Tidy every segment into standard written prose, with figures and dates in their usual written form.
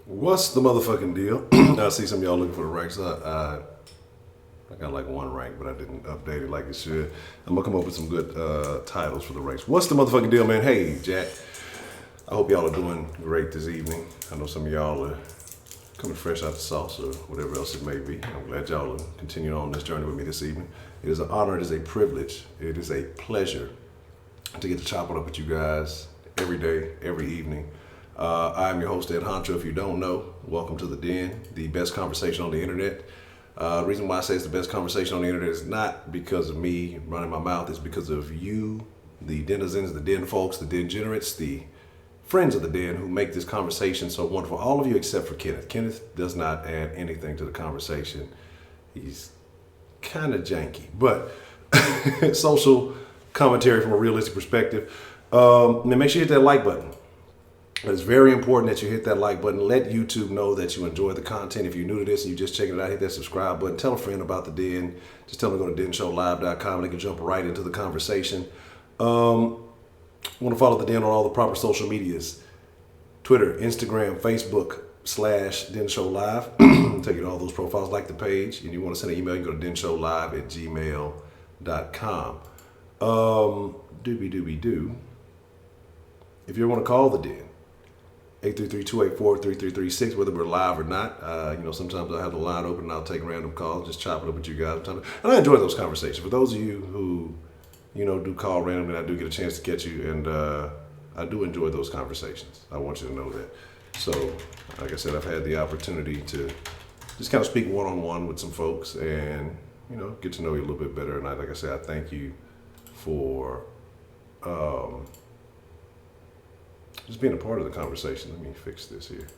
What's the motherfucking deal? I see some of y'all looking for the ranks. I got like one rank, but I didn't update it like it should. I'm gonna come up with some good titles for the ranks. What's the motherfucking deal, man? Hey, Jack. I hope y'all are doing great this evening. I know some of y'all are coming fresh out the sauce or whatever else it may be. I'm glad y'all are continuing on this journey with me this evening. It is an honor, it is a privilege, it is a pleasure to get to chop it up with you guys every day, every evening. I'm your host, Ed Honcho. If you don't know, welcome to The Den, the best conversation on the internet. The reason why I say it's the best conversation on the internet is not because of me running my mouth, it's because of you, the denizens, the den folks, the degenerates, the friends of the den who make this conversation so wonderful. All of you except for Kenneth. Kenneth does not add anything to the conversation. He's kind of janky, but social commentary from a realistic perspective. And make sure you hit that like button. It's very important that you hit that like button. Let YouTube know that you enjoy the content. If you're new to this and you're just checking it out, hit that subscribe button. Tell a friend about the Den. Just tell them to go to denshowlive.com and they can jump right into the conversation. Want to follow the Den on all the proper social medias. Twitter, Instagram, Facebook /DenShowLive. Take you to all those profiles, like the page. And you want to send an email, you can go to denshowlive@gmail.com. Doobie-doobie-doo. If you want to call the Den, 833-284-3336, whether we're live or not. Sometimes I have the line open and I'll take random calls, just chop it up with you guys. And I enjoy those conversations. For those of you who, do call randomly, I do get a chance to catch you, and I do enjoy those conversations. I want you to know that. So, like I said, I've had the opportunity to just kind of speak one-on-one with some folks and, get to know you a little bit better. And like I said, I thank you for just being a part of the conversation. Let me fix this here.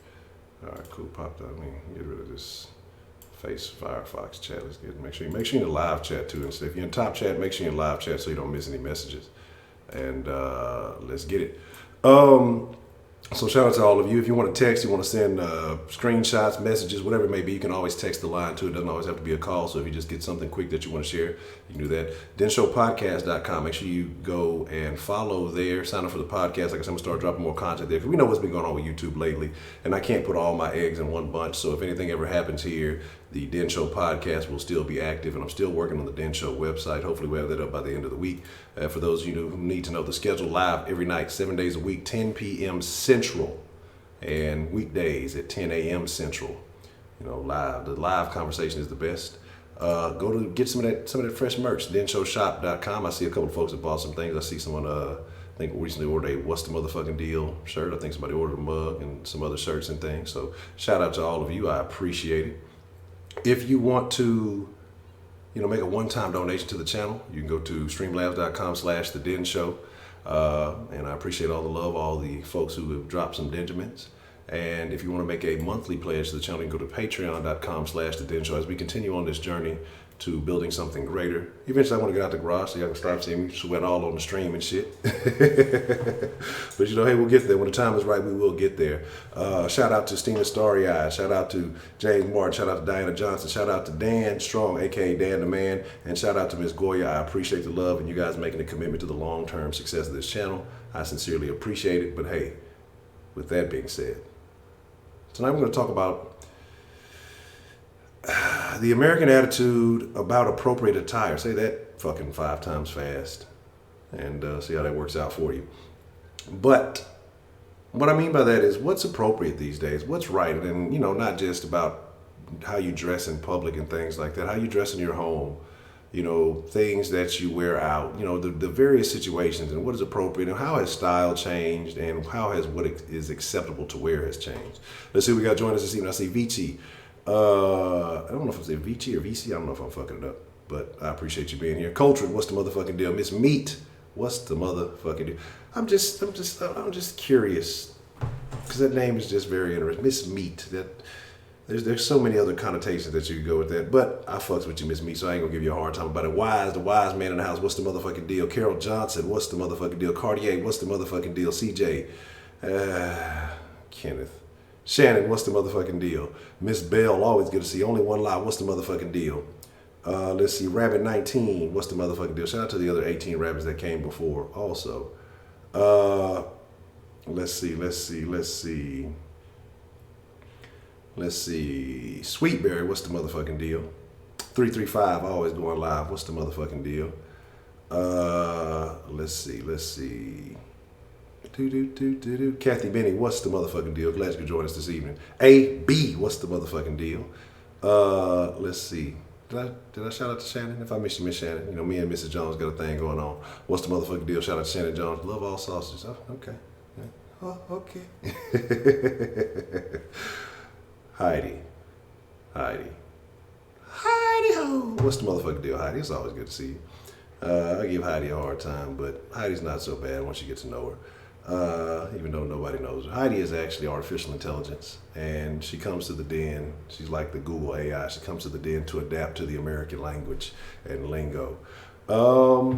All right, cool. Popped out. Let me get rid of this face Firefox chat. Let's make sure you're in the live chat too. And so if you're in top chat, make sure you're in live chat so you don't miss any messages. And let's get it. So shout out to all of you. If you want to text, you want to send screenshots, messages, whatever it may be, you can always text the line too. It doesn't always have to be a call. So if you just get something quick that you want to share, you can do that. denshowpodcast.com. Make sure you go and follow there. Sign up for the podcast. Like I said, I'm going to start dropping more content there because we know what's been going on with YouTube lately. And I can't put all my eggs in one bunch. So if anything ever happens here, the Den Show podcast will still be active, and I'm still working on the Den Show website. Hopefully we'll have that up by the end of the week. For those of you who need to know, the schedule live every night, 7 days a week, 10 p.m. Central, and weekdays at 10 a.m. Central. Live. The live conversation is the best. Go to get some of that fresh merch, denshowshop.com. I see a couple of folks that bought some things. I see someone I think recently ordered a What's the Motherfucking Deal shirt. I think somebody ordered a mug and some other shirts and things. So shout out to all of you. I appreciate it. If you want to, make a one-time donation to the channel, you can go to streamlabs.com/The Den Show. And I appreciate all the love, all the folks who have dropped some Denjamins. And if you want to make a monthly pledge to the channel, you can go to patreon.com/The Den Show as we continue on this journey to building something greater. Eventually I want to get out the garage so y'all can start seeing me sweat all on the stream and shit. But hey, we'll get there. When the time is right, we will get there. Shout out to Stina Starry Eyes. Shout out to James Martin. Shout out to Diana Johnson. Shout out to Dan Strong, aka Dan the Man. And shout out to Miss Goya. I appreciate the love and you guys making a commitment to the long-term success of this channel. I sincerely appreciate it. But hey, with that being said, tonight we're going to talk about the American attitude about appropriate attire. Say that fucking 5 times fast and see how that works out for you. But what I mean by that is what's appropriate these days, what's right, and not just about how you dress in public and things like that, how you dress in your home, things that you wear out, the various situations and what is appropriate and how has style changed and how has what is acceptable to wear has changed. Let's see, we got joining us this evening. I see Vici. I don't know if I'm saying Vici or VC. I don't know if I'm fucking it up, but I appreciate you being here. Coltrane, what's the motherfucking deal? Miss Meat, what's the motherfucking deal? I'm just curious because that name is just very interesting. Miss Meat. That there's so many other connotations that you could go with that, but I fucks with you, Miss Meat, so I ain't gonna give you a hard time about it. The wise man in the house. What's the motherfucking deal? Carol Johnson, what's the motherfucking deal? Cartier, what's the motherfucking deal? CJ, Kenneth. Shannon, what's the motherfucking deal? Miss Bell, always good to see. Only one live, what's the motherfucking deal? Let's see, Rabbit 19, what's the motherfucking deal? Shout out to the other 18 rabbits that came before also. Let's see. Let's see. Sweetberry, what's the motherfucking deal? 335, always going live. What's the motherfucking deal? Let's see. Kathy Benny, what's the motherfucking deal? Glad you could join us this evening. A.B., what's the motherfucking deal? Let's see. Did I shout out to Shannon? If I miss you, Miss Shannon. You know, me and Mrs. Jones got a thing going on. What's the motherfucking deal? Shout out to Shannon Jones. Love all sausages. Oh, okay. Yeah. Oh, okay. Heidi ho! What's the motherfucking deal, Heidi? It's always good to see you. I give Heidi a hard time, but Heidi's not so bad once you get to know her. Even though nobody knows her. Heidi is actually artificial intelligence, and she comes to the den. She's like the Google AI. She comes to the den to adapt to the American language and lingo. But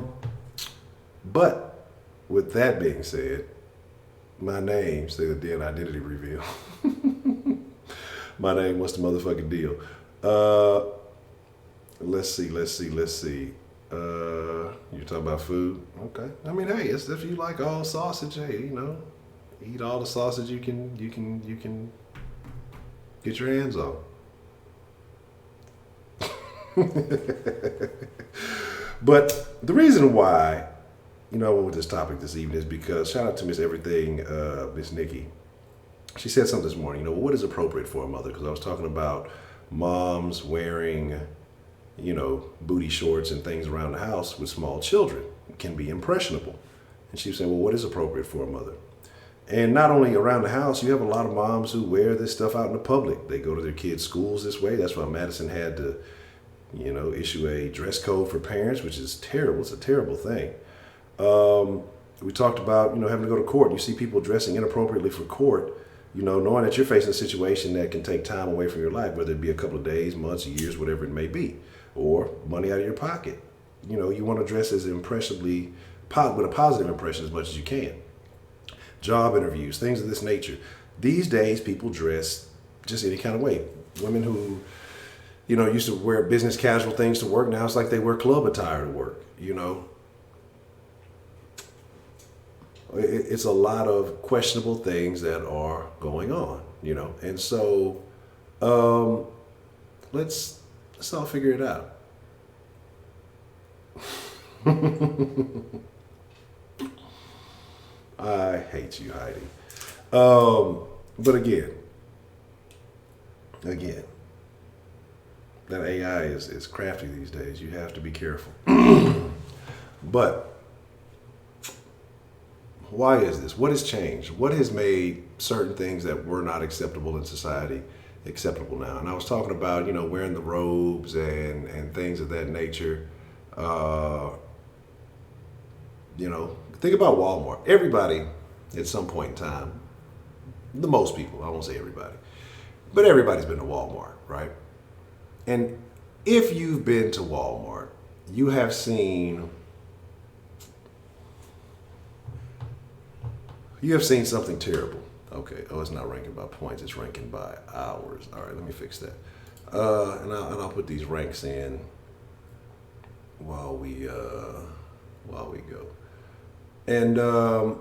with that being said, my name, say the den identity reveal. My name, what's the motherfucking deal? Let's see. You talking about food? Okay. I mean, hey, it's if you like all sausage, hey, you know, eat all the sausage you can get your hands on. But the reason why, you know, I went with this topic this evening is because shout out to Miss Everything, Miss Nikki. She said something this morning, you know, what is appropriate for a mother? Because I was talking about moms wearing, you know, booty shorts and things around the house with small children. It can be impressionable. And she was saying, well, what is appropriate for a mother? And not only around the house, you have a lot of moms who wear this stuff out in the public. They go to their kids' schools this way. That's why Madison had to, you know, issue a dress code for parents, which is terrible. It's a terrible thing. We talked about, you know, having to go to court. You see people dressing inappropriately for court, you know, knowing that you're facing a situation that can take time away from your life, whether it be a couple of days, months, years, whatever it may be, or money out of your pocket. You know, you want to dress as impressively, with a positive impression as much as you can. Job interviews, things of this nature. These days, people dress just any kind of way. Women who, you know, used to wear business casual things to work, now it's like they wear club attire to work, you know. It's a lot of questionable things that are going on, you know. And so let's all figure it out. I hate you, Heidi. But again, that AI is crafty these days. You have to be careful. But why is this? What has changed? What has made certain things that were not acceptable in society acceptable now? And I was talking about, you know, wearing the robes and things of that nature. You know, think about Walmart. Everybody at some point in time, most people, I won't say everybody, but everybody's been to Walmart, right? And if you've been to Walmart, you have seen something terrible. Okay. Oh, it's not ranking by points. It's ranking by hours. All right. Let me fix that. And I'll put these ranks in while we go. And all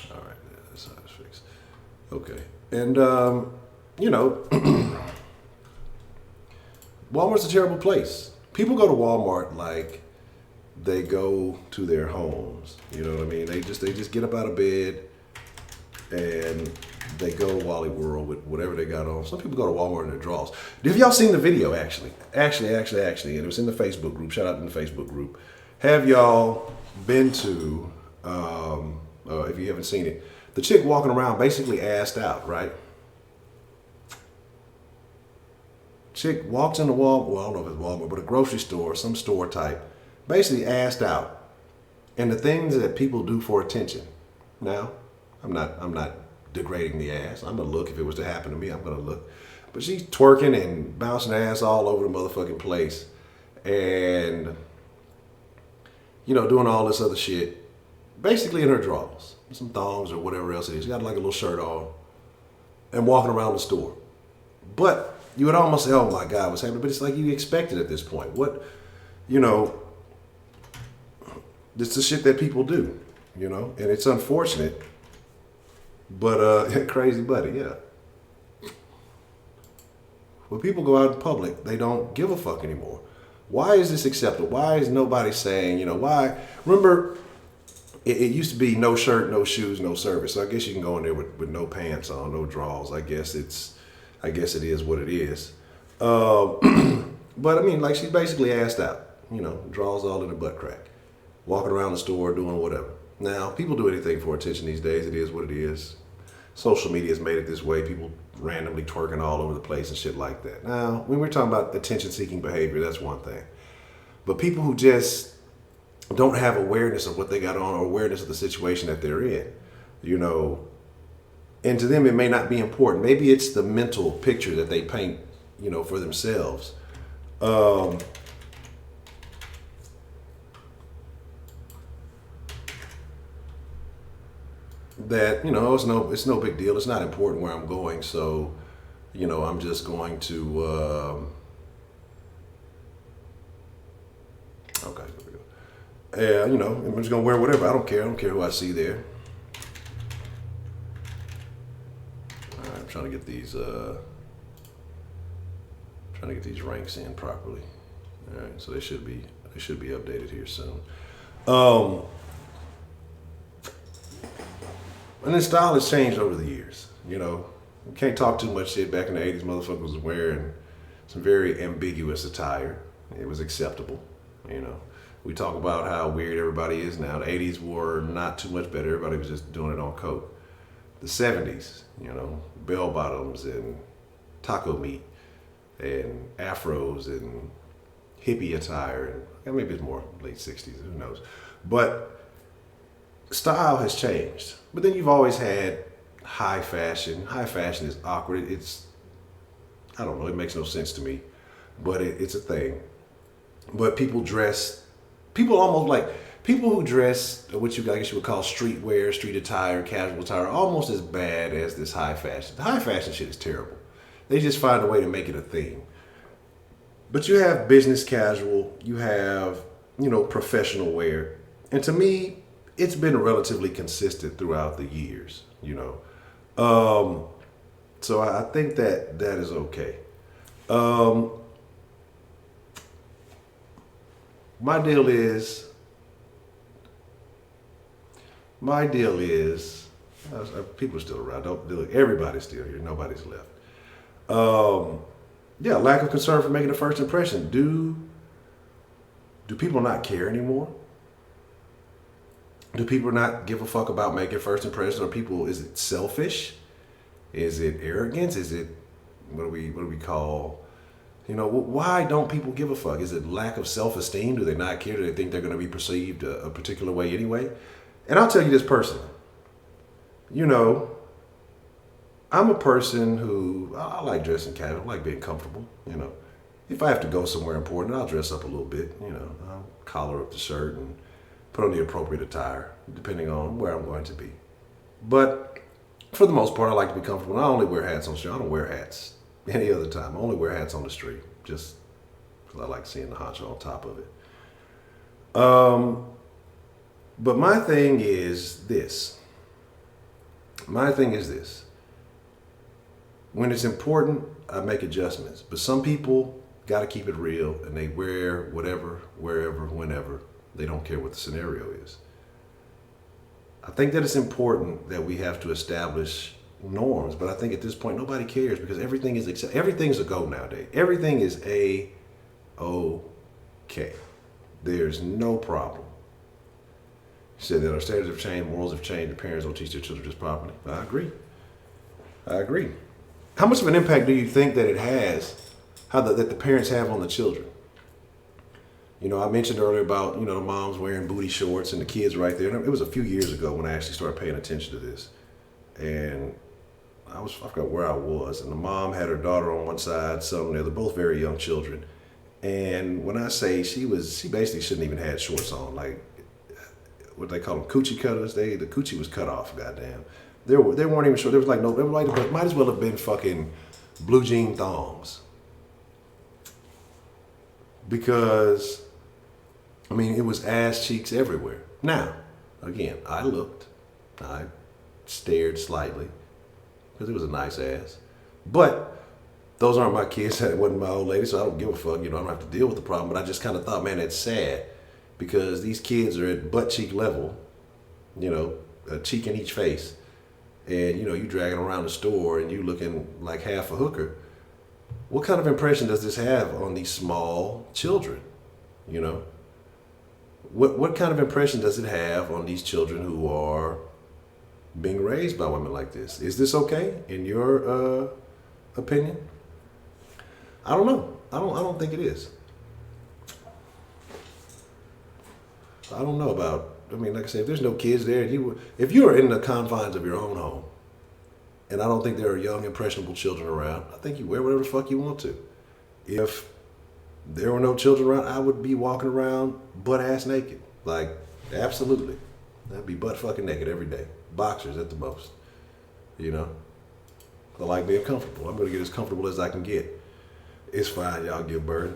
right. That's how it's fixed. Okay. And you know, Walmart's a terrible place. People go to Walmart like they go to their homes. You know what I mean? They just get up out of bed and they go Wally World with whatever they got on. Some people go to Walmart in their drawers. Have y'all seen the video actually? Actually, and it was in the Facebook group. Shout out to the Facebook group. Have y'all been to, if you haven't seen it, the chick walking around basically assed out, right? Chick walks into Walmart, well, I don't know if it's Walmart, but a grocery store, some store type, basically assed out. And the things that people do for attention. Now, I'm not degrading the ass. I'm gonna look. If it was to happen to me, I'm gonna look. But she's twerking and bouncing ass all over the motherfucking place. And, you know, doing all this other shit. Basically in her drawers. Some thongs or whatever else it is. She got like a little shirt on. And walking around the store. But you would almost say, oh my God, what's happening? But it's like you expect it at this point. What, you know, it's the shit that people do, you know? And it's unfortunate But crazy buddy, yeah. When people go out in public, they don't give a fuck anymore. Why is this acceptable? Why is nobody saying, why? Remember, it used to be no shirt, no shoes, no service. So I guess you can go in there with no pants on, no drawers. I guess it is what it is. But I mean, like she's basically assed out. Drawers all in the butt crack, walking around the store doing whatever. Now people do anything for attention these days. It is what it is. Social media has made it this way. People randomly twerking all over the place and shit like that. Now, when we're talking about attention-seeking behavior, that's one thing. But people who just don't have awareness of what they got on or awareness of the situation that they're in, and to them it may not be important. Maybe it's the mental picture that they paint, for themselves. That it's no big deal. It's not important where I'm going, so I'm just going to okay, there we go. I'm just gonna wear whatever. I don't care who I see there. All right, I'm trying to get these ranks in properly. All right, so they should be updated here soon. And then style has changed over the years. You can't talk too much shit. Back in the 80s, motherfuckers was wearing some very ambiguous attire. It was acceptable. We talk about how weird everybody is now. The 80s were not too much better. Everybody was just doing it on coke. The 70s, bell bottoms and taco meat and afros and hippie attire. And maybe it's more late 60s, who knows. But style has changed. But then you've always had high fashion. High fashion is awkward. I don't know, it makes no sense to me. But it's a thing. But people almost like, people who dress what I guess you would call streetwear, street attire, casual attire, almost as bad as this high fashion. The high fashion shit is terrible. They just find a way to make it a thing. But you have business casual, you have, professional wear. And to me, it's been relatively consistent throughout the years, So I think that is okay. My deal is, people are still around. Everybody's still here. Nobody's left. Yeah, lack of concern for making a first impression. Do people not care anymore? Do people not give a fuck about making first impressions? Is it selfish? Is it arrogance? Is it, what do we call, why don't people give a fuck? Is it lack of self-esteem? Do they not care? Do they think they're going to be perceived a particular way anyway? And I'll tell you this personally. I'm a person who, I like dressing casual. I like being comfortable, If I have to go somewhere important, I'll dress up a little bit, I'll collar up the shirt and put on the appropriate attire, depending on where I'm going to be. But for the most part, I like to be comfortable. I only wear hats on the street. I don't wear hats any other time. I only wear hats on the street, just because I like seeing the honcho on top of it. But my thing is this. When it's important, I make adjustments. But some people got to keep it real, and they wear whatever, wherever, whenever. They don't care what the scenario is. I think that it's important that we have to establish norms, but I think at this point nobody cares because everything's a go nowadays. Everything is A-OK. There's no problem. He said that our standards have changed, morals have changed, and parents don't teach their children just properly. I agree. How much of an impact do you think that it has, that the parents have on the children? I mentioned earlier about, the moms wearing booty shorts and the kids right there. And it was a few years ago when I actually started paying attention to this. And I forgot where I was. And the mom had her daughter on one side, son on the other, both very young children. And when I say she basically shouldn't even had shorts on, like what they call them, coochie cutters. The coochie was cut off, goddamn. They weren't even sure. There was like no, they were like, might as well have been fucking blue jean thongs. Because, it was ass cheeks everywhere. Now, again, I stared slightly because it was a nice ass. But those aren't my kids. That wasn't my old lady, so I don't give a fuck. I don't have to deal with the problem. But I just kind of thought, man, that's sad because these kids are at butt cheek level, a cheek in each face. And, you dragging around the store and you looking like half a hooker. What kind of impression does this have on these small children? What kind of impression does it have on these children who are being raised by women like this? Is this okay in your opinion? I don't know. I don't think it is. I don't know about. Like I said, if there's no kids there, if you are in the confines of your own home, and I don't think there are young impressionable children around, I think you wear whatever the fuck you want to. If there were no children around, I would be walking around butt ass naked. Like, absolutely. I'd be butt fucking naked every day. Boxers at the most. I like being comfortable. I'm going to get as comfortable as I can get. It's fine, y'all give birth.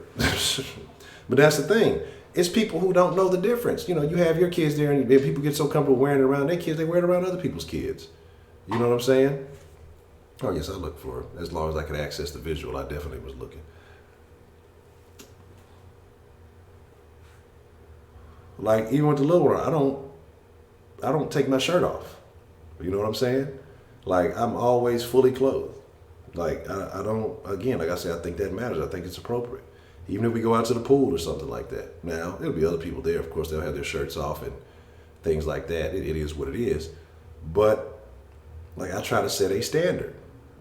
But that's the thing. It's people who don't know the difference. You have your kids there and people get so comfortable wearing it around their kids, they wear it around other people's kids. You know what I'm saying? Oh, yes, I looked for it. As long as I could access the visual, I definitely was looking. Like, even with the little one, I don't take my shirt off. You know what I'm saying? Like, I'm always fully clothed. Like, I don't, again, like I said, I think that matters. I think it's appropriate. Even if we go out to the pool or something like that. Now, there'll be other people there. Of course, they'll have their shirts off and things like that. It is what it is. But, like, I try to set a standard.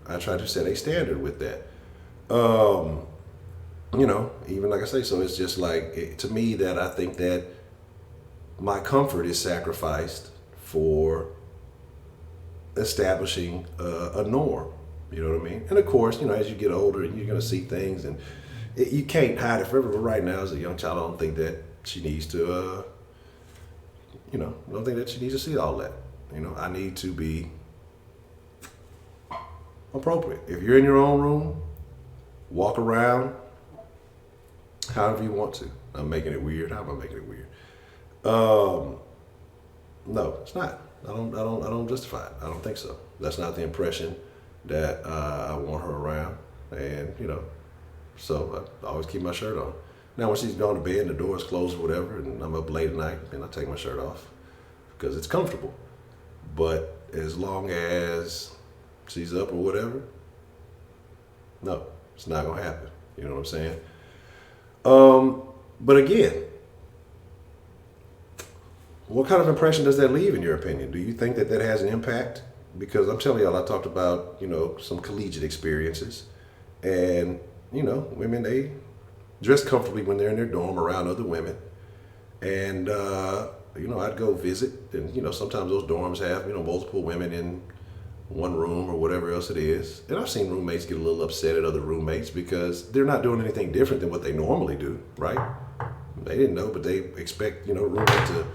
With that. Even like I say, so it's just like, to me, that I think that my comfort is sacrificed for establishing a norm. You know what I mean? And of course, as you get older, you're going to see things, and you can't hide it forever. But right now, as a young child, I don't think that she needs to, I don't think that she needs to see all that. I need to be appropriate. If you're in your own room, walk around however you want to. I'm making it weird. How am I making it weird? No, it's not. I don't justify it. I don't think so. That's not the impression that I want her around. And, so I always keep my shirt on. Now, when she's gone to bed and the door's closed or whatever, and I'm up late at night, then I take my shirt off because it's comfortable. But as long as she's up or whatever, no, it's not going to happen. You know what I'm saying? But again, what kind of impression does that leave in your opinion? Do you think that has an impact? Because I'm telling y'all, I talked about, some collegiate experiences, and, women, they dress comfortably when they're in their dorm around other women. And, I'd go visit, and, sometimes those dorms have, multiple women in one room or whatever else it is. And I've seen roommates get a little upset at other roommates because they're not doing anything different than what they normally do, right? They didn't know, but they expect, roommate to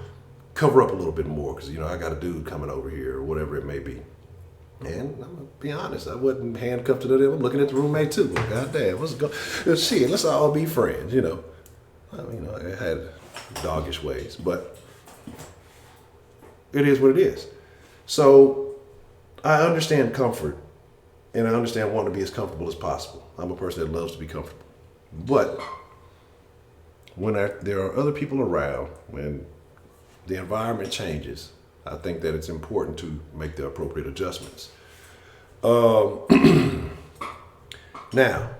cover up a little bit more because, I got a dude coming over here or whatever it may be. And I'm going to be honest, I wasn't handcuffed to them. I'm looking at the roommate too. God damn, what's going on? Shit, let's all be friends, I had doggish ways, but it is what it is. So I understand comfort, and I understand wanting to be as comfortable as possible. I'm a person that loves to be comfortable. But when there are other people around, when the environment changes, I think that it's important to make the appropriate adjustments. Now,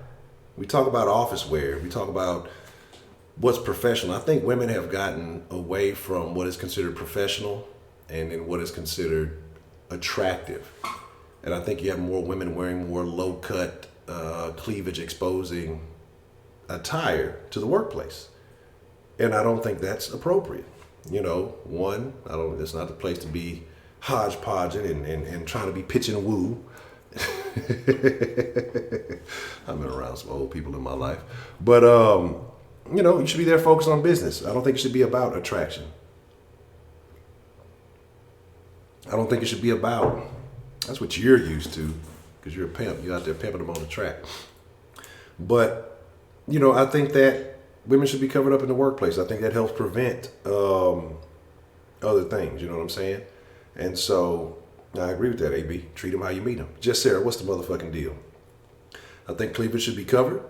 we talk about office wear. We talk about what's professional. I think women have gotten away from what is considered professional and then what is considered attractive. And I think you have more women wearing more low-cut, cleavage exposing attire to the workplace. And I don't think that's appropriate. It's not the place to be hodgepodging and trying to be pitch and woo. I've been around some old people in my life. But, you should be there focused on business. I don't think it should be about attraction. I don't think it should be about, that's what you're used to, because you're a pimp. You're out there pimping them on the track. But, I think that women should be covered up in the workplace. I think that helps prevent other things. You know what I'm saying? And so I agree with that, AB. Treat them how you meet them. Just Sarah, what's the motherfucking deal? I think cleavage should be covered.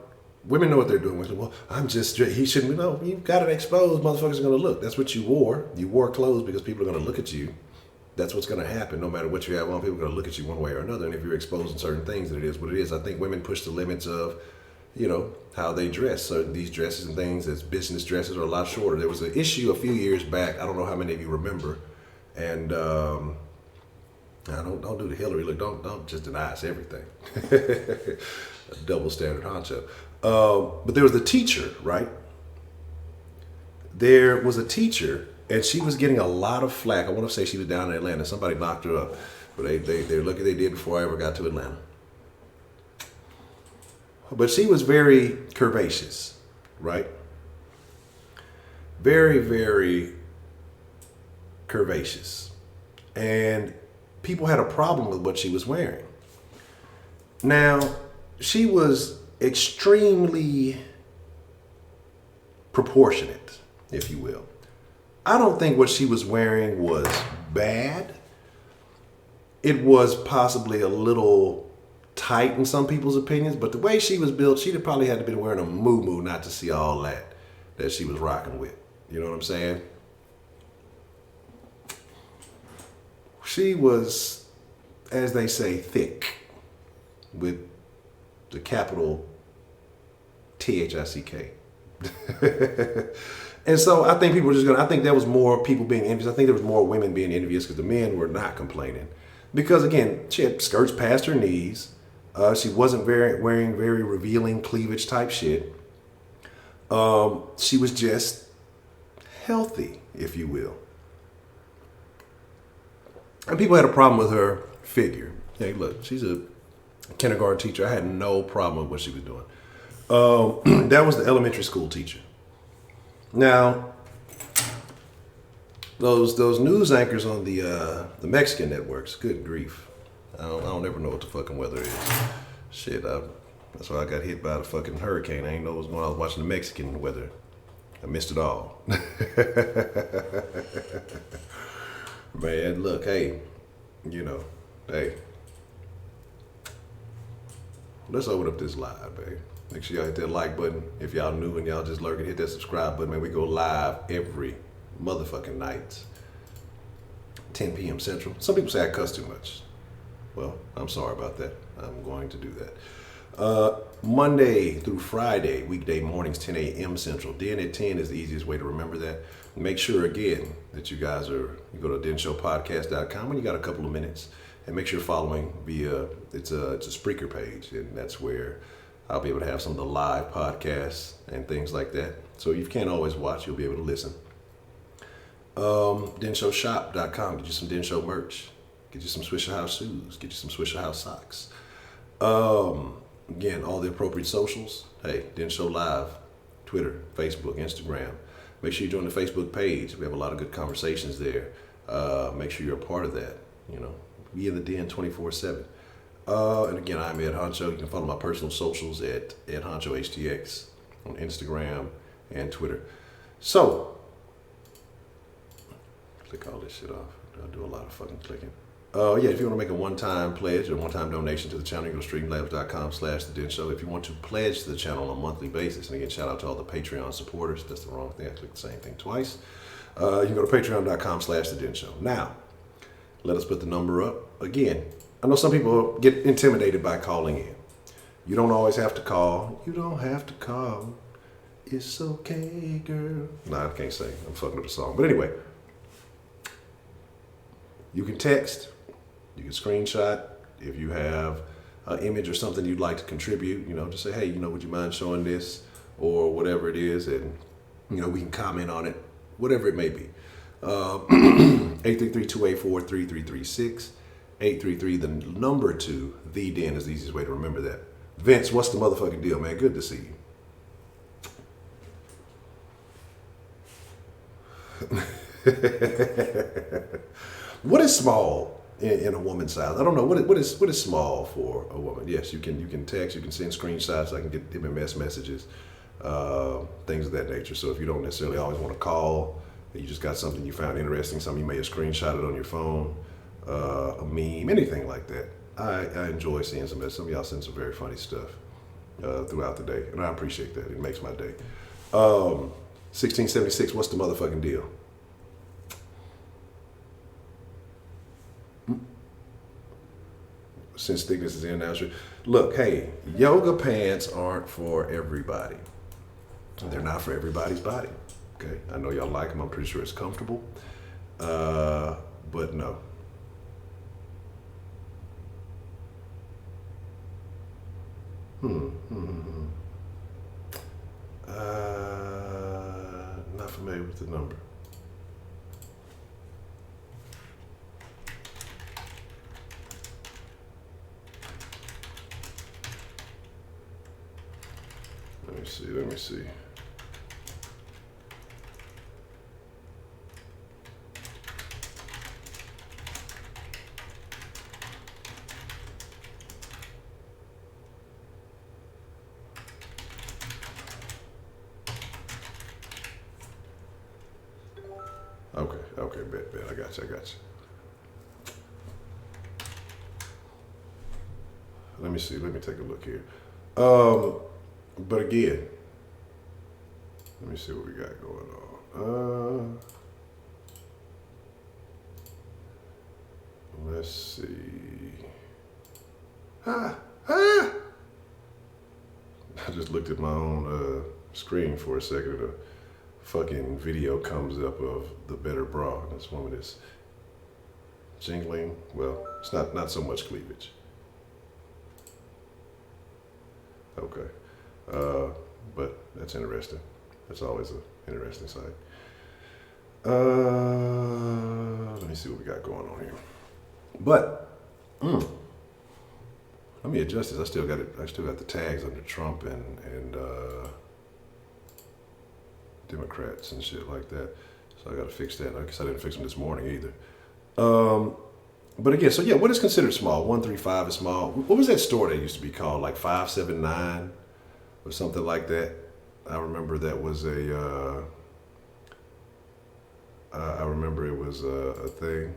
Women know what they're doing. Well, I'm just straight. He shouldn't be. No, you've got it exposed. Motherfuckers are going to look. That's what you wore. You wore clothes because people are going to look at you. That's what's going to happen. No matter what you have on, people are going to look at you one way or another. And if you're exposing certain things, then it is what it is. I think women push the limits of, how they dress. So these dresses and things as business dresses are a lot shorter. There was an issue a few years back. I don't know how many of you remember. And now don't do the Hillary look. Don't just deny us everything. A double standard honcho. But there was the teacher, right? There was a teacher, and she was getting a lot of flack. I want to say she was down in Atlanta. Somebody knocked her up. But they're lucky they did before I ever got to Atlanta. But she was very curvaceous, right? Very, very curvaceous. And people had a problem with what she was wearing. Now, she was extremely proportionate, if you will. I don't think what she was wearing was bad. It was possibly a little tight in some people's opinions, but the way she was built, she'd probably had to been wearing a muumuu not to see all that she was rocking with. You know what I'm saying? She was, as they say, thick, with the capital THICK. And so I think people were just I think there was more people being envious. I think there was more women being envious because the men were not complaining. Because again, she had skirts past her knees. She wasn't wearing very revealing cleavage type shit. She was just healthy, if you will. And people had a problem with her figure. Hey, look, she's a kindergarten teacher. I had no problem with what she was doing. That was the elementary school teacher. Now, those news anchors on the Mexican networks, good grief. I don't ever know what the fucking weather is. Shit, that's why I got hit by the fucking hurricane. I ain't know what was going on. I was watching the Mexican weather. I missed it all. Man, look, hey, hey. Let's open up this live, babe. Make sure y'all hit that like button. If y'all new and y'all just lurking, hit that subscribe button. Man, we go live every motherfucking night. 10 p.m. Central. Some people say I cuss too much. Well, I'm sorry about that. I'm going to do that. Monday through Friday, weekday mornings, 10 a.m. Central. Den at 10 is the easiest way to remember that. Make sure, again, that you go to denshowpodcast.com when you got a couple of minutes. And make sure you're following via, it's a Spreaker page. And that's where I'll be able to have some of the live podcasts and things like that. So if you can't always watch, you'll be able to listen. denshowshop.com. Get you some Den Show merch. Get you some Swisher House shoes. Get you some Swisher House socks. Again, all the appropriate socials. Hey, Den Show Live, Twitter, Facebook, Instagram. Make sure you join the Facebook page. We have a lot of good conversations there. Make sure you're a part of that. Be in the den 24/7. And again, I'm Ed Honcho. You can follow my personal socials at HonchoHTX on Instagram and Twitter. So, click all this shit off. I'll do a lot of fucking clicking. If you want to make a one-time pledge or one-time donation to the channel, you go to streamlabs.com/The Den Show. If you want to pledge to the channel on a monthly basis, and again, shout out to all the Patreon supporters. That's the wrong thing. I clicked the same thing twice. You can go to patreon.com/The Den Show. Now, let us put the number up. Again, I know some people get intimidated by calling in. You don't always have to call. You don't have to call. It's okay, girl. Nah, I can't sing. I'm fucking up the song. But anyway, you can text. You can screenshot. If you have an image or something you'd like to contribute, just say, hey, would you mind showing this or whatever it is, and we can comment on it, whatever it may be. 833-284-3336. 833, the number 2, the Den is the easiest way to remember that. Vince, what's the motherfucking deal, man? Good to see you. What is small in a woman's size? I don't know. What is small for a woman? Yes, you can text, you can send screenshots, I can get MMS messages, things of that nature. So if you don't necessarily always want to call, you just got something you found interesting, something you may have screenshotted on your phone, a meme, anything like that. I enjoy seeing some of y'all send some very funny stuff throughout the day, and I appreciate that. It makes my day. 1676, what's the motherfucking deal? Since thickness is international. Look, hey, yoga pants aren't for everybody. They're not for everybody's body. Okay, I know y'all like them. I'm pretty sure it's comfortable, but no. Not familiar with the number. Let me see. Okay, bet. I got you. Let me see. Let me take a look here. But again, let me see what we got going on. Let's see. I just looked at my own screen for a second. And a fucking video comes up of the better bra. This woman is jingling. Well, it's not so much cleavage. Okay. But that's interesting. That's always an interesting sight. Let me see what we got going on here. But let me adjust this. I still got it. I still got the tags under Trump and Democrats and shit like that. So I got to fix that. I guess I didn't fix them this morning either. But again, so yeah, what is considered small? 135 is small. What was that store that used to be called? Like 579 or something like that. I remember that was a. I remember it was a thing.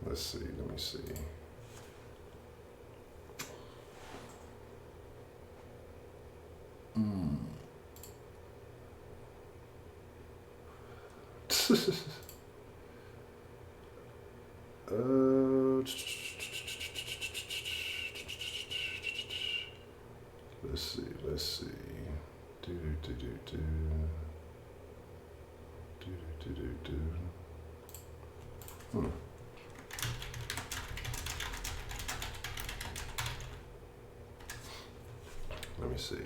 Let's see. Let me see. Let's see. Let me see.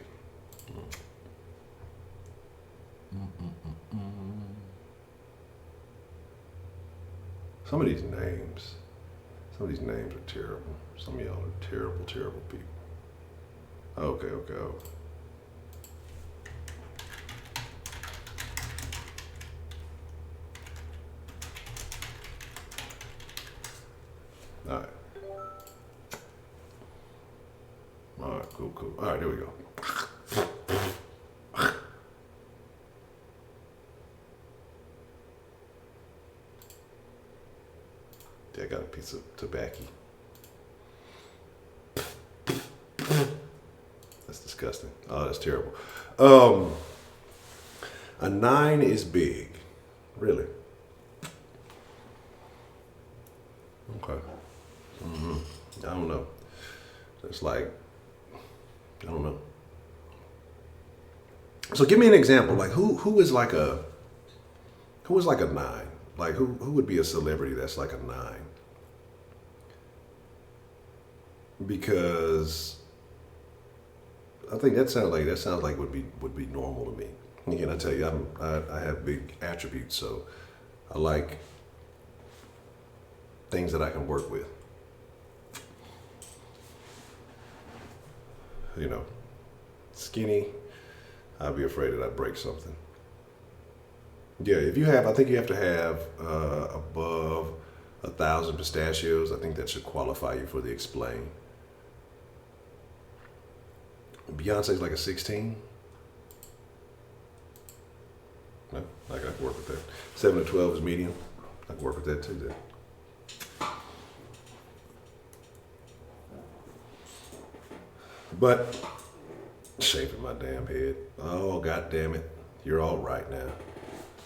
Some of these names are terrible. Some of y'all are terrible people. Okay. All right, cool. All right, there we go. I got a piece of tobacco. That's disgusting. Oh, that's terrible. A 9 is big. Really? Okay. I don't know. It's like, I don't know. So give me an example. Like who is like a 9? Like who would be a celebrity that's like a 9? Because I think that sounds like would be normal to me. Again, I tell you, I have big attributes, so I like things that I can work with. You know, skinny, I'd be afraid that I'd break something. Yeah, I think you have to have above 1,000 pistachios. I think that should qualify you for the explain. Beyonce's like a 16. No, I got to work with that. 7 to 12 is medium. I can work with that too then. But shaping my damn head. Oh, god damn it. You're all right now.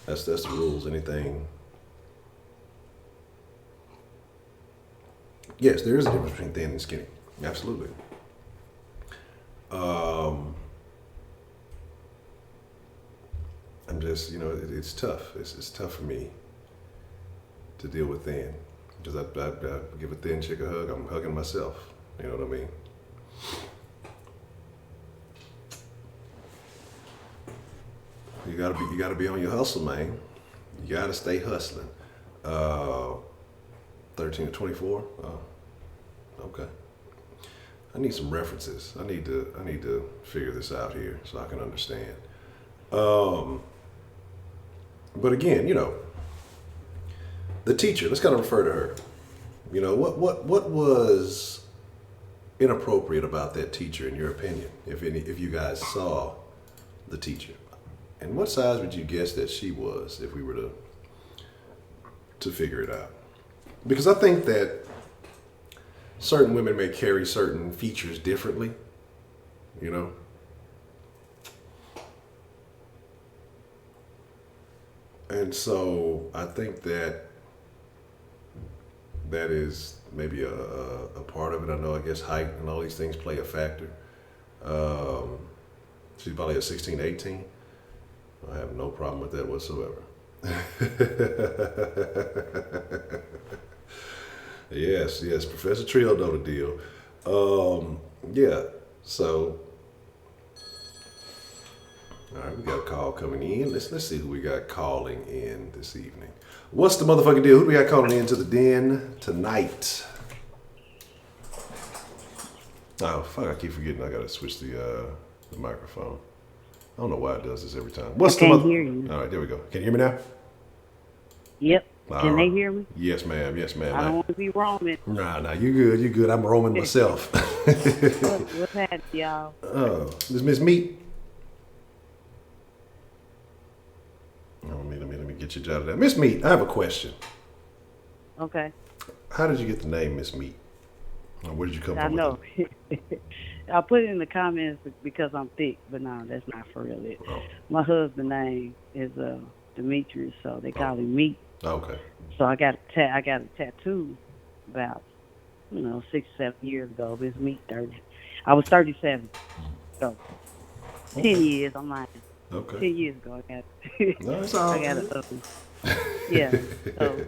That's the rules. Anything. Yes, there is a difference between thin and skinny. Absolutely. I'm just, it's tough. It's tough for me to deal with thin. Because I give a thin chick a hug, I'm hugging myself. You know what I mean? You gotta be on your hustle, man. You gotta stay hustling. 13 to 24. Okay. I need some references. I need to figure this out here so I can understand. But again, the teacher. Let's kind of refer to her. What was inappropriate about that teacher in your opinion? If you guys saw the teacher, and what size would you guess that she was if we were to figure it out? Because I think that certain women may carry certain features differently, And so I think that is maybe a part of it. I know, I guess height and all these things play a factor. She's probably a 16, 18. I have no problem with that whatsoever. Yes, Professor Trill know the deal. Yeah, so all right, we got a call coming in. Let's see who we got calling in this evening. What's the motherfucking deal? Who do we got calling in to the den tonight? Oh fuck! I keep forgetting. I gotta switch the microphone. I don't know why it does this every time. I can't hear you. All right, there we go. Can you hear me now? Yep. Can they hear me? Yes, ma'am. Yes, ma'am. I don't want to be roaming. Nah, you good. You good. I'm roaming myself. What's happening, y'all? Oh, this Miss Meat. Oh, let me get you jotted down. Miss Meat, I have a question. Okay. How did you get the name Miss Meat? Or where did you come from? I know. I'll put it in the comments because I'm thick, but no, that's not for real. Oh. My husband's name is Demetrius, so they call him Meat. Okay. So I got a tattoo about 6 or 7 years ago. It's Meat 30. I was 37, so 10 years. I'm lying. Okay. 10 years ago, I got No, it's all I got good. yeah. So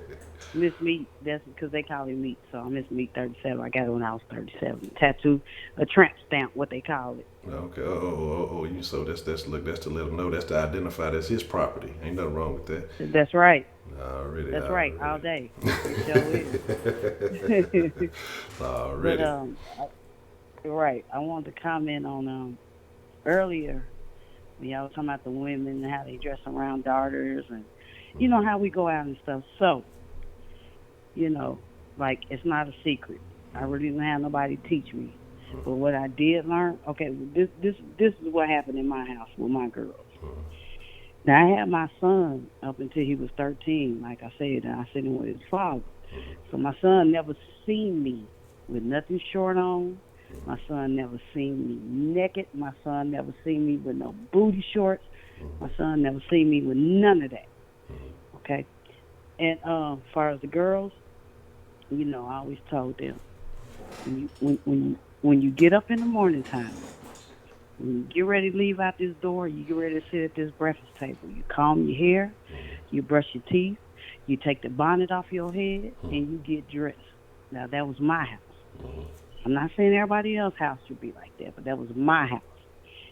Miss Meat, that's because they call him Meat. So I'm Miss Meat 37. I got it when I was 37. Tattoo, a tramp stamp, what they call it. Okay. You so that's to let them know, that's to identify that's his property. Ain't nothing wrong with that. That's right. Already. That's right. All day. It sure is. Already. But right. I wanted to comment on earlier. Y'all was talking about the women and how they dress around daughters and how we go out and stuff. So, like it's not a secret. I really didn't have nobody teach me. But what I did learn, okay, this is what happened in my house with my girls. Now I had my son up until he was 13, like I said, and I sent him with his father. So my son never seen me with nothing short on. My son never seen me naked. My son never seen me with no booty shorts. My son never seen me with none of that. Okay? And as far as the girls, I always told them, when you get up in the morning time, when you get ready to leave out this door, you get ready to sit at this breakfast table, you comb your hair, you brush your teeth, you take the bonnet off your head, and you get dressed. Now, that was my house. I'm not saying everybody else's house should be like that, but that was my house.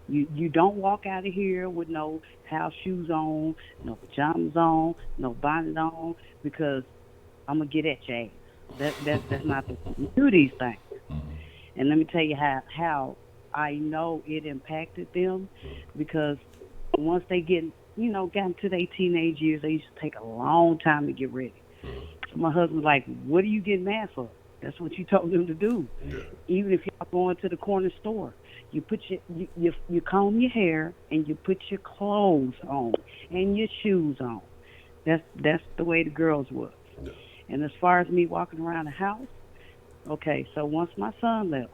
You don't walk out of here with no house shoes on, no pajamas on, no bonnet on, because I'm going to get at your ass. That's not the way you do these things. And let me tell you how I know it impacted them, because once they got into their teenage years, they used to take a long time to get ready. So my husband was like, what are you getting mad for? That's what you told them to do. Yeah. Even if y'all going to the corner store, you put you comb your hair and you put your clothes on and your shoes on. That's the way the girls was. Yeah. And as far as me walking around the house, okay, so once my son left,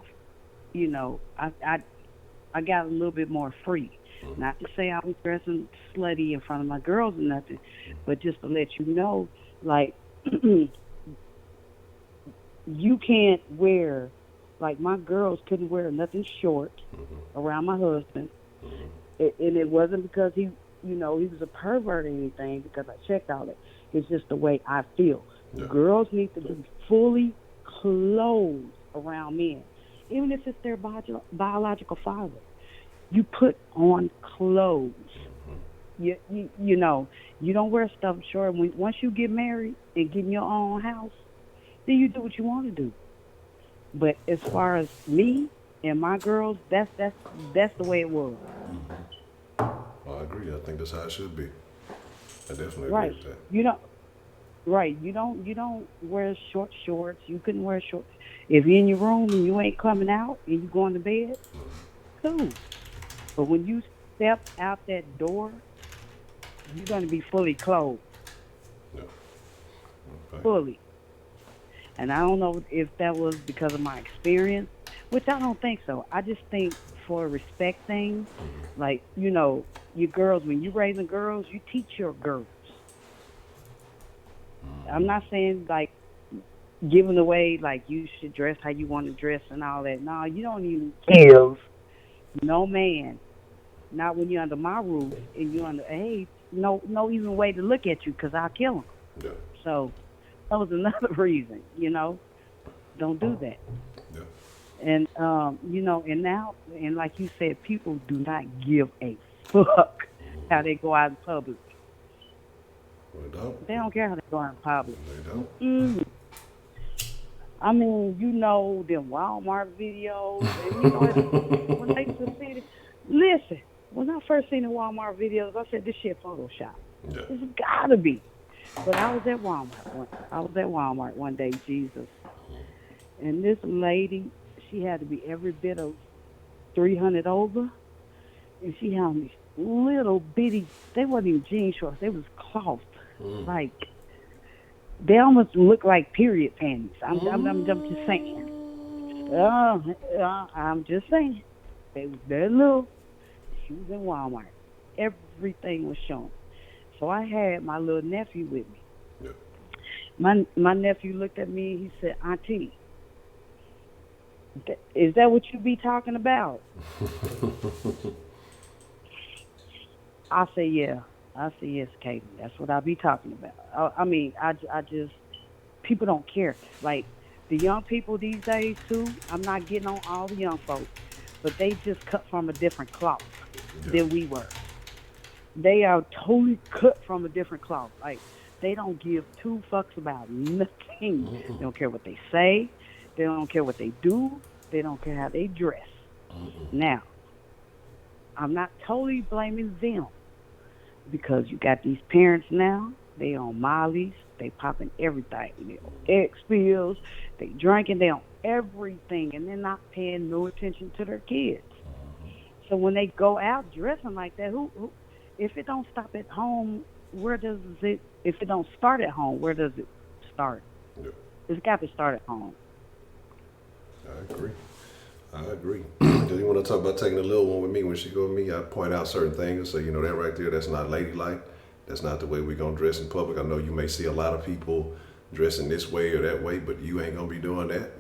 I got a little bit more free. Mm-hmm. Not to say I was dressing slutty in front of my girls or nothing, but just to let you know, like, you can't wear, like, my girls couldn't wear nothing short Mm-hmm. around my husband. Mm-hmm. And it wasn't because he was a pervert or anything, because I checked all it. It's just the way I feel. Yeah. Girls need to be fully clothed around men, even if it's their biological father. You put on clothes. You don't wear stuff short. Once you get married and get in your own house, then you do what you want to do. But as far as me and my girls, that's the way it was. I agree. I think that's how it should be. I definitely agree Right. with that. You don't right. You don't wear short shorts. You couldn't wear shorts. If you're in your room and you ain't coming out and you going to bed, cool. But when you step out that door, you're gonna be fully clothed. Yeah. Okay. Fully. And I don't know if that was because of my experience, which I don't think so. I just think for a respect thing, like, your girls, when you raising girls, you teach your girls. I'm not saying like giving away like you should dress how you want to dress and all that. No, you don't even give no man, not when you're under my roof and you're under age, no even way to look at you because I'll kill him. Yeah. So that was another reason, don't do that. Yeah. And and now, and like you said, people do not give a fuck how they go out in public. Well, they don't. They don't care how they go out in public. They don't. Mm. I mean, them Walmart videos, and when I used to see it. Listen, when I first seen the Walmart videos, I said this shit Photoshop. Yeah. It's gotta be. But I was at Walmart one day, Jesus, and this lady, she had to be every bit of 300 over, and she had on these little bitty. They wasn't even jean shorts. They was cloth, Mm. like they almost look like period panties. I'm just saying. I'm just saying. They was very little. She was in Walmart. Everything was shown. So I had my little nephew with me. Yeah. My nephew looked at me and he said, "Auntie, is that what you be talking about?" I say, "Yeah." I say, "Yes, Katie, that's what I be talking about." I mean, I just people don't care. Like the young people these days too. I'm not getting on all the young folks, but they just cut from a different cloth Yeah. than we were. They are totally cut from a different cloth. Like they don't give two fucks about nothing. They don't care what they say. They don't care what they do. They don't care how they dress. Now, I'm not totally blaming them because you got these parents now. They on Molly's. They popping everything. They on X pills. They drinking. They on everything, and they're not paying no attention to their kids. So when they go out dressing like that, who if it don't stop at home, where does it? If it don't start at home, where does it start? Yeah. It's got to start at home. I agree. I agree. Because you want to talk about taking a little one with me. When she go with me, I point out certain things and say, that right there, that's not ladylike. That's not the way we're going to dress in public. I know you may see a lot of people dressing this way or that way, but you ain't going to be doing that,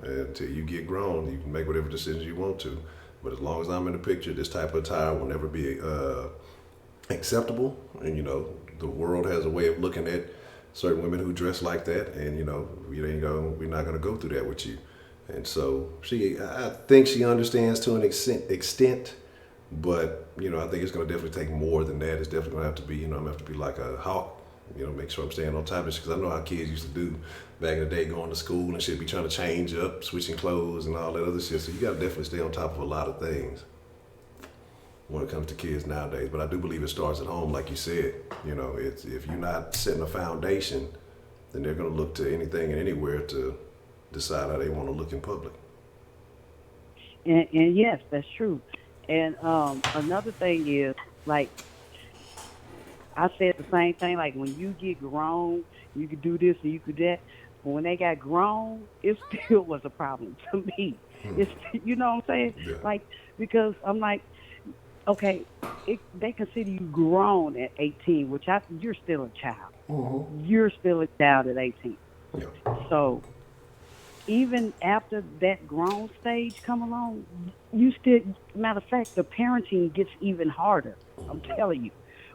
until you get grown. You can make whatever decisions you want to. But as long as I'm in the picture, this type of attire will never be acceptable. And, the world has a way of looking at certain women who dress like that. And, we're not going to go through that with you. And so I think she understands to an extent, but I think it's going to definitely take more than that. It's definitely going to have to be, I'm going to have to be like a hawk, make sure I'm staying on top of this because I know how kids used to do back in the day, going to school and shit, be trying to change up, switching clothes and all that other shit. So you got to definitely stay on top of a lot of things when it comes to kids nowadays. But I do believe it starts at home, like you said. It's if you're not setting a foundation, then they're going to look to anything and anywhere to decide how they want to look in public. And yes, that's true. And another thing is, like I said the same thing. Like when you get grown, You could do this and you could that. But when they got grown, it still was a problem to me. Hmm. It's you know what I'm saying? Yeah. Like because I'm like, okay, they consider you grown at 18, which you're still a child. Mm-hmm. You're still a child at 18. Yeah. So even after that grown stage come along, you still, matter of fact, the parenting gets even harder. I'm telling you.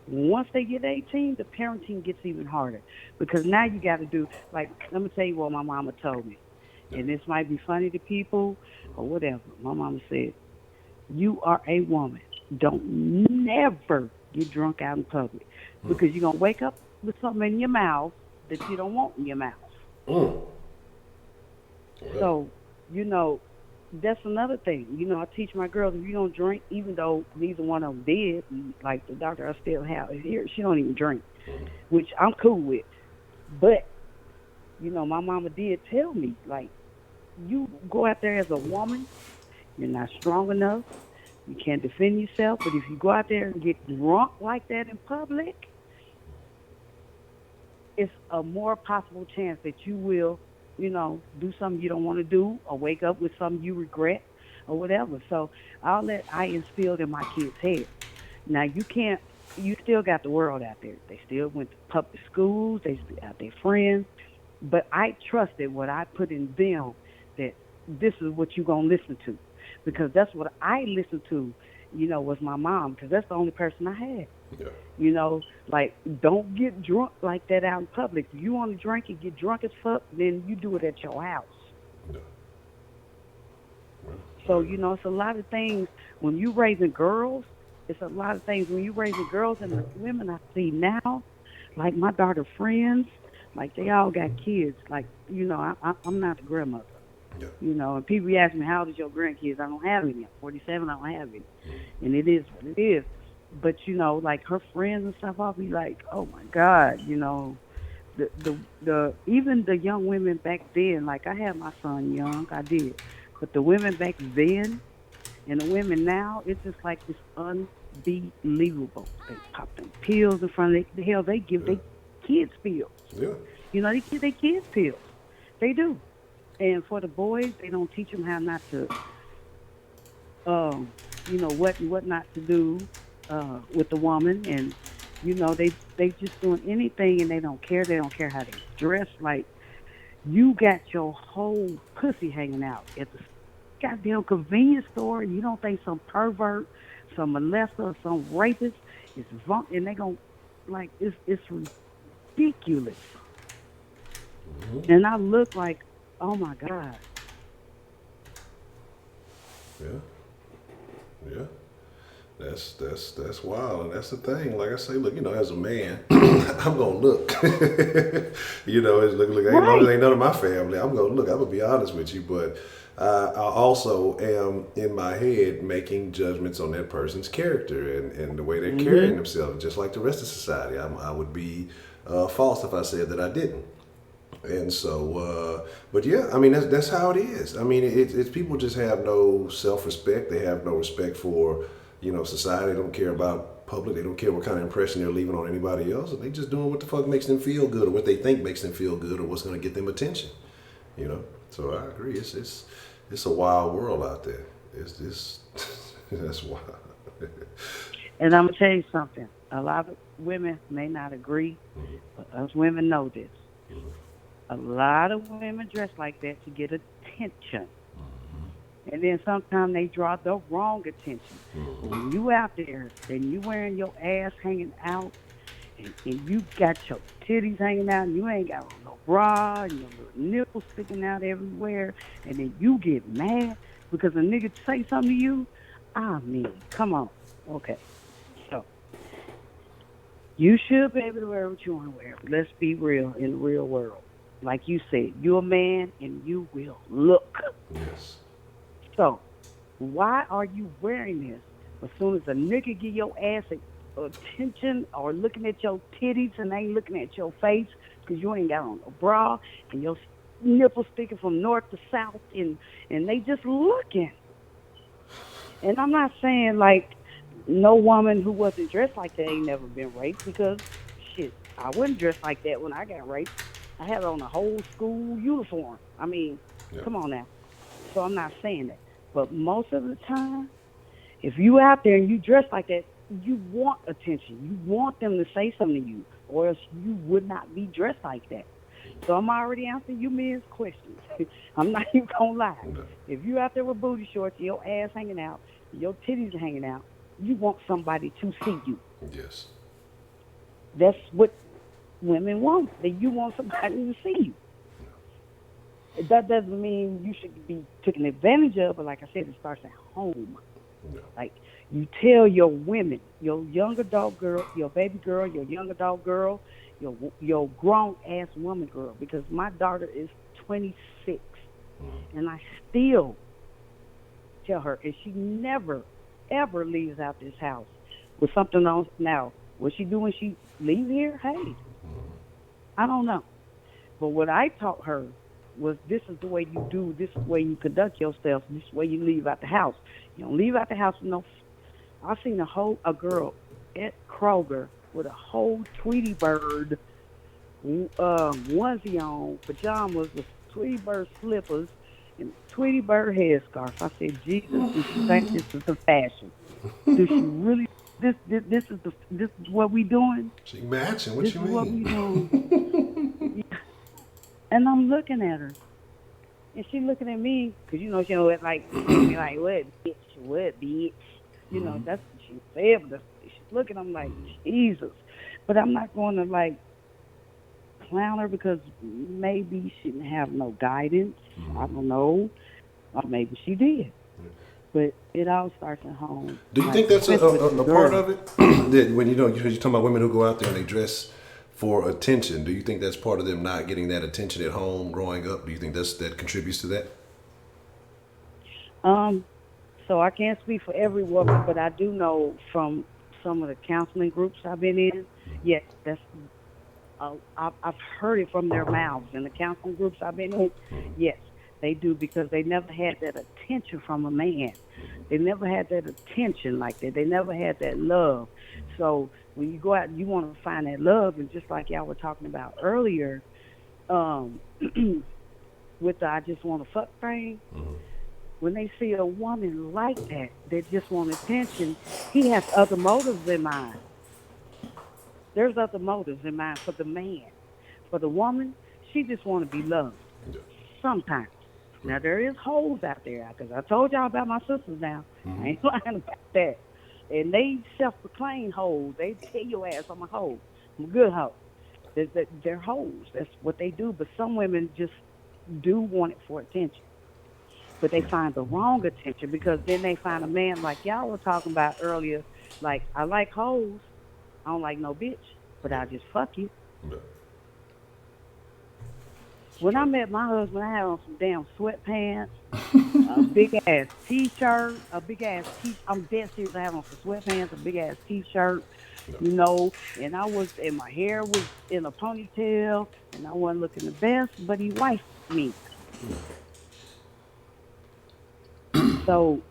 Once they get 18, the parenting gets even harder because now you got to do, like, let me tell you what my mama told me. Yeah. And this might be funny to people or whatever. My mama said, you are a woman. Don't never get drunk out in public Hmm. because you're going to wake up with something in your mouth that you don't want in your mouth. Mm. Well. So, that's another thing. I teach my girls if you don't drink, even though neither one of them did, like the doctor I still have here, she don't even drink, Mm. which I'm cool with. But, my mama did tell me, like, you go out there as a woman, you're not strong enough, you can't defend yourself, but if you go out there and get drunk like that in public, it's a more possible chance that you will, do something you don't want to do or wake up with something you regret or whatever. So all that I instilled in my kids' head. Now you still got the world out there. They still went to public schools, they still got their friends, but I trusted what I put in them that this is what you're going to listen to because that's what I listened to, was my mom because that's the only person I had. Yeah. Like don't get drunk like that out in public. If you want to drink and get drunk as fuck, then you do it at your house. Yeah. Well, So, it's a lot of things when you raising girls, it's a lot of things when you raising girls and the women I see now, like my daughter friends, like they all got kids. Like, I'm not a grandmother. yeah. And people ask me, how old is your grandkids? I don't have any. I'm 47, I don't have any. And it is what it is. But, like her friends and stuff, I'll be like, oh my God, the even the young women back then, like I had my son young, I did. But the women back then and the women now, it's just like it's unbelievable. They pop them pills in front of hell, they give Yeah. their kids pills. Yeah. They give their kids pills. They do. And for the boys, they don't teach them how not to, what not to do with the woman, and they just doing anything, and they don't care. They don't care how they dress. Like you got your whole pussy hanging out at the goddamn convenience store, and you don't think some pervert, some molester, some rapist is and they gon' like it's ridiculous. Mm-hmm. And I look like, oh my God. Yeah. Yeah. That's wild, and that's the thing. Like I say, look, as a man, I'm gonna look. It's look. Ain't long as Right. ain't none of my family. I'm gonna look. I'm gonna be honest with you, but I also am in my head making judgments on that person's character and the way they're carrying Mhm. themselves, just like the rest of society. I would be false if I said that I didn't. And so, but yeah, I mean that's how it is. I mean, it's people just have no self respect. They have no respect for society. They don't care about public. They don't care what kind of impression they're leaving on anybody else. And they just doing what the fuck makes them feel good, or what they think makes them feel good, or what's going to get them attention. So I agree. It's a wild world out there. It's that's wild. And I'm gonna tell you something. A lot of women may not agree, but us women know this. A lot of women dress like that to get attention. And then sometimes they draw the wrong attention. But when you out there and you wearing your ass hanging out and you got your titties hanging out and you ain't got on no bra and your little nipples sticking out everywhere and then you get mad because a nigga say something to you, I mean, come on. Okay. So you should be able to wear what you want to wear. Let's be real in the real world. Like you said, you're a man and you will look. Yes. So why are you wearing this? As soon as a nigga give your ass attention or looking at your titties and ain't looking at your face because you ain't got on a bra and your nipples sticking from north to south and they just looking. And I'm not saying like no woman who wasn't dressed like that ain't never been raped because shit, I wasn't dressed like that when I got raped. I had on a whole school uniform. I mean, Yeah. come on now. So I'm not saying that. But most of the time, if you out there and you dress like that, you want attention. You want them to say something to you, or else you would not be dressed like that. So I'm already answering you men's questions. I'm not even gonna lie. No. If you out there with booty shorts, your ass hanging out, your titties hanging out, you want somebody to see you. Yes. That's what women want. That you want somebody to see you. That doesn't mean you should be taken advantage of, but like I said, it starts at home. No. Like you tell your women, your young adult girl, your baby girl, your young adult girl, your grown ass woman girl, because my daughter is 26, and I still tell her, and she never ever leaves out this house with something on. Now, what she do when she leaves here? Hey, I don't know. But what I taught her was this is the way you do, this is the way you conduct yourself, this is the way you leave out the house. You don't leave out the house with no. I've seen a girl at Kroger with a whole Tweety Bird onesie on, pajamas with Tweety Bird slippers and Tweety Bird headscarf. I said, Jesus, do she think this is the fashion? Do she really? This is what we doing. She matching. What This you is what we mean? doing. And I'm looking at her, and she looking at me, because, she know, like, me like, what, bitch? That's what she said, but she's looking, I'm like, Jesus. But I'm not going to, like, clown her, because maybe she didn't have no guidance. I don't know. Or maybe she did. But it all starts at home. Do you Like, think that's a especially with part girls. of it? That when you're talking about women who go out there and they dress for attention, do you think that's part of them not getting that attention at home growing up? Do you think that contributes to that? So I can't speak for every woman, but I do know from some of the counseling groups I've been in, yes, that's I've heard it from their mouths. In the counseling groups I've been in, yes, they do, because they never had that attention from a man. They never had that attention like that. They never had that love. So when you go out and you want to find that love, and just like y'all were talking about earlier, with the I just want to fuck thing, when they see a woman like that, that just want attention, he has other motives in mind. There's other motives in mind for the man. For the woman, she just want to be loved. Yeah. Sometimes. Now, there is hoes out there, because I told y'all about my sisters now. I ain't lying about that. And they self-proclaim hoes. They tell your ass I'm a hoe. I'm a good hoe. They're hoes. That's what they do. But some women just do want it for attention. But they find the wrong attention, because then they find a man like y'all were talking about earlier. Like, I like hoes. I don't like no bitch, but I'll just fuck you. Yeah. When I met my husband, I had on some damn sweatpants, a big ass t-shirt, I'm dead serious. I had on some sweatpants, a big ass t-shirt, and and my hair was in a ponytail, and I wasn't looking the best, but he wifed me. So,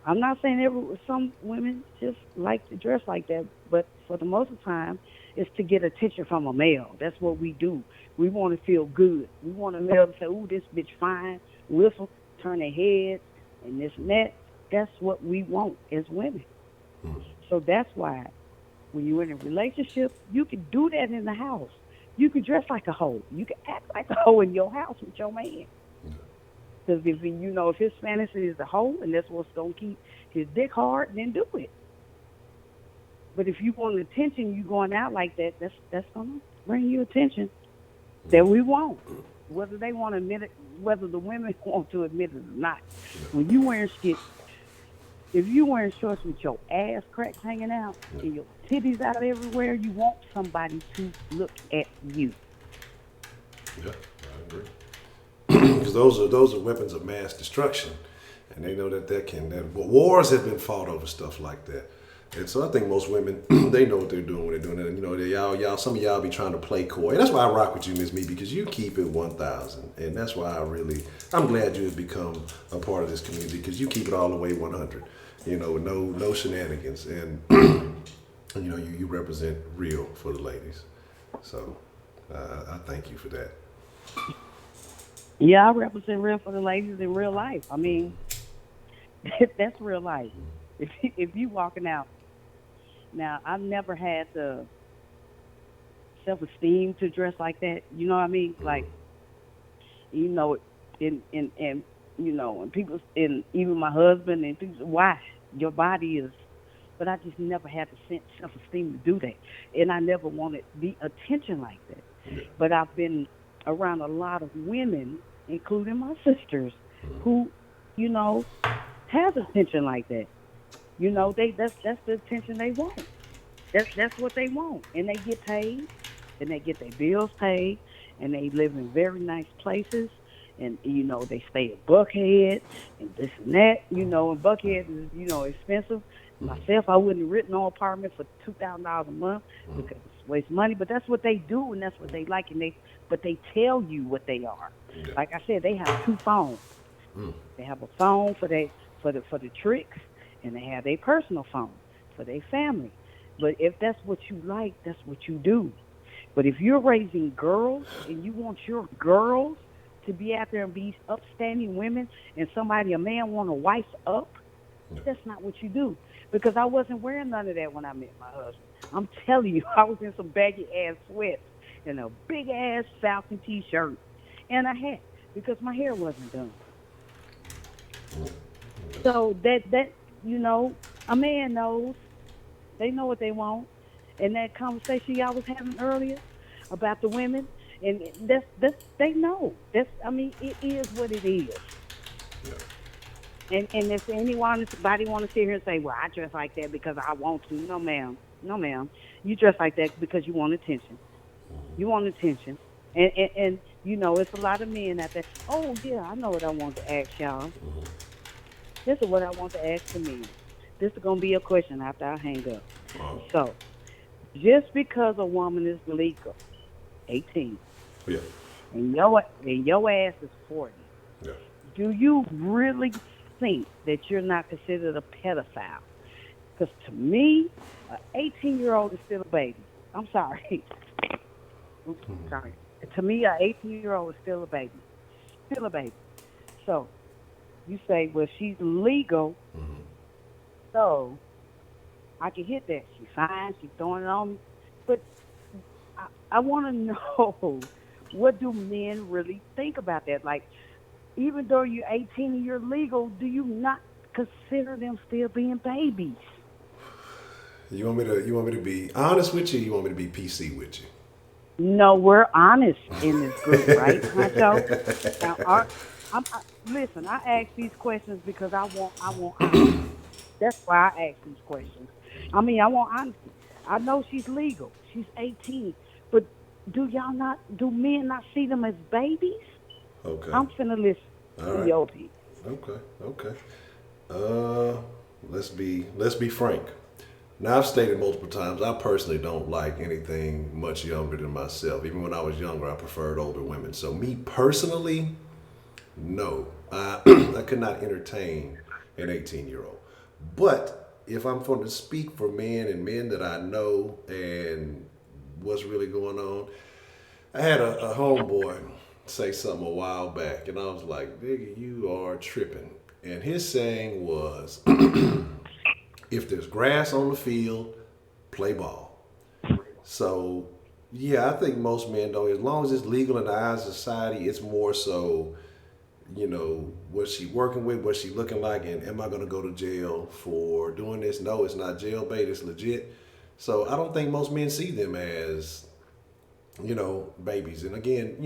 I'm not saying some women just like to dress like that, but for the most of the time, it's to get attention from a male. That's what we do. We want to feel good. We want a male to say, ooh, this bitch fine, whistle, turn their heads, and this and that. That's what we want as women. So that's why when you're in a relationship, you can do that in the house. You can dress like a hoe. You can act like a hoe in your house with your man. Because if his fantasy is the hoe and that's what's going to keep his dick hard, then do it. But if you want attention, you going out like that, that's going to bring you attention that we want. Whether they want to admit it, whether the women want to admit it or not. When you wearing skits, if you wearing shorts with your ass cracks hanging out and your titties out everywhere, you want somebody to look at you. Yeah, I agree. Because those are weapons of mass destruction, and they know that wars have been fought over stuff like that. And so I think most women, they know what they're doing when they're doing it. And y'all, some of y'all be trying to play coy. And that's why I rock with you, Miss Me, because you keep it 1,000. And that's why I'm glad you have become a part of this community, because you keep it all the way 100. No shenanigans. And you represent real for the ladies. So I thank you for that. Yeah, I represent real for the ladies in real life. I mean, that's real life. If you walking out now, I've never had the self esteem to dress like that. You know what I mean? Like, you know, in and people, and even my husband and people, why your body is. But I just never had the self esteem to do that, and I never wanted the attention like that. Yeah. But I've been around a lot of women, including my sisters, who, you know, have attention like that. That's the attention they want. That's what they want, and they get paid, and they get their bills paid, and they live in very nice places, and they stay at Buckhead and this and that. And Buckhead is expensive. Myself, I wouldn't have written no apartment for $2,000 a month because it's waste money. But that's what they do, and that's what they like, but they tell you what they are. Yeah. Like I said, they have two phones. They have a phone for the tricks, and they have their personal phone for their family. But if that's what you like, that's what you do. But if you're raising girls and you want your girls to be out there and be upstanding women, and a man want to wife up, that's not what you do. Because I wasn't wearing none of that when I met my husband. I'm telling you, I was in some baggy ass sweats and a big ass Falcon t-shirt and a hat because my hair wasn't done. So a man knows. They know what they want. And that conversation y'all was having earlier about the women, and that's they know. It is what it is. Yeah. And if anybody want to sit here and say, "Well, I dress like that because I want to," no, ma'am, no, ma'am. You dress like that because you want attention. You want attention, and it's a lot of men out there. Oh yeah, I know what I want to ask y'all. This is what I want to ask the men. This is gonna be a question after I hang up. So, just because a woman is legal, 18, Yeah. and your ass is 40, Yeah. do you really think that you're not considered a pedophile? Because to me, an 18-year-old is still a baby. I'm sorry. Oops, sorry. To me, an 18-year-old is still a baby. Still a baby. So, you say, well, she's legal, so I can hit that. She's fine. She's throwing it on me. But I want to know, what do men really think about that? Like, even though you're 18 and you're legal, do you not consider them still being babies? You want me to be honest with you? Or you want me to be PC with you? No, we're honest in this group, right, Honcho? Now, listen, I ask these questions because I want honesty. That's why I ask these questions. I want honesty. I know she's legal. She's 18. But do men not see them as babies? Okay. I'm finna listen All to right. your piece. Okay. Okay. Uh, let's be frank. Now I've stated multiple times I personally don't like anything much younger than myself. Even when I was younger, I preferred older women. So me personally, no, I could not entertain an 18-year-old. But if I'm going to speak for men and men that I know and what's really going on, I had a homeboy say something a while back, and I was like, "Nigga, you are tripping." And his saying was, "If there's grass on the field, play ball." So, yeah, I think most men don't. As long as it's legal in the eyes of society, it's more so, what's she working with, what's she looking like, and am I going to go to jail for doing this? No, it's not jail bait, it's legit. So I don't think most men see them as, babies. And again,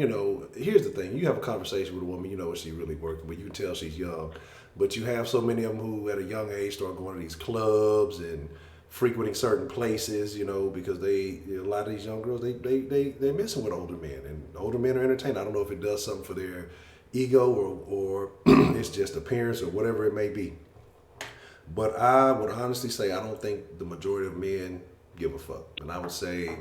here's the thing. You have a conversation with a woman, you know what she's really working with. You can tell she's young. But you have so many of them who at a young age start going to these clubs and frequenting certain places, because a lot of these young girls, they're messing with older men. And older men are entertained. I don't know if it does something for their ego or it's just appearance or whatever it may be. But I would honestly say I don't think the majority of men give a fuck. And I would say,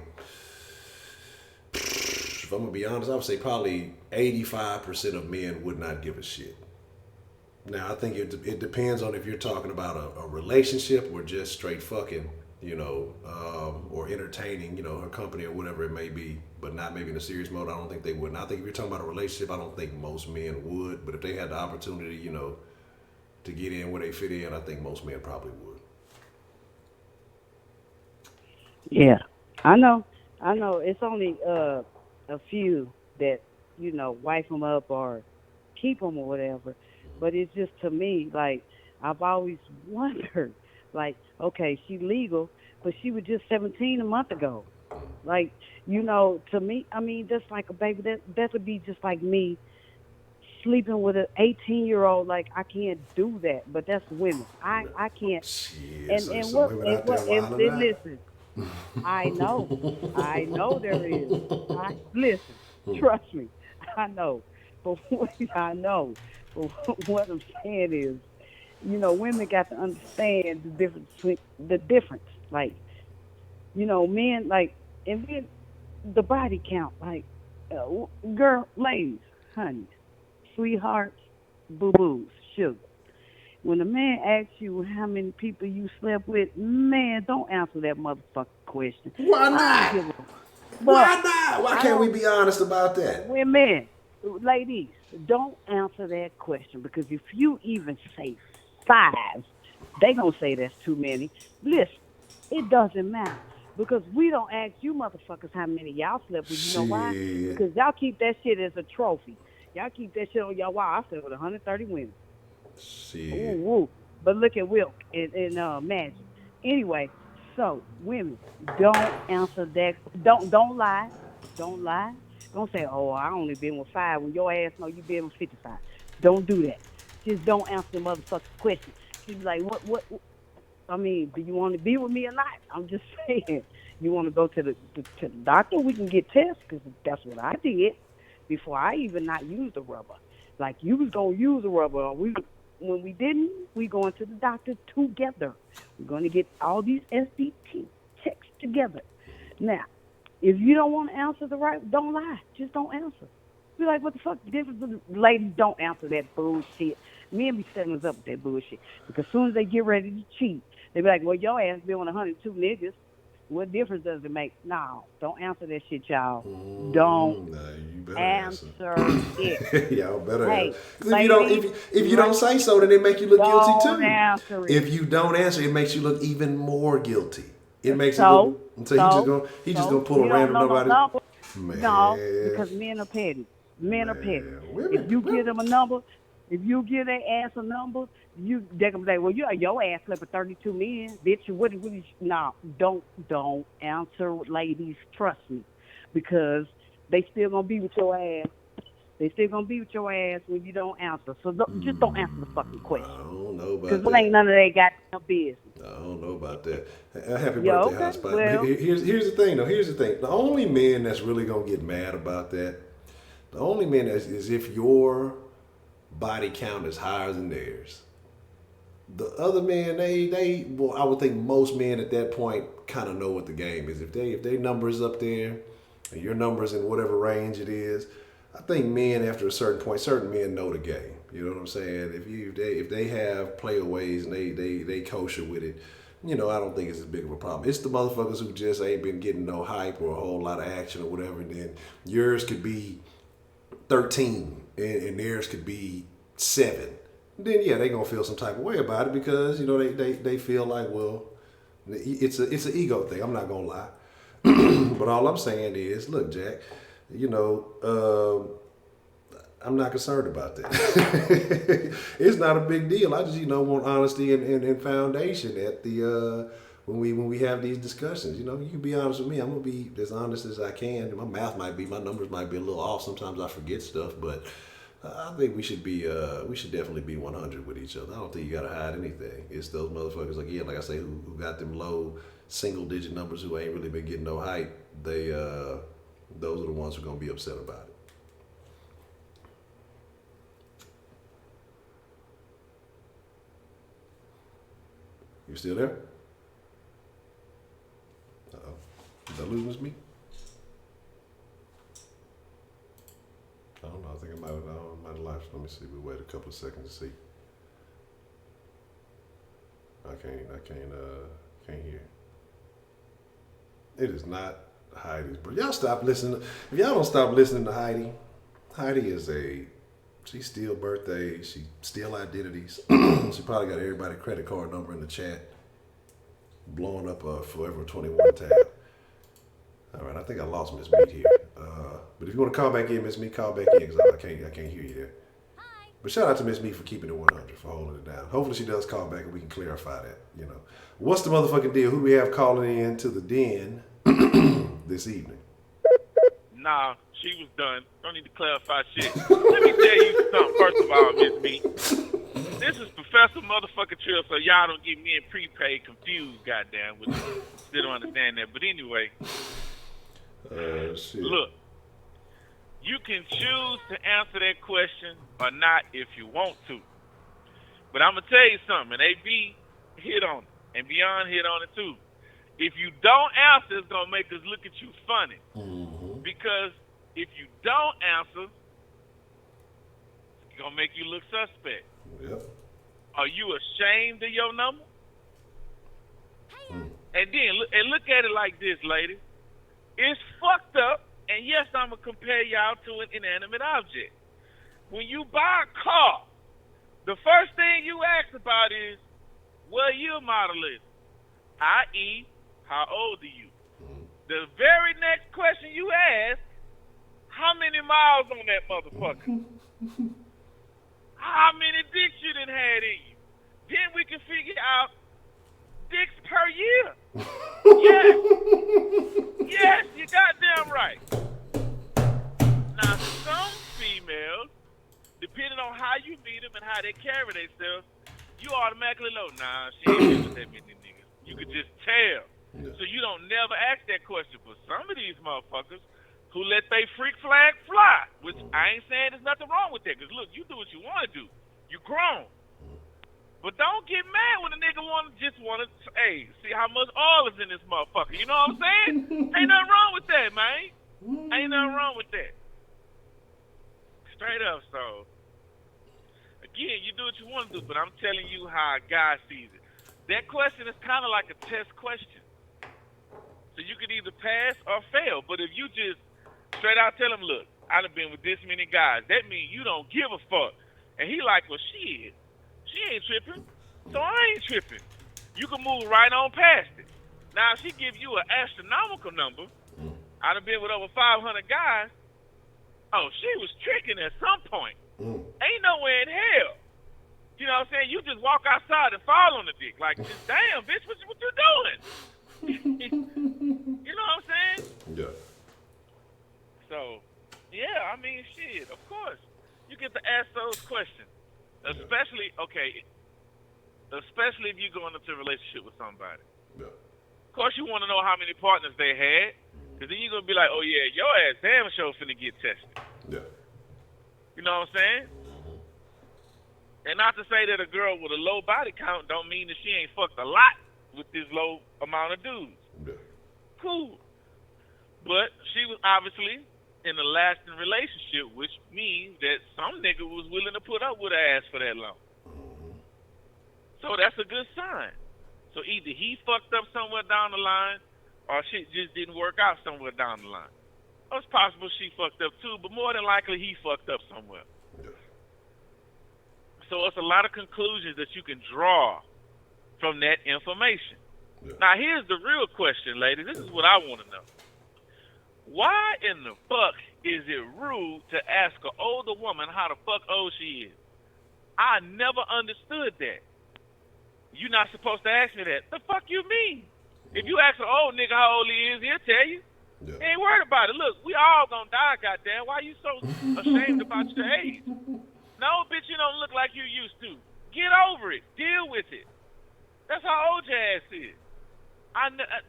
if I'm gonna be honest, I would say probably 85% of men would not give a shit. Now I think it depends on if you're talking about a relationship or just straight fucking. or entertaining, her company or whatever it may be, but not maybe in a serious mode. I don't think they would. And I think if you're talking about a relationship, I don't think most men would. But if they had the opportunity, to get in where they fit in, I think most men probably would. Yeah, I know. I know. It's only a few that wife them up or keep them or whatever. But it's just to me like I've always wondered, like, okay, she legal, but she was just 17 a month ago. Like, to me, I mean, just like a baby, that would be just like me sleeping with an 18-year-old. Like, I can't do that. But that's women. I can't. Shit, And so there's and some what women and out there what and wilding out. listen. I know there is. I listen. Trust me. I know. But what I know. But what I'm saying is, women got to understand the difference between the difference. Like, men like, and then the body count. Like, girl, ladies, honey, sweethearts, boo boos, sugar. When a man asks you how many people you slept with, man, don't answer that motherfucking question. Why I don't not? give a but Why not? Why I can't we don't be honest about that? women, ladies, don't answer that question because if you even say five, they gonna say that's too many. Listen, it doesn't matter because we don't ask you motherfuckers how many y'all slept with. You know why? Shit. Because y'all keep that shit as a trophy. Y'all keep that shit on y'all wall. I slept with 130 women. Ooh, Shit. woo. But look at Wilk and Magic. Anyway, so women, don't answer that. Don't lie. Don't lie. Don't say, "Oh, I only been with five." When your ass know you been with 55. Don't do that. Just don't answer the motherfucking question. She be like, "What? I mean, do you want to be with me or not?" I'm just saying. You want to go to the doctor? We can get tests because that's what I did before I even not used the rubber. Like you was gonna use the rubber, or we when we didn't, we going to the doctor together. We're gonna get all these SBT checks together. Now, if you don't want to answer the right, don't lie. Just don't answer. Be like, what the fuck? The difference is ladies don't answer that bullshit. Men be setting us up with that bullshit. Because as soon as they get ready to cheat, they be like, well, your ass been with 102 niggas. What difference does it make? No, don't answer that shit, y'all. Don't Nah, you better answer. answer it. Y'all better answer. Hey, 'Cause if you don't, ladies, if you don't ladies, say so, then it make you look guilty don't too. answer it. If you don't answer, it makes you look even more guilty. It makes it look. So, So so, he just gonna so pull a you don't random know number no out of. number? No, Man, because men are petty. Men are petty. man, If you women. give them a number, if you give their ass a number, they gonna say, well, your ass slept with 32 men, bitch. What is no? Don't answer, ladies. Trust me, because they still gonna be with your ass. They still gonna be with your ass when you don't answer. So just don't answer the fucking I question, don't know because about it ain't that. none of their goddamn business. I don't know about that. Happy Yeah, birthday, okay. hotspot. But Well, here's the thing, though. Here's the thing. The only men that's really gonna get mad about that, the only men is if your body count is higher than theirs. The other men, well, I would think most men at that point kind of know what the game is. If their number is up there, and your number's in whatever range it is, I think men after a certain point, certain men know the game. You know what I'm saying? If they have playaways and they kosher with it, I don't think it's as big of a problem. It's the motherfuckers who just ain't been getting no hype or a whole lot of action or whatever, and then yours could be 13 and theirs could be 7. Then yeah, they gonna feel some type of way about it because they feel like, well, it's an ego thing. I'm not gonna lie. But all I'm saying is, look, Jack, I'm not concerned about that. It's not a big deal. I just, want honesty and foundation at the when we have these discussions. You can be honest with me. I'm gonna be as honest as I can. My numbers might be a little off. Sometimes I forget stuff, but I think we should definitely be 100 with each other. I don't think you gotta hide anything. It's those motherfuckers again, like I say, who got them low single digit numbers who ain't really been getting no hype. Those are the ones who are gonna be upset about it. You still there? Uh-oh. Did I lose me? I don't know. I think I might have lost. Let me see. We wait a couple of seconds to see. I can't hear. It is not Heidi's. But y'all stop listening. If y'all don't stop listening to Heidi, Heidi is she steal birthdays. She steal identities. She probably got everybody's credit card number in the chat. Blowing up a Forever 21 tab. All right, I think I lost Miss Meat here. But if you want to call back in, Miss Meat, call back in because I can't hear you there. Hi. But shout out to Miss Meat for keeping it 100, for holding it down. Hopefully she does call back and we can clarify that. You know, what's the motherfucking deal? Who do we have calling in to the den this evening? Nah, she was done. Don't need to clarify shit. Let me tell you something. First of all, Miss Meat, this is Professor Motherfucking Trill, so y'all don't get me in prepaid confused. Goddamn, which still don't understand that. But anyway. Shit. Look, you can choose to answer that question or not if you want to. But I'm going to tell you something, and AB hit on it, and Beyond hit on it too. If you don't answer, it's going to make us look at you funny. Mm-hmm. Because if you don't answer, it's going to make you look suspect. Yep. Are you ashamed of your number? Mm. And then look at it like this, lady. It's fucked up, and yes, I'm going to compare y'all to an inanimate object. When you buy a car, the first thing you ask about is, what year model is it? I.e., how old are you? The very next question you ask, how many miles on that motherfucker? How many dicks you done had in you? Then we can figure out dicks per year. Yes. Yes, you goddamn right. Now, some females, depending on how you meet them and how they carry themselves, you automatically know, nah, she ain't been with that many niggas. You could just tell. Yeah. So you don't never ask that question. But some of these motherfuckers who let they freak flag fly, which I ain't saying there's nothing wrong with that, because look, you do what you want to do. You grown. But don't get mad when a nigga just want to, hey, see how much oil is in this motherfucker. You know what I'm saying? Ain't nothing wrong with that, man. Ain't nothing wrong with that. Straight up, so. Again, you do what you want to do, but I'm telling you how a guy sees it. That question is kind of like a test question. So you could either pass or fail. But if you just straight out tell him, look, I done been with this many guys, that means you don't give a fuck. And he like, well, shit. She ain't tripping, so I ain't tripping. You can move right on past it. Now, if she give you an astronomical number, I done been with over 500 guys. Oh, she was tricking at some point. Ain't nowhere in hell. You know what I'm saying? You just walk outside and fall on the dick. Like, just, damn, bitch, what you doing? You know what I'm saying? Yeah. So, yeah, I mean, shit, of course. You get to ask those questions. Especially if you're going into a relationship with somebody. Yeah. Of course, you want to know how many partners they had, because then you're going to be like, oh, yeah, your ass damn sure finna get tested. Yeah. You know what I'm saying? And not to say that a girl with a low body count don't mean that she ain't fucked a lot with this low amount of dudes. Yeah. Cool. But she was obviously in a lasting relationship, which means that some nigga was willing to put up with her ass for that long. So that's a good sign. So either he fucked up somewhere down the line, or shit just didn't work out somewhere down the line. Or it's possible she fucked up too, but more than likely he fucked up somewhere. Yeah. So it's a lot of conclusions that you can draw from that information. Yeah. Now here's the real question, ladies. This is what I want to know. Why in the fuck is it rude to ask an older woman how the fuck old she is? I never understood that. You're not supposed to ask me that. The fuck you mean? If you ask an old nigga how old he is, he'll tell you. Yeah. He ain't worried about it. Look, we all gonna die, goddamn. Why you so ashamed about your age? No, bitch, you don't look like you used to. Get over it. Deal with it. That's how old your ass is.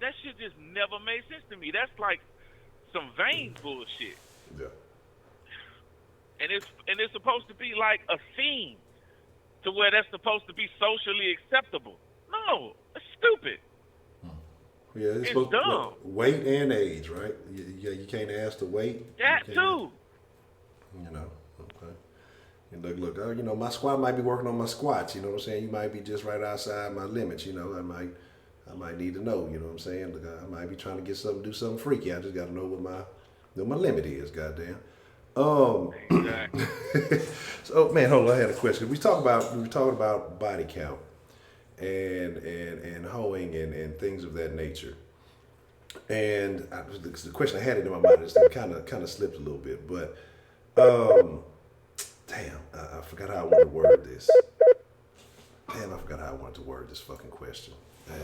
That shit just never made sense to me. That's like some vain bullshit. Yeah. And it's supposed to be like a theme to where that's supposed to be socially acceptable. No, it's stupid. Yeah, it's dumb. Weight and age, right? You can't ask the weight. That too. You know, okay. And look, you know, my squat might be working on my squats. You know what I'm saying? You might be just right outside my limits. You know, I might need to know. You know what I'm saying? Look, I might be trying to do something freaky. I just got to know what my limit is. Goddamn. Exactly. So man, hold on. I had a question. We were talking about body count and hoeing and things of that nature. And the question I had in my mind is kind of slipped a little bit, but damn, I forgot how I wanted to word this. Damn, I forgot how I wanted to word this fucking question.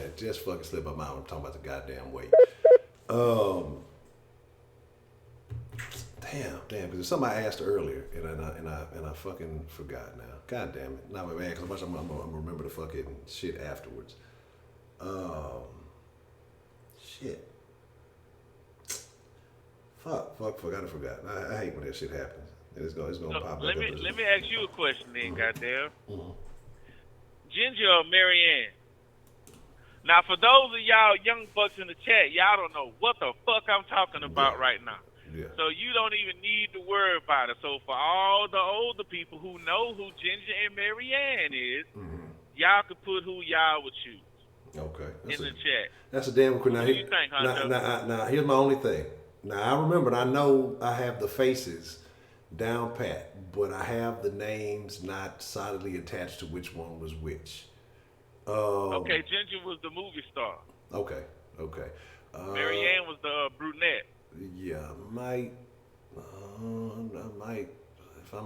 It just fucking slipped my mind. I'm talking about the goddamn weight. Damn, because it's something I asked earlier and I fucking forgot now. God damn it. Now I'm asking how much I'm gonna remember the fucking shit afterwards. Shit. Fuck, I forgot. I hate when that shit happens. It's gonna So pop let back me up. let me ask you a question then, goddamn. Mm-hmm. Ginger or Marianne? Now, for those of y'all young bucks in the chat, y'all don't know what the fuck I'm talking about right now. Yeah. So you don't even need to worry about it. So for all the older people who know who Ginger and Marianne is, y'all could put who y'all would choose. Okay. In the chat. That's a damn quick. What do you think, Honcho? Now, here's my only thing. Now, I remember, and I know I have the faces down pat, but I have the names not solidly attached to which one was which. Okay, Ginger was the movie star. Okay. Marianne was the brunette. Yeah, I might.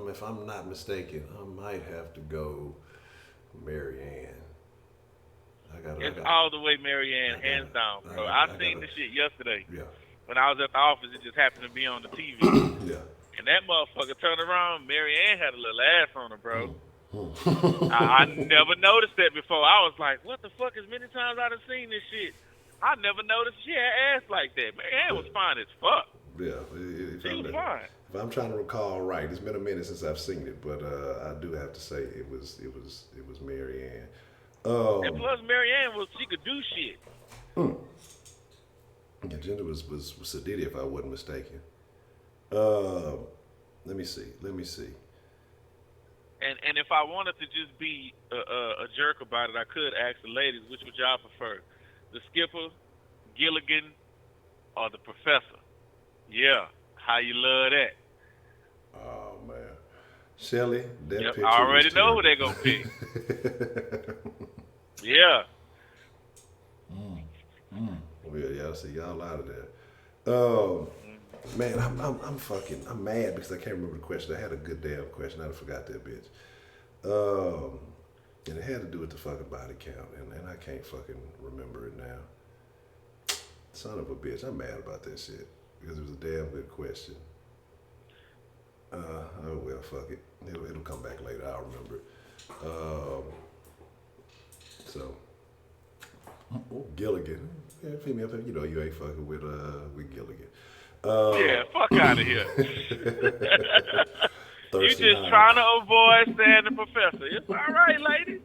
If I'm not mistaken, I might have to go Marianne. It's all the way Marianne, hands down, bro. I seen this shit yesterday. Yeah. When I was at the office, it just happened to be on the TV. Yeah. And that motherfucker turned around, Marianne had a little ass on her, bro. I never noticed that before. I was like, what the fuck? As many times I done seen this shit, I never noticed she had ass like that. Marianne was fine as fuck. Yeah. She was fine. If I'm trying to recall right, it's been a minute since I've seen it, but I do have to say it was Marianne. And plus, Marianne she could do shit. Yeah, Ginger was Sadiddy, if I wasn't mistaken. Let me see. And if I wanted to just be a jerk about it, I could ask the ladies, which would y'all prefer? The skipper, Gilligan, or the professor? Yeah, how you love that? Oh, man. Shelly, that picture I already know who they're going to pick. Yeah. Yeah, I see y'all out of there. Man, I'm mad because I can't remember the question. I had a good damn question. I forgot that bitch. And it had to do with the fucking body count, and I can't fucking remember it now. Son of a bitch, I'm mad about that shit because it was a damn good question. Oh well, fuck it. It'll come back later. I'll remember it. So. Oh, Gilligan. Yeah, female, you know you ain't fucking with Gilligan. Yeah, fuck out of here. You just High. trying to avoid saying the professor. It's all right, lady.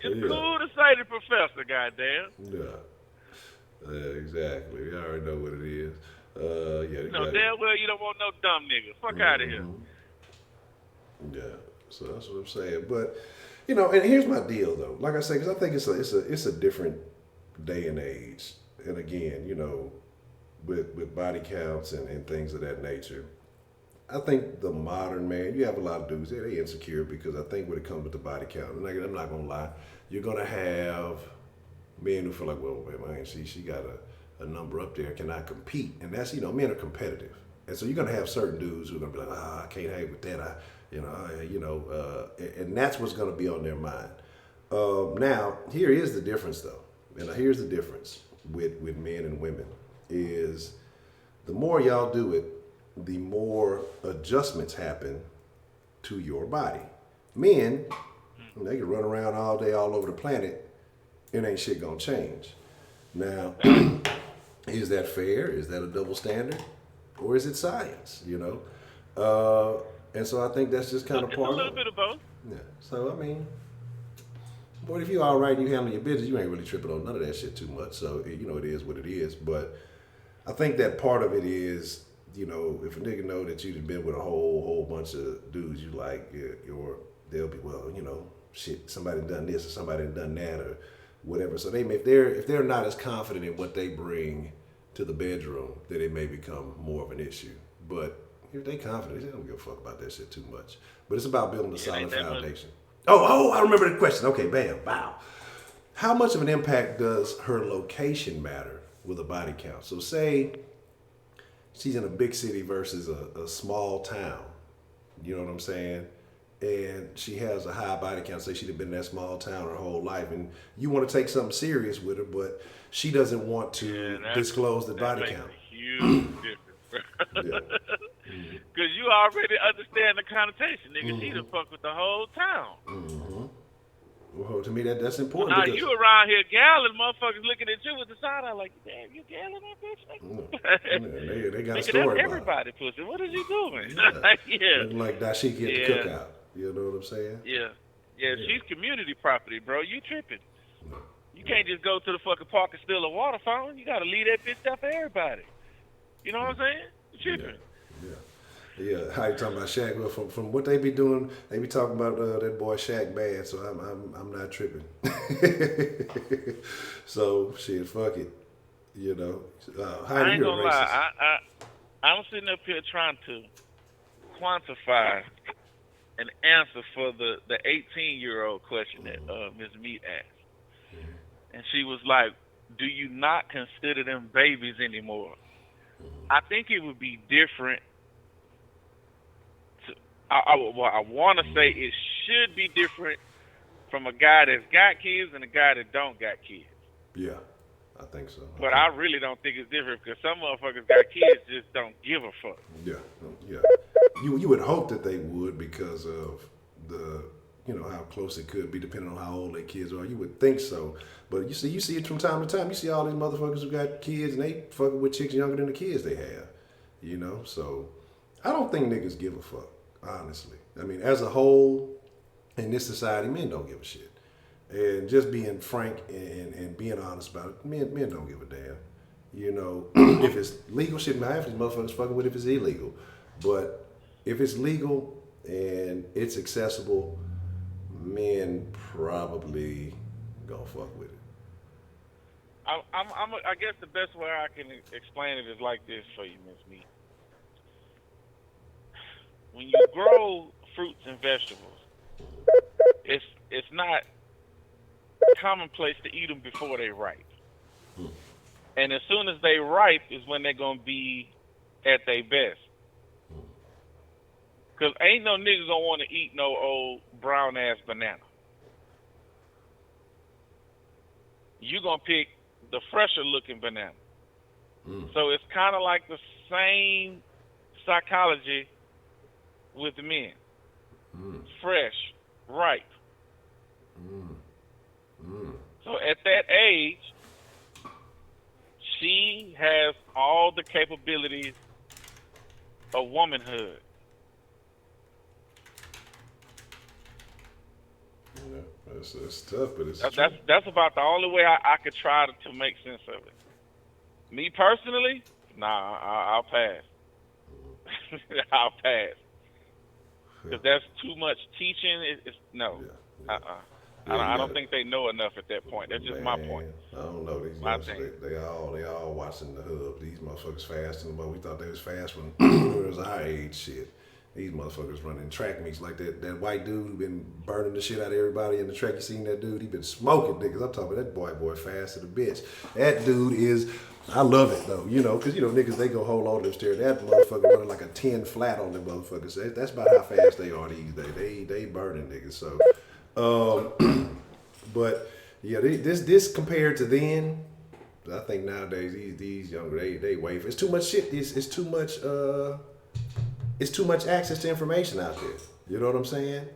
It's cool to say the professor, goddamn. Yeah, exactly. You already know what it is. Damn well you don't want no dumb nigga. Fuck out of here. Yeah, so that's what I'm saying. But and here's my deal though. Like I say, because I think it's a different day and age, and again, with body counts and things of that nature. I think the modern man, you have a lot of dudes, they insecure because I think when it comes with the body count, and I'm not gonna lie, you're gonna have men who feel like, well, man, she got a number up there, can I compete? And that's, men are competitive, and so you're gonna have certain dudes who are gonna be like, I can't hang with that, and that's what's gonna be on their mind. Now, here is the difference though. And here's the difference with men and women is the more y'all do it, the more adjustments happen to your body. Men, they can run around all day all over the planet, it ain't shit gonna change. Now, is that fair? Is that a double standard? Or is it science, And so I think that's just kind of part of it. It's a little bit of both. Yeah, so I mean... But if you're all right and you handle your business, you ain't really tripping on none of that shit too much. So, it is what it is. But I think that part of it is, if a nigga know that you've been with a whole bunch of dudes, they'll be, well, shit, somebody done this or somebody done that, or whatever. So if they're not as confident in what they bring to the bedroom, then it may become more of an issue. But if they confident, they don't give a fuck about that shit too much. But it's about building a solid foundation. Oh, I remember the question. Okay, bam, wow. How much of an impact does her location matter with a body count? So say she's in a big city versus a small town. You know what I'm saying? And she has a high body count. Say she'd been in that small town her whole life, and you want to take something serious with her, but she doesn't want to disclose the body count. A huge difference. Because you already understand the connotation, nigga. She done fuck with the whole town. Mm-hmm. Well, to me, that's important. Now you around here galling, motherfuckers looking at you with the side eye like, damn, you galling that bitch? They got a story about everybody pussy. What is you doing? Looking like Dashiki at the cookout. You know what I'm saying? Yeah, she's community property, bro. You tripping. You can't just go to the fucking park and steal a water fountain. You got to leave that bitch out for everybody. You know what I'm saying? You tripping. Yeah, how you talking about Shaq? Well, from what they be doing, they be talking about that boy Shaq bad. So I'm not tripping. So shit, fuck it. You know, I ain't gonna lie. I'm sitting up here trying to quantify an answer for the 18-year-old question that Ms. Meat asked, and she was like, "Do you not consider them babies anymore?" I think it would be different. I want to say it should be different from a guy that's got kids and a guy that don't got kids. Yeah, I think so. But I really don't think it's different because some motherfuckers got kids just don't give a fuck. Yeah. You would hope that they would because of the how close it could be depending on how old their kids are. You would think so, but you see it from time to time. You see all these motherfuckers who got kids and they fucking with chicks younger than the kids they have. So I don't think niggas give a fuck. Honestly, I mean, as a whole, in this society, men don't give a shit. And just being frank and being honest about it, men don't give a damn. If it's legal, shit matter if these motherfuckers fucking with it if it's illegal. But if it's legal and it's accessible, men probably gonna fuck with it. I guess the best way I can explain it is like this for you, Miss Meat. When you grow fruits and vegetables, it's not commonplace to eat them before they ripe. And as soon as they ripe is when they're going to be at their best. Because ain't no niggas going to want to eat no old brown-ass banana. You're going to pick the fresher-looking banana. So it's kind of like the same psychology with men. Fresh, ripe. So at that age, she has all the capabilities of womanhood. Yeah, that's tough, but it's that's about the only way I could try to make sense of it. Me personally, nah, I'll pass. I'll pass. Because that's too much teaching. It's no. I don't think they know enough at that point. That's just my point. I don't know. These youngsters, they all watching the hub. These motherfuckers fasting, but we thought they was fast when it was our age shit. These motherfuckers running track meets like that white dude who been burning the shit out of everybody in the track. You seen that dude? He been smoking niggas. I'm talking about that boy fast to the bitch. That dude is, I love it though, because niggas, they go hold on to them stairs. That motherfucker running like a 10 flat on them motherfuckers. That's about how fast they are these days. They burning niggas. So, but yeah, this compared to then, I think nowadays these younger they wait for. It's too much shit. It's too much. It's too much access to information out there. You know what I'm saying?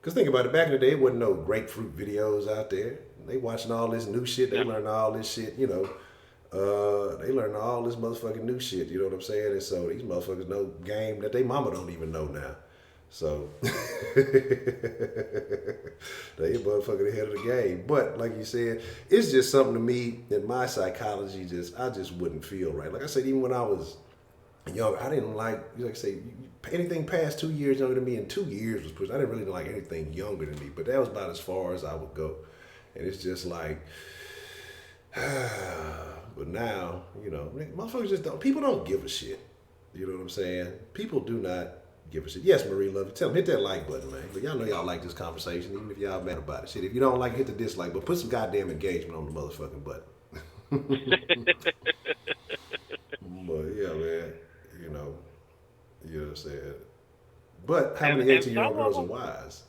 Because think about it, back in the day, there wasn't no grapefruit videos out there. They watching all this new shit. They learning all this shit, they learning all this motherfucking new shit. You know what I'm saying? And so these motherfuckers know game that they mama don't even know now. So they motherfucking ahead of the game. But like you said, it's just something to me that my psychology I just wouldn't feel right. Like I said, even when I was young, I didn't like I say, anything past 2 years younger than me, and 2 years was pushed. I didn't really like anything younger than me, but that was about as far as I would go. And it's just like, but now, you know, motherfuckers just don't, people don't give a shit. You know what I'm saying? People do not give a shit. Yes, Marie, love you. Tell them, hit that like button, man. But y'all know y'all like this conversation, even if y'all mad about it. Shit, if you don't like it, hit the dislike, but put some goddamn engagement on the motherfucking button. But yeah, man, you know what I'm saying? But how many 18-year-old girls are wise?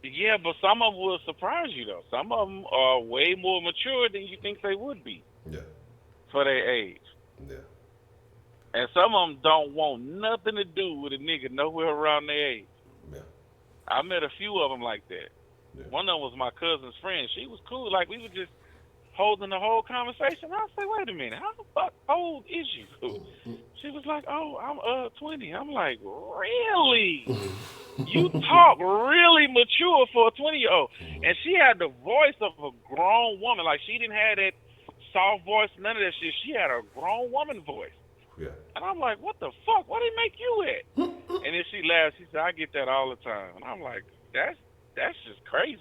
Yeah, but some of them will surprise you, though. Some of them are way more mature than you think they would be. Yeah. For their age. Yeah. And some of them don't want nothing to do with a nigga nowhere around their age. Yeah. I met a few of them like that. Yeah. One of them was my cousin's friend. She was cool. Like, we were just holding the whole conversation. I was like, wait a minute, how the fuck old is you? She was like, oh, I'm 20. I'm like, really? You talk really mature for a 20-year-old. And she had the voice of a grown woman. Like, she didn't have that soft voice, none of that shit. She had a grown woman voice. Yeah. And I'm like, what the fuck? What did it make you at? And then she laughed. She said, I get that all the time. And I'm like, that's just crazy.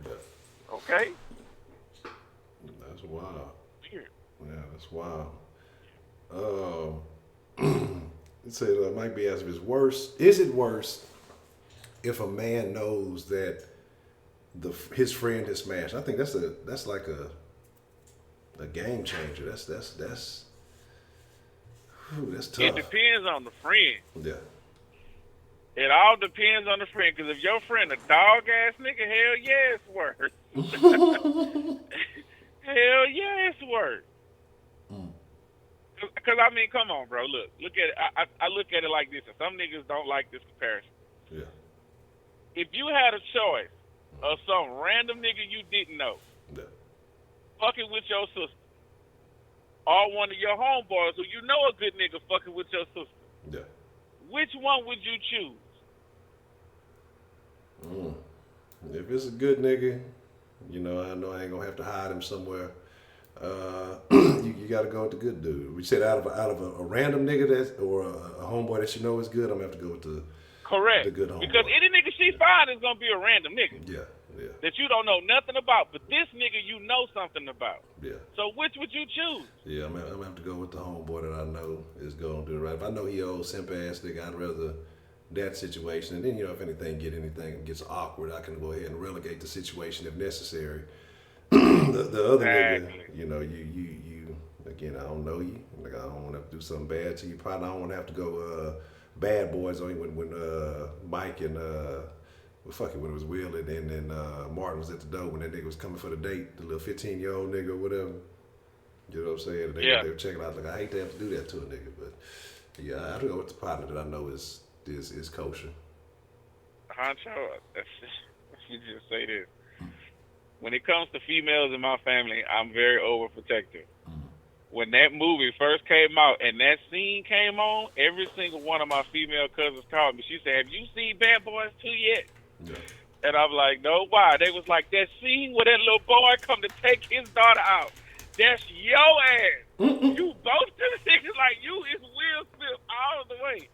Yeah. Okay? That's wild. Weird. Yeah, that's wild. It said Mike B asked if it's worse. Is it worse if a man knows that his friend has smashed? I think that's like a game changer. That's tough. It depends on the friend. Yeah. It all depends on the friend. Because if your friend a dog-ass nigga, hell yeah, it's worse. Hell yeah, it's worse. Because, I mean, come on, bro. Look at it. I look at it like this, and some niggas don't like this comparison. Yeah. If you had a choice of some random nigga you didn't know, fucking with your sister, or one of your homeboys who you know a good nigga fucking with your sister, which one would you choose? If it's a good nigga, you know I ain't gonna have to hide him somewhere. You got to go with the good dude. We said out of a random nigga or a homeboy that you know is good, I'm gonna have to go with the good homeboy. Because any nigga she find is gonna be a random nigga. Yeah. That you don't know nothing about, but this nigga you know something about. Yeah. So which would you choose? Yeah, I'm gonna have to go with the homeboy that I know is gonna do it right. If I know he old simp ass nigga, I'd rather that situation. And then, you know, if anything gets awkward, I can go ahead and relegate the situation if necessary. the other nigga, you know, you again, I don't know you. Like, I don't want to have to do something bad to you. Probably I don't want to have to go bad boys on you when Mike and when it was Will and then Martin was at the door when that nigga was coming for the date, the little 15-year-old nigga or whatever. You know what I'm saying? They were checking out. Like, I hate to have to do that to a nigga, but yeah, I have to go with the partner that I know is kosher. Honcho, let me just say this. When it comes to females in my family, I'm very overprotective. When that movie first came out and that scene came on, every single one of my female cousins called me. She said, have you seen Bad Boys 2 yet? Yeah. And I'm like, no, why? They was like, that scene where that little boy come to take his daughter out. That's your ass. You both to the niggas like you is Will Smith all the way.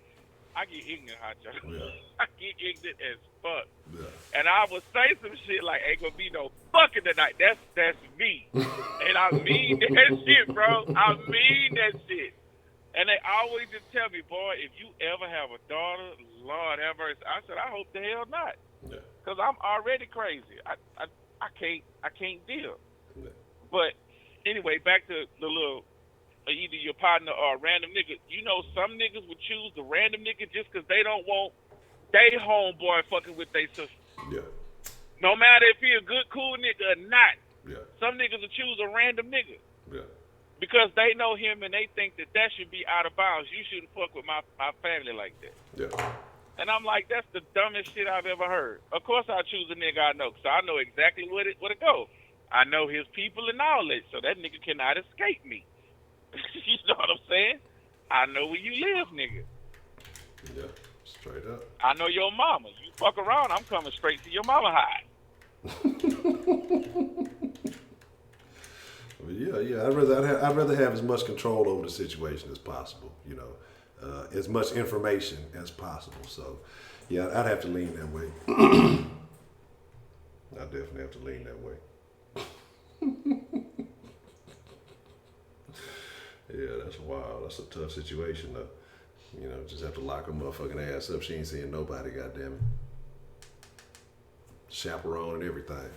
I get ignorant, Honcho. Yeah. I get ignorant as fuck. Yeah. And I would say some shit like, ain't gonna be no fucking tonight. That's me. And I mean that shit, bro. I mean that shit. And they always just tell me, boy, if you ever have a daughter, Lord have mercy. I said, I hope the hell not. Yeah. Cause I'm already crazy. I can't deal. Yeah. But anyway, back to the little either your partner or a random nigga. You know, some niggas would choose the random nigga just because they don't want they homeboy fucking with their sister. Yeah. No matter if he a good, cool nigga or not. Yeah. Some niggas will choose a random nigga. Yeah. Because they know him and they think that should be out of bounds. You shouldn't fuck with my family like that. Yeah. And I'm like, that's the dumbest shit I've ever heard. Of course I choose a nigga I know, because I know exactly where it go. I know his people and all that, so that nigga cannot escape me. You know what I'm saying? I know where you live, nigga. Yeah, straight up. I know your mama. You fuck around, I'm coming straight to your mama house. Yeah. I'd rather have as much control over the situation as possible. You know, as much information as possible. So, yeah, I'd have to lean that way. I definitely have to lean that way. Yeah, that's wild. That's a tough situation though. You know, just have to lock a motherfucking ass up. She ain't seeing nobody, goddamn it. Chaperone and everything.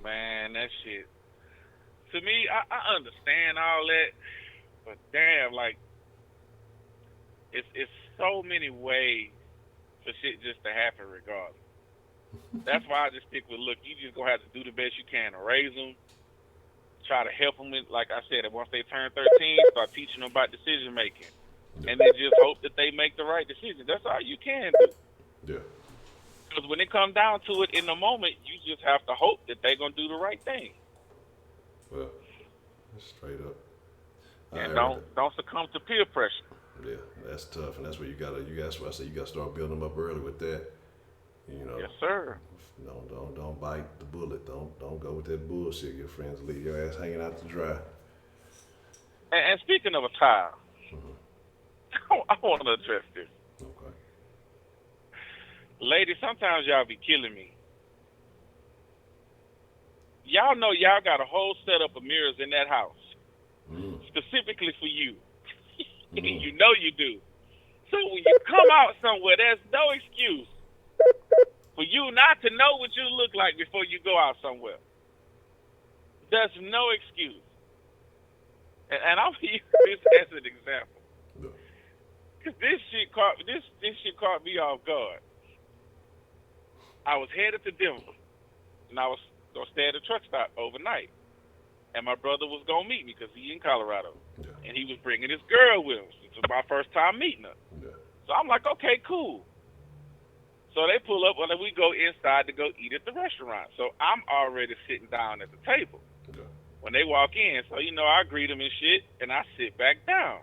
Man, that shit. To me, I understand all that, but damn, like, it's so many ways for shit just to happen regardless. That's why I just stick with, look, you just gonna have to do the best you can to raise them, try to help them with, like I said, once they turn 13, start teaching them about decision making, and then just hope that they make the right decision. That's all you can do. Yeah. Because when it comes down to it, in the moment, you just have to hope that they're gonna do the right thing. Well, straight up. And don't succumb to peer pressure. Yeah, that's tough, and that's where that's why I say you gotta start building them up early with that. You know. Yes, sir. Don't bite the bullet. Don't go with that bullshit. Your friends leave your ass hanging out to dry. And speaking of attire, I want to address this. Okay. Ladies, sometimes y'all be killing me. Y'all know y'all got a whole setup of mirrors in that house, specifically for you. You know you do. So when you come out somewhere, there's no excuse for you not to know what you look like before you go out somewhere. There's no excuse. And I'm using this as an example. Because this shit caught me off guard. I was headed to Denver, and I was going to stay at a truck stop overnight. And my brother was going to meet me because he in Colorado. Yeah. And he was bringing his girl with him. It was my first time meeting her. Yeah. So I'm like, okay, cool. So they pull up, and we go inside to go eat at the restaurant. So I'm already sitting down at the table. Yeah. When they walk in, so, you know, I greet them and shit, and I sit back down.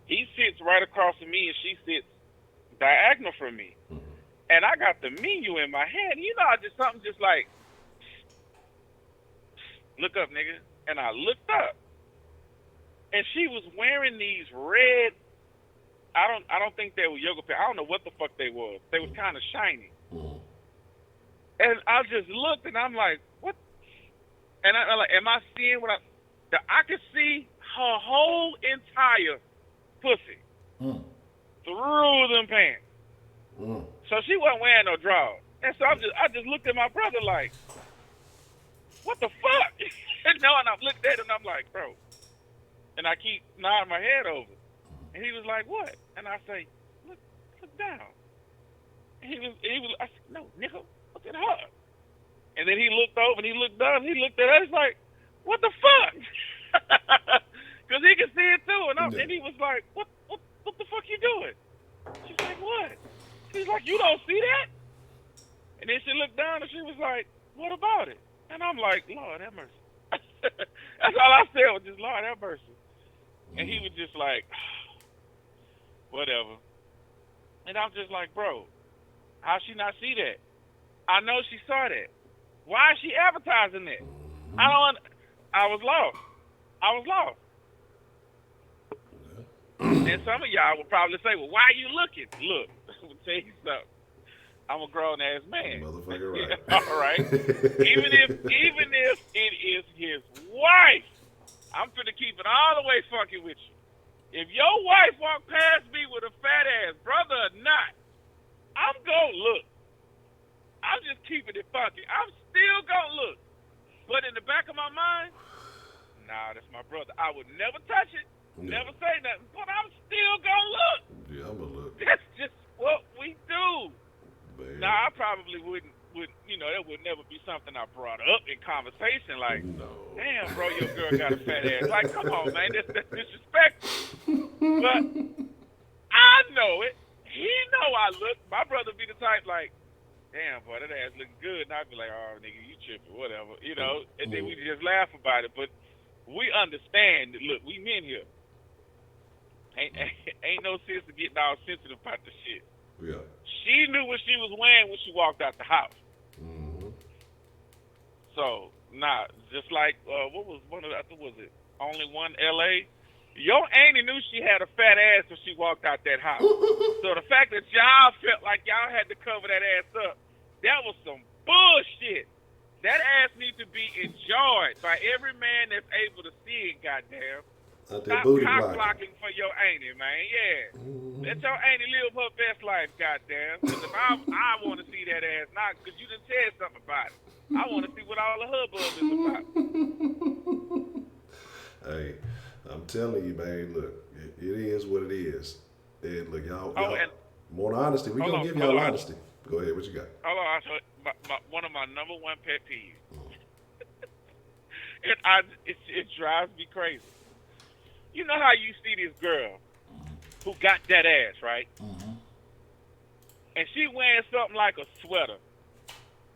He sits right across from me, and she sits diagonal from me. Mm-hmm. And I got the menu in my hand. You know, something just like, look up, nigga. And I looked up, and she was wearing these red, I don't think they were yoga pants. I don't know what the fuck they was. They was kind of shiny. Mm-hmm. And I just looked, and I'm like, what? And I'm like, am I seeing what I could see her whole entire pussy through them pants. So she wasn't wearing no drawers. And so I just looked at my brother like, what the fuck? And I looked at it and I'm like, bro. And I keep nodding my head over. And he was like, what? And I say, look down. And he was I said, no, nigga, look at her. And then he looked over and he looked down and he looked at us like, what the fuck? Because he could see it too. And he was like, what the fuck you doing? She's like, what? She's like, you don't see that? And then she looked down and she was like, what about it? And I'm like, Lord have mercy. That's all I said was just, Lord have mercy. And he was just like, whatever. And I'm just like, bro, how'd she not see that? I know she saw that. Why is she advertising that? I was lost. And some of y'all would probably say, well, why are you looking? Look, I'm going to tell you something. I'm a grown-ass man. Motherfucker, right. All right? Even if it is his wife, I'm finna keep it all the way funky with you. If your wife walk past me with a fat ass, brother or not, I'm gonna look. I'm just keeping it funky. I'm still gonna look. But in the back of my mind, nah, that's my brother. I would never touch it, never say nothing, but I'm still gonna look. Yeah, I'm gonna look. That's just what we do. Man. Now, I probably wouldn't, that would never be something I brought up in conversation. Like, damn, bro, your girl got a fat ass. Like, come on, man, that's disrespectful. But I know it. He know I look. My brother be the type like, damn, boy, that ass looking good. And I'd be like, oh, nigga, you tripping, whatever, And then we just laugh about it. But we understand that, look, we men here. Ain't no sense of getting all sensitive about the shit. Yeah. She knew what she was wearing when she walked out the house. Mm-hmm. So, just like, what was one of the, was it Only One L.A.? Your auntie knew she had a fat ass when she walked out that house. So the fact that y'all felt like y'all had to cover that ass up, That was some bullshit. That ass needs to be enjoyed by every man that's able to see it, goddamn. Out there Stop booty cock blocking. blocking for your auntie, man. Yeah. Let your auntie live her best life, goddamn. Because if I want to see that ass, not because you done said something about it. I want to see what all the hubbub is about. Hey, I'm telling you, man. Look, it is what it is. And look, y'all and more honesty. We gonna give y'all honesty. Go ahead. What you got? hold on. So one of my number one pet peeves. It drives me crazy. You know how you see this girl who got that ass, right? And she wearing something like a sweater.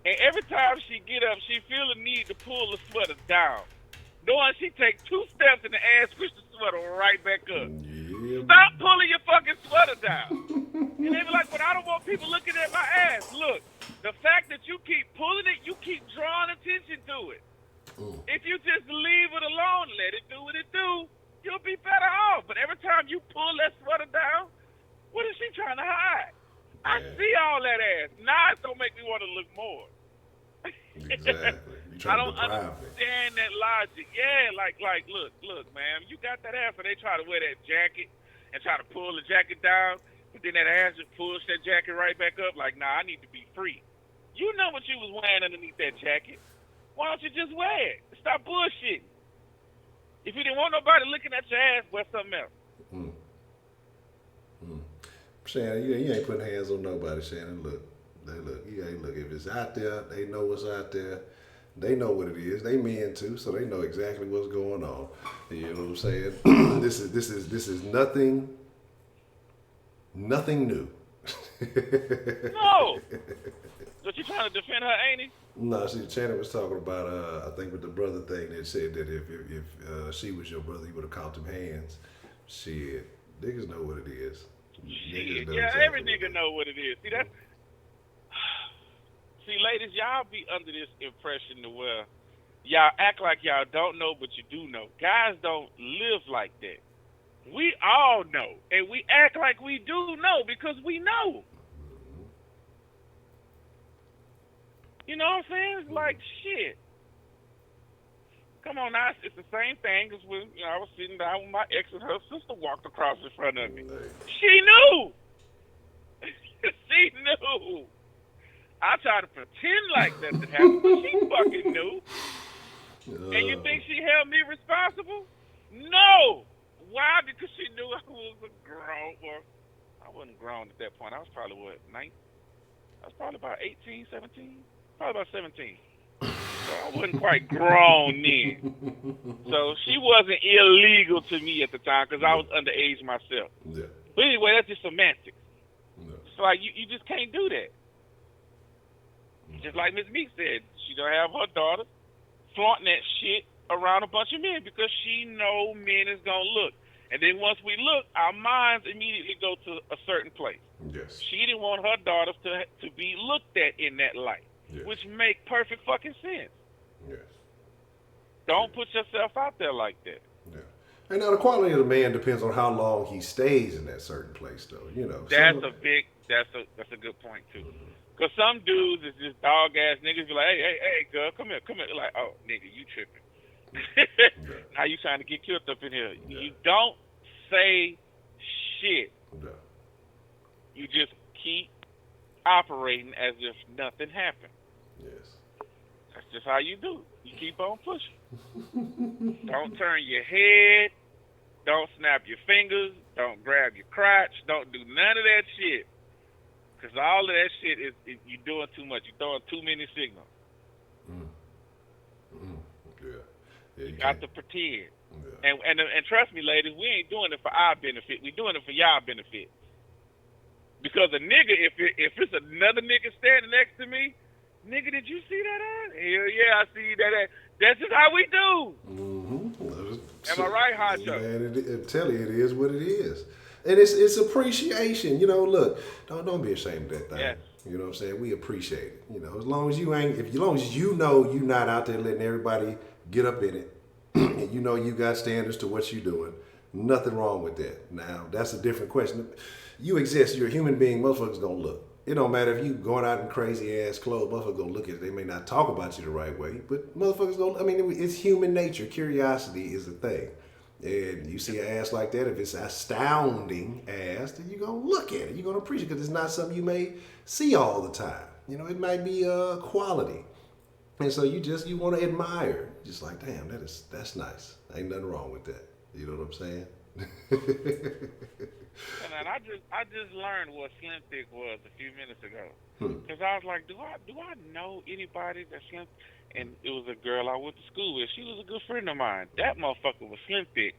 And every time she get up, she feel the need to pull the sweater down. Knowing she take 2 steps in the ass, push the sweater right back up. Yeah. Stop pulling your fucking sweater down. And they be like, but I don't want people looking at my ass. Look, the fact that you keep pulling it, you keep drawing attention to it. If you just leave it alone, let it do what it do, you'll be better off. But every time you pull that sweater down, what is she trying to hide? I see all that ass. Now it's gonna make me want to look more. Exactly. I don't understand that logic. Yeah, like, look, man, you got that ass, so they try to wear that jacket and try to pull the jacket down, but then that ass just pulls that jacket right back up. Like, nah, I need to be free. You know what you was wearing underneath that jacket. Why don't you just wear it? Stop bullshitting. If you didn't want nobody looking at your ass, wear something else. Shannon, you ain't putting hands on nobody, Shannon. Look. If it's out there, they know what's out there. They know what it is. They men too, so they know exactly what's going on. You know what I'm saying? This is nothing new. No. But you trying to defend her, ain't he? No, see, Shannon was talking about, I think with the brother thing, that said that if she was your brother, you would have caught them hands. Shit, niggas know what it is. Shit, every nigga know what it is. See, ladies, y'all be under this impression to where y'all act like y'all don't know, but you do know. Guys don't live like that. We all know, and we act like we do know because we know. You know what I'm saying? It's like, shit. Come on now, it's the same thing as when I was sitting down with my ex and her sister walked across in front of me. She knew. She knew. I tried to pretend like that didn't happen, but she fucking knew. And you think she held me responsible? No. Why? Because she knew I was a grown. Well, I wasn't grown at that point. I was probably, 9? I was probably about 18, 17. Probably about 17. So I wasn't quite grown then. So she wasn't illegal to me at the time because I was underage myself. Yeah. But anyway, that's just semantics. Yeah. So like you just can't do that. Just like Miss Meek said, she don't have her daughter flaunting that shit around a bunch of men because she know men is gonna look. And then once we look, our minds immediately go to a certain place. Yes. She didn't want her daughters to be looked at in that light, yes. which make perfect fucking sense. Yes. Don't put yourself out there like that. Yeah. And now the quality of the man depends on how long he stays in that certain place, though. You know. That's a good point too. Cause some dudes is just dog ass niggas be like, hey, girl, come here. Like, oh, nigga, you tripping. Yeah. Now you trying to get killed up in here. Yeah. You don't say shit. Yeah. You just keep operating as if nothing happened. Yes. That's just how you do. You keep on pushing. Don't turn your head. Don't snap your fingers. Don't grab your crotch. Don't do none of that shit. Because all of that shit is you're doing too much. You're throwing too many signals. Yeah, you got to pretend. Yeah. And trust me, ladies, we ain't doing it for our benefit. We're doing it for y'all benefit. Because a nigga, if it's another nigga standing next to me, nigga, did you see that ass? Hell yeah, I see that ass. That's just how we do. Am I right, Honcho? Man, I tell you, it is what it is. And it's appreciation. You know, look, don't be ashamed of that thing. Yeah. You know what I'm saying? We appreciate it. You know, as long as you know you're not out there letting everybody get up in it, and you know you got standards to what you're doing, nothing wrong with that. Now, that's a different question. You exist, you're a human being, most folks don't look. it don't matter if you going out in crazy ass clothes. Motherfuckers gonna look at it. They may not talk about you the right way, but motherfuckers gonna. I mean, it's human nature. Curiosity is a thing. And you see an ass like that, if it's astounding ass, then you're gonna look at it. You're gonna appreciate it because it's not something you may see all the time. You know, it might be quality. And so you want to admire, just like, damn, that's nice. Ain't nothing wrong with that. You know what I'm saying? And I just learned what slim thick was a few minutes ago. Hmm. Cause I was like, do I know anybody that's slim? And it was a girl I went to school with. She was a good friend of mine. That motherfucker was slim thick,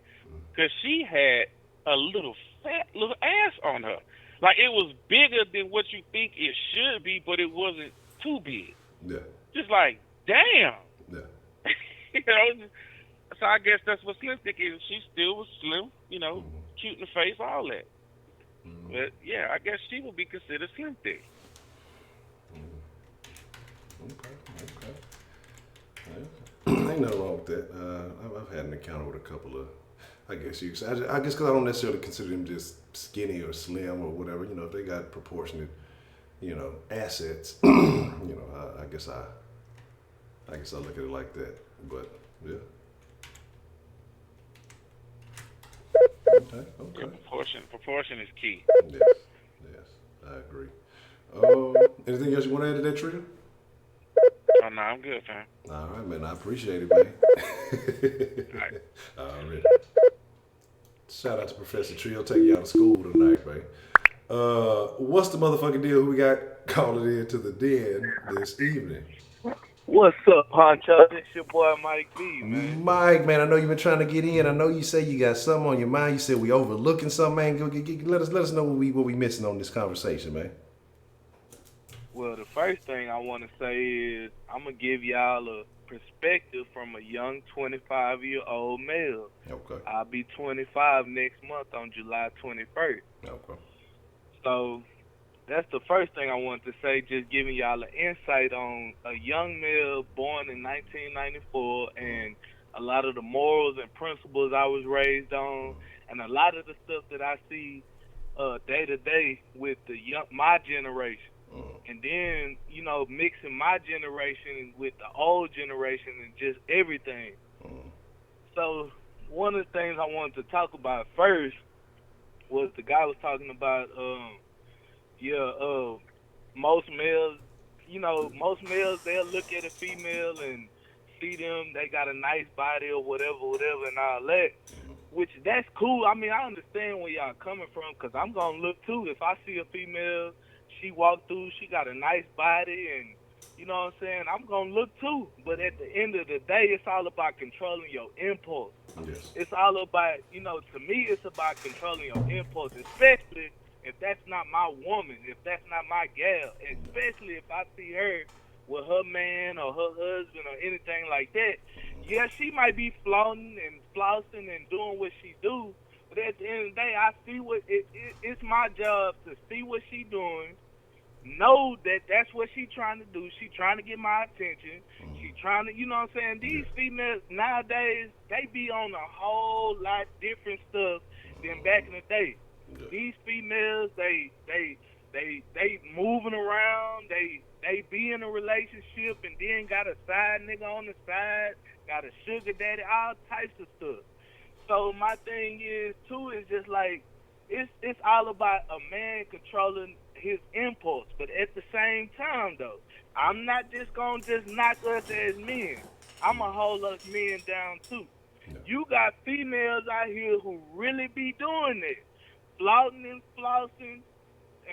cause she had a little fat little ass on her. Like it was bigger than what you think it should be, but it wasn't too big. Yeah, Just like, damn. yeah. You know. So I guess that's what slim thick is. She still was slim, you know, cute in the face, all that. But yeah, I guess she would be considered slim thick. Okay. Yeah. Ain't nothing wrong with that. I've had an encounter with a couple of, I guess you. I guess because I don't necessarily consider them just skinny or slim or whatever. You know, if they got proportionate, you know, assets. You know, I guess I look at it like that. But yeah. Okay. Yeah, proportion is key. Yes, I agree. Anything else you want to add to that, Trio? Oh no, I'm good, fam. All right, man. I appreciate it, man. All right. All right. Shout out to Professor Trio taking you out of school tonight, man. What's the motherfucking deal? Who we got calling in to the den this evening? What's up, Honcho? This your boy Mike B, man. Mike, man, I know you've been trying to get in. I know you say you got something on your mind. You said we overlooking something, man. Let us know what we missing on this conversation, man. Well, the first thing I want to say is I'm gonna give y'all a perspective from a young 25-year-old male. Okay. I'll be 25 next month on July 21st. Okay. So that's the first thing I want to say, just giving y'all an insight on a young male born in 1994 and a lot of the morals and principles I was raised on, and a lot of the stuff that I see day to day with my generation. And then, you know, mixing my generation with the old generation and just everything. So one of the things I wanted to talk about first was the guy was talking about most males, they'll look at a female and see them, they got a nice body or whatever, and all that, which that's cool. I mean, I understand where y'all coming from, because I'm going to look too. If I see a female, she walk through, she got a nice body, and you know what I'm saying, I'm going to look too. But at the end of the day, it's all about controlling your impulse. Yes. It's all about, to me, it's about controlling your impulse, especially if that's not my woman, if that's not my gal, especially if I see her with her man or her husband or anything like that. Yeah, she might be flaunting and flossing and doing what she do, but at the end of the day, I see it's my job to see what she doing, know that that's what she trying to do. She trying to get my attention. She trying to, you know what I'm saying? These females nowadays, they be on a whole lot different stuff than back in the day. These females, they moving around, they be in a relationship and then got a side nigga on the side, got a sugar daddy, all types of stuff. So my thing is too is just like it's all about a man controlling his impulse, but at the same time though, I'm not just gonna knock us as men. I'm gonna hold us men down too. You got females out here who really be doing it. Flaunting and flossing,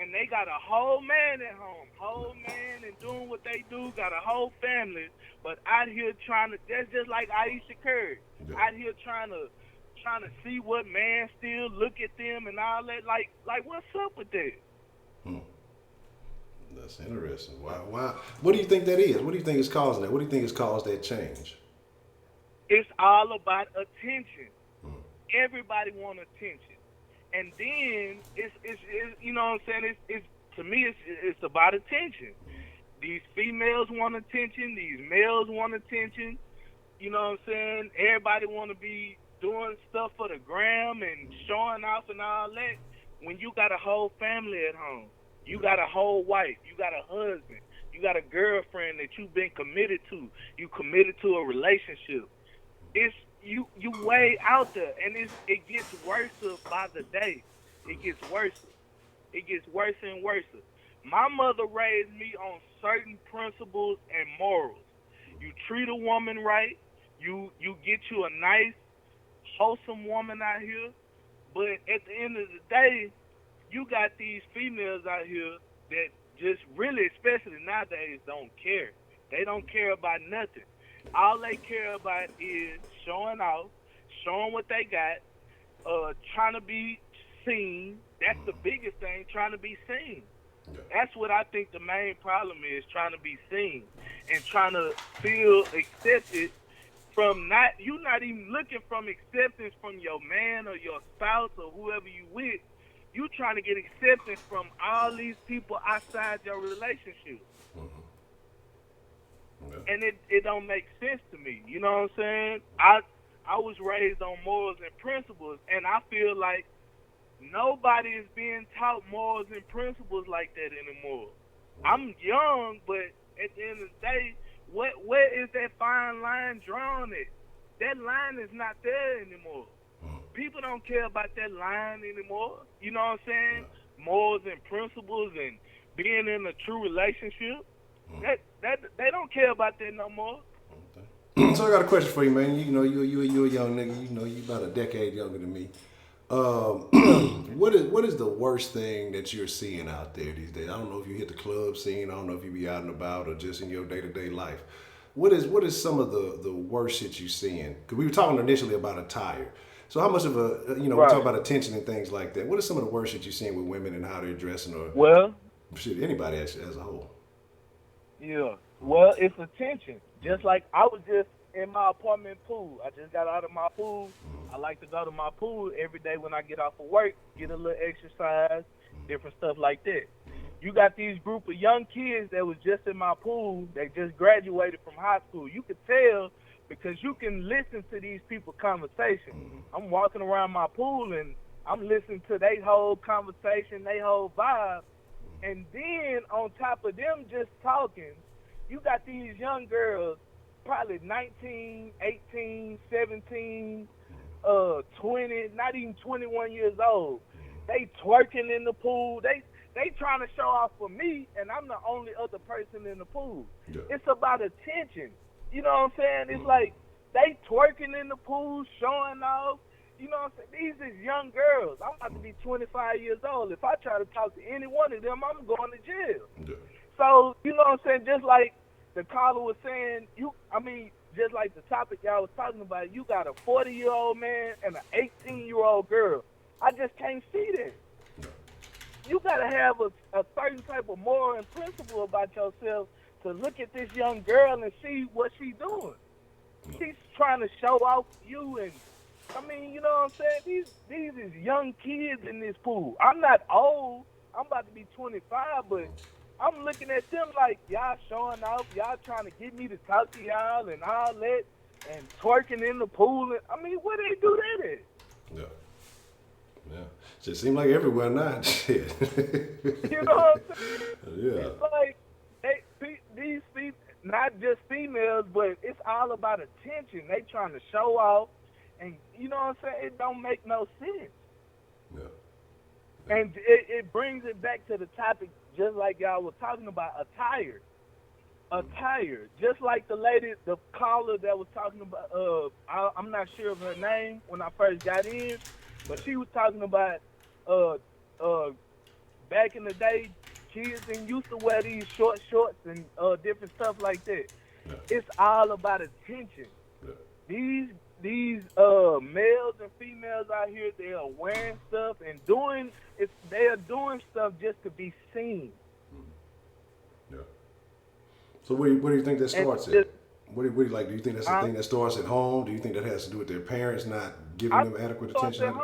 and they got a whole man at home, and doing what they do, got a whole family, but out here trying to, that's just like Aisha Curry, out here trying to see what man still look at them and all that, like what's up with that? That's interesting. Why? What do you think that is? What do you think is causing that? What do you think has caused that change? It's all about attention. Everybody want attention. And then it's you know what I'm saying, it's to me it's about attention. These females want attention, these males want attention, you know what I'm saying? Everybody want to be doing stuff for the gram and showing off and all that. When you got a whole family at home, You got a whole wife. You got a husband. You got a girlfriend that you've been committed to. You committed to a relationship. It's you way out there, and it gets worse by the day. It gets worse. It gets worse and worse. My mother raised me on certain principles and morals. You treat a woman right. You get you a nice, wholesome woman out here. But at the end of the day, you got these females out here that just really, especially nowadays, don't care. They don't care about nothing. All they care about is showing off, showing what they got, trying to be seen. That's the biggest thing, trying to be seen. That's what I think the main problem is, trying to be seen and trying to feel accepted from you're not even looking from acceptance from your man or your spouse or whoever you with. You trying to get acceptance from all these people outside your relationship. Yeah. And it don't make sense to me. You know what I'm saying? I was raised on morals and principles, and I feel like nobody is being taught morals and principles like that anymore. I'm young, but at the end of the day, where is that fine line drawn at? That line is not there anymore. People don't care about that line anymore. You know what I'm saying? Morals and principles and being in a true relationship. That they don't care about that no more. So I got a question for you, man. You know, you a young nigga. You know, you about a decade younger than me. What is the worst thing that you're seeing out there these days? I don't know if you hit the club scene. I don't know if you be out and about or just in your day-to-day life. What is some of the worst shit you seeing? Because we were talking initially about attire. So how much of a, we talk about attention and things like that. What are some of the worst shit you're seeing with women and how they're dressing, or shit, anybody as a whole? Yeah. Well, it's attention. Just like I was just in my apartment pool. I just got out of my pool. I like to go to my pool every day when I get off of work, get a little exercise, different stuff like that. You got these group of young kids that was just in my pool. They just graduated from high school. You could tell because you can listen to these people's conversation. I'm walking around my pool and I'm listening to their whole conversation, their whole vibe. And then on top of them just talking, you got these young girls, probably 19, 18, 17, 20, not even 21 years old. They twerking in the pool. They trying to show off for me, and I'm the only other person in the pool. Yeah. It's about attention. You know what I'm saying? It's like they twerking in the pool, showing off. You know what I'm saying? These is young girls. I'm about to be 25 years old. If I try to talk to any one of them, I'm going to jail. Yeah. So, you know what I'm saying? Just like the caller was saying, just like the topic y'all was talking about, you got a 40-year-old man and an 18-year-old girl. I just can't see that. You got to have a certain type of moral and principle about yourself to look at this young girl and see what she's doing. She's trying to show off you, and you know what I'm saying? These is young kids in this pool. I'm not old. I'm about to be 25, but I'm looking at them like, y'all showing off, y'all trying to get me to talk to y'all and all that, and twerking in the pool. And, where they do that at? Yeah. Yeah. Just seems like everywhere now. Shit. You know what I'm saying? Yeah. It's like these people, not just females, but it's all about attention. They trying to show off, and you know what I'm saying? It don't make no sense. Yeah. And it brings it back to the topic, just like y'all were talking about, attire. Attire. Just like the lady, the caller that was talking about, I'm not sure of her name when I first got in, but she was talking about back in the day, kids didn't used to wear these short shorts and different stuff like that. Yeah. It's all about attention. Yeah. These males and females out here, they are wearing stuff and they are doing stuff just to be seen. Yeah. So where do you think that starts at? What do you like? Do you think that's a thing that starts at home? Do you think that has to do with their parents not giving them adequate attention?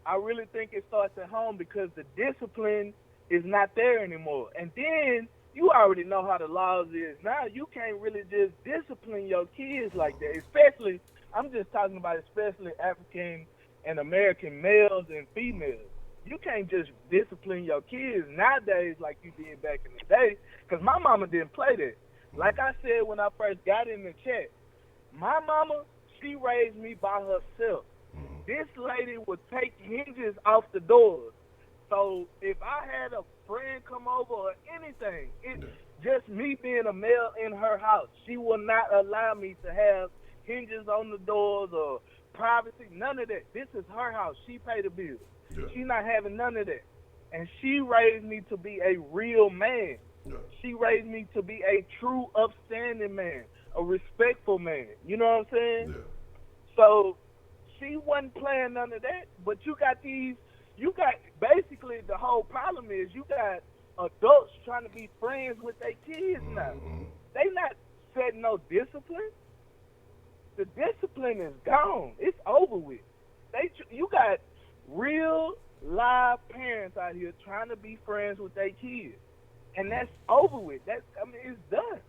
I really think it starts at home because the discipline is not there anymore. And then you already know how the laws is now. You can't really just discipline your kids like that. Especially, I'm just talking about especially African and American males and females. You can't just discipline your kids nowadays like you did back in the day. Because my mama didn't play that. Like I said when I first got in the chat, my mama, she raised me by herself. This lady would take hinges off the doors. So if I had a friend come over or anything, it's just me being a male in her house. She will not allow me to have hinges on the doors or privacy, none of that. This is her house. She paid the bill. Yeah. She not having none of that. And she raised me to be a real man. Yeah. She raised me to be a true, upstanding man, a respectful man. You know what I'm saying? Yeah. So she wasn't playing none of that. But you got basically the whole problem is you got adults trying to be friends with their kids now. They not setting no discipline. The discipline is gone. It's over with. You got real live parents out here trying to be friends with their kids, and that's over with. It's done.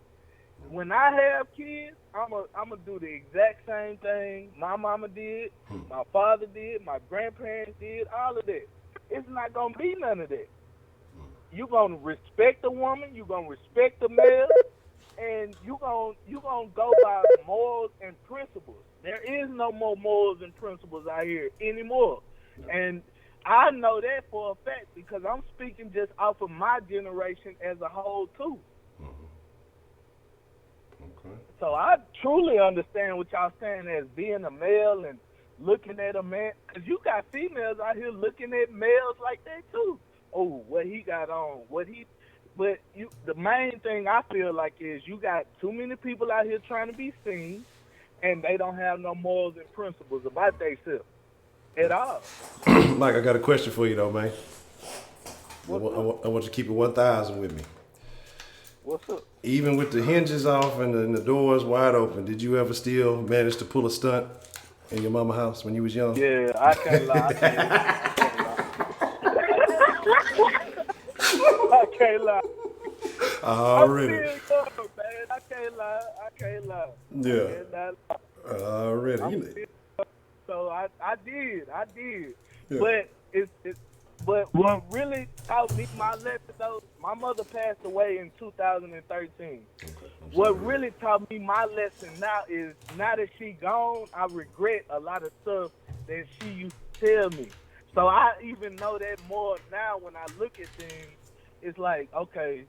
When I have kids, I'm gonna do the exact same thing my mama did, my father did, my grandparents did, all of that. It's not gonna be none of that. You gonna respect the woman, you gonna respect the male, and you gonna go by morals and principles. There is no more morals and principles out here anymore. And I know that for a fact because I'm speaking just off of my generation as a whole too. Okay. So I truly understand what y'all saying as being a male and looking at a man. Because you got females out here looking at males like that too. Oh, what he got on, But the main thing I feel like is you got too many people out here trying to be seen, and they don't have no morals and principles about themselves at all. Mike, I got a question for you though, man. I want you to keep it 1,000 with me. What's up? Even with the hinges off and the doors wide open, did you ever still manage to pull a stunt in your mama house when you was young? Yeah, I can't lie. I can't lie. Already. I'm still young, man. I can't lie. Yeah. Already. So I did. Yeah. But what really taught me my lesson though, my mother passed away in 2013. Okay. What really taught me my lesson now is now that she gone, I regret a lot of stuff that she used to tell me. So I even know that more now when I look at things. It's like, okay,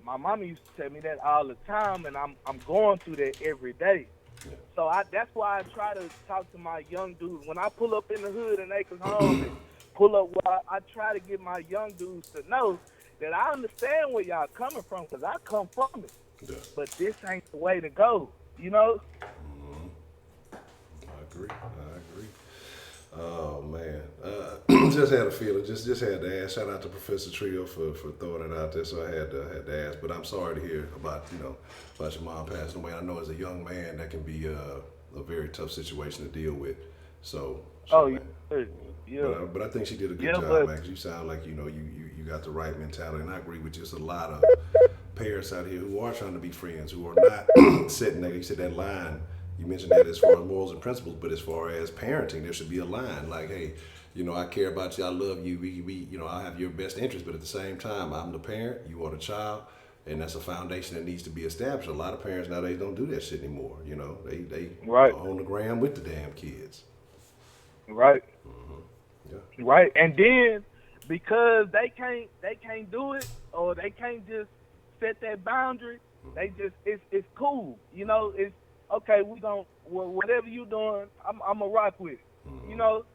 my mama used to tell me that all the time, and I'm going through that every day. Yeah. So that's why I try to talk to my young dudes. When I pull up in the hood and Acres Home and pull up, I try to get my young dudes to know that I understand where y'all coming from because I come from it. Yeah. But this ain't the way to go, you know? I agree. Oh man, just had a feeling. Just had to ask. Shout out to Professor Trio for throwing it out there. So I had to ask. But I'm sorry to hear about your mom passing away. I know as a young man that can be a very tough situation to deal with. So. Yeah. But I think she did a good job, man. 'Cause you sound like you got the right mentality, and I agree with you. There's a lot of parents out here who are trying to be friends, who are not setting that. You said that line. You mentioned that as far as morals and principles, but as far as parenting, there should be a line like, hey, I care about you, I love you, we I have your best interest, but at the same time, I'm the parent, you are the child, and that's a foundation that needs to be established. A lot of parents nowadays don't do that shit anymore. They right. are on the gram with the damn kids. Right. Mm-hmm. Yeah. Right, and then because they can't do it or they can't just set that boundary, they just it's cool, it's. Okay, whatever you doing, I'm gonna rock with it,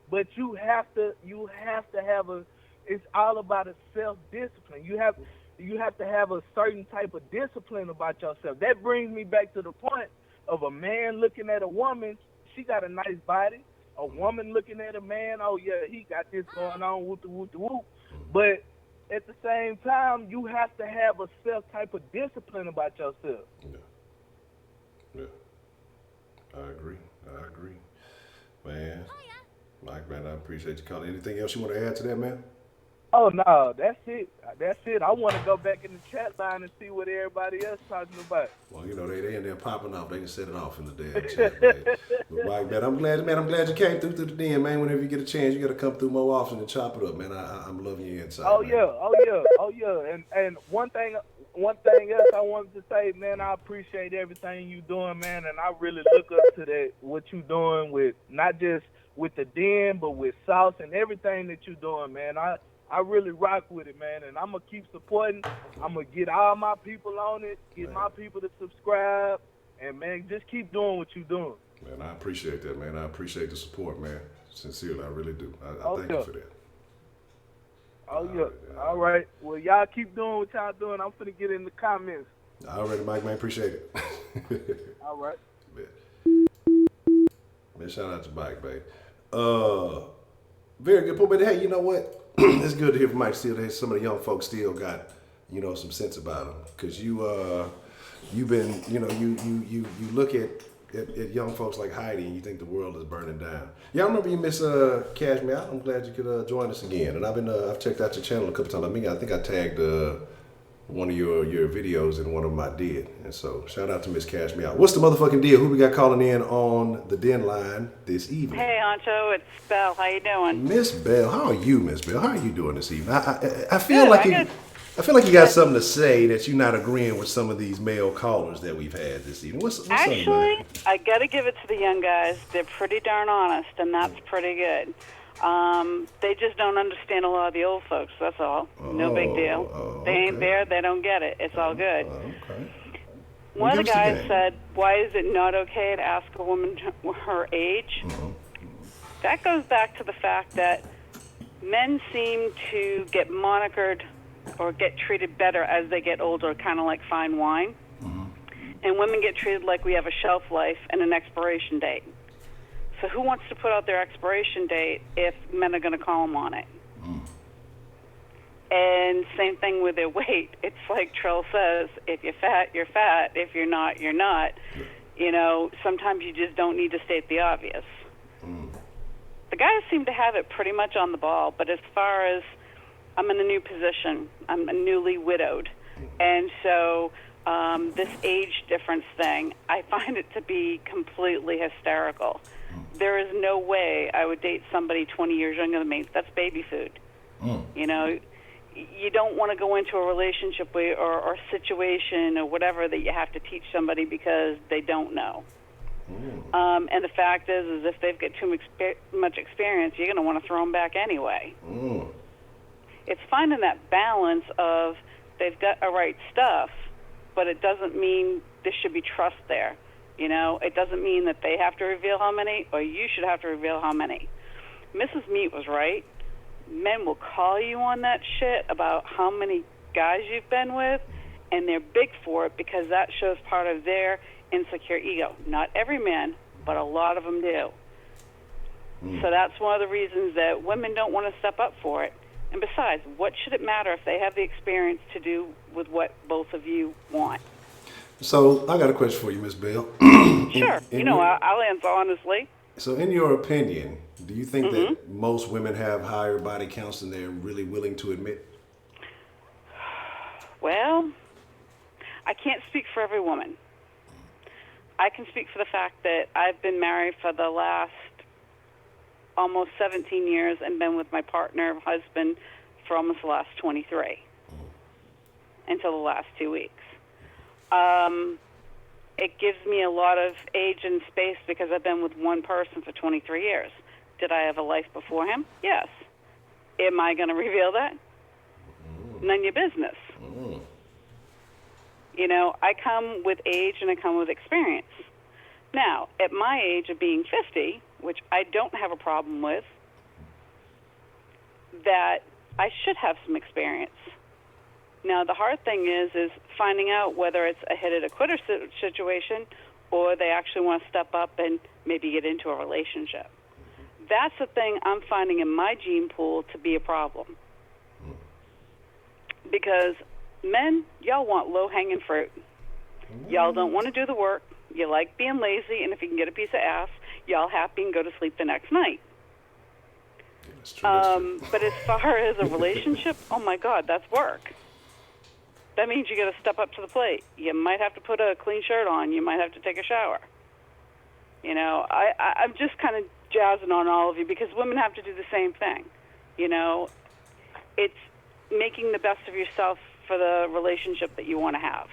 But you have to have it's all about a self-discipline. You have to have a certain type of discipline about yourself. That brings me back to the point of a man looking at a woman. She got a nice body. A woman looking at a man. Oh yeah, he got this going on. Whoop whoop whoop. But at the same time, you have to have a self type of discipline about yourself. Yeah, I agree. Man, Mike, man, I appreciate you calling. Anything else you want to add to that, man? Oh no, that's it. That's it. I want to go back in the chat line and see what everybody else talking about. Well, you know, they in there popping off. They can set it off in the damn chat, man. But Mike, man, I'm glad you came through the den, man. Whenever you get a chance, you got to come through more often and chop it up, man. I'm loving your insight, Oh man. yeah, oh yeah. And one thing else I wanted to say, man, I appreciate everything you doing, man, and I really look up to that what you doing with not just with the den, but with sauce and everything that you doing, man. I really rock with it, man, and I'm gonna keep supporting. I'm gonna get all my people on it, get my people to subscribe, and man, just keep doing what you're doing. Man, I appreciate that, man. I appreciate the support, man. Sincerely, I really do. I thank yeah. you for that. Oh yeah. All right. Well, y'all keep doing what y'all doing. I'm finna get in the comments. All right, Mike, man. Appreciate it. All right. Man, shout out to Mike, babe. Very good. But hey, you know what? It's good to hear from Mike still. Some of the young folks still got, you know, some sense about them. Because you've been, you know, you look at young folks like Heidi and you think the world is burning down. Yeah, I remember you, Miss Cashmere. I'm glad you could join us again. And I've checked out your channel a couple times. I think I tagged one of your videos in one of them I did. And so shout out to Miss Cashmere. What's the motherfucking deal? Who we got calling in on the den line this evening? Hey, Honcho, it's Belle. How you doing? Miss Belle, how are you, Miss Belle? How are you doing this evening? I feel Good, like I'm I feel like you got something to say that you're not agreeing with some of these male callers that we've had this evening. What's Actually, I got to give it to the young guys. They're pretty darn honest, and that's pretty good. They just don't understand a lot of the old folks, that's all. No big deal. They ain't there, they don't get it. It's all good. Okay. One of the guys said, why is it not okay to ask a woman her age? That goes back to the fact that men seem to get monikered or get treated better as they get older, kind of like fine wine. And women get treated like we have a shelf life and an expiration date. So who wants to put out their expiration date if men are going to call them on it? And same thing with their weight. It's like Trill says, if you're fat, you're fat. If you're not, you're not. You know, sometimes you just don't need to state the obvious. The guys seem to have it pretty much on the ball, but as far as I'm in a new position, I'm newly widowed, and so this age difference thing, I find it to be completely hysterical. There is no way I would date somebody 20 years younger than me. That's baby food. You know, you don't want to go into a relationship or situation or whatever that you have to teach somebody because they don't know. And the fact is if they've got too much experience, you're going to want to throw them back anyway. It's finding that balance of they've got the right stuff, but it doesn't mean there should be trust there. You know, it doesn't mean that they have to reveal how many or you should have to reveal how many. Mrs. Meat was right. Men will call you on that shit about how many guys you've been with, and they're big for it because that shows part of their insecure ego. Not every man, but a lot of them do. So that's one of the reasons that women don't want to step up for it. And besides, what should it matter if they have the experience to do with what both of you want? So I got a question for you, Miss Belle. Sure. I'll answer honestly. So in your opinion, do you think that most women have higher body counts than they're really willing to admit? Well, I can't speak for every woman. I can speak for the fact that I've been married for the last almost 17 years and been with my partner, husband, for almost the last 23 until the last 2 weeks. It gives me a lot of age and space because I've been with one person for 23 years. Did I have a life before him? Yes. Am I going to reveal that? None of your business. You know, I come with age and I come with experience. Now, at my age of being 50, which I don't have a problem with, that I should have some experience. Now, the hard thing is finding out whether it's a hit-it-or-quitter situation or they actually want to step up and maybe get into a relationship. That's the thing I'm finding in my gene pool to be a problem. Because men, y'all want low-hanging fruit. Y'all don't want to do the work. You like being lazy, and if you can get a piece of ass, y'all happy and go to sleep the next night. That's true. That's true. But as far as a relationship, oh my God, that's work. That means you got to step up to the plate. You might have to put a clean shirt on. You might have to take a shower. You know, I'm just kind of jazzing on all of you because women have to do the same thing. You know, it's making the best of yourself for the relationship that you want to have.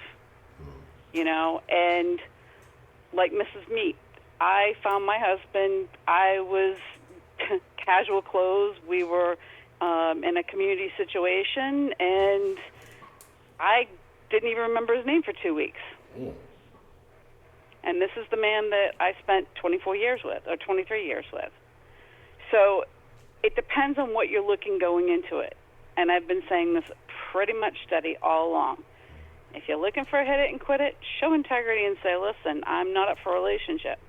You know, and like Mrs. Meat, I found my husband. I was casual clothes. We were in a community situation, and I didn't even remember his name for 2 weeks. Mm. And this is the man that I spent 24 years with, or 23 years with. So it depends on what you're looking going into it. And I've been saying this pretty much steady all along. If you're looking for a hit it and quit it, show integrity and say, listen, I'm not up for a relationship.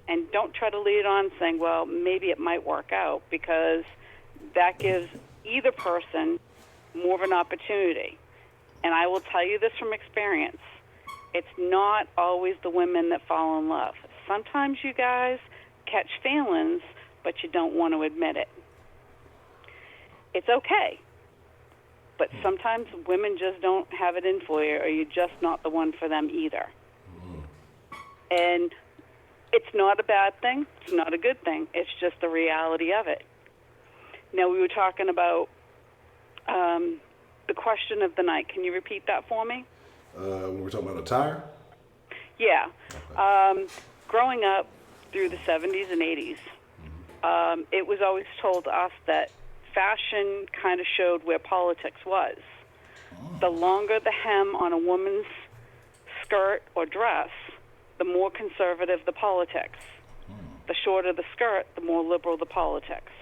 And don't try to lead on saying, well, maybe it might work out, because that gives either person more of an opportunity. And I will tell you this from experience. It's not always the women that fall in love. Sometimes you guys catch feelings, but you don't want to admit it. It's okay. But sometimes women just don't have it in for you, or you're just not the one for them either. And it's not a bad thing. It's not a good thing. It's just the reality of it. Now, we were talking about the question of the night. Can you repeat that for me? When we're talking about attire? Yeah. Okay. Growing up through the 70s and 80s, it was always told to us that fashion kind of showed where politics was. The longer the hem on a woman's skirt or dress, the more conservative the politics. The shorter the skirt, the more liberal the politics.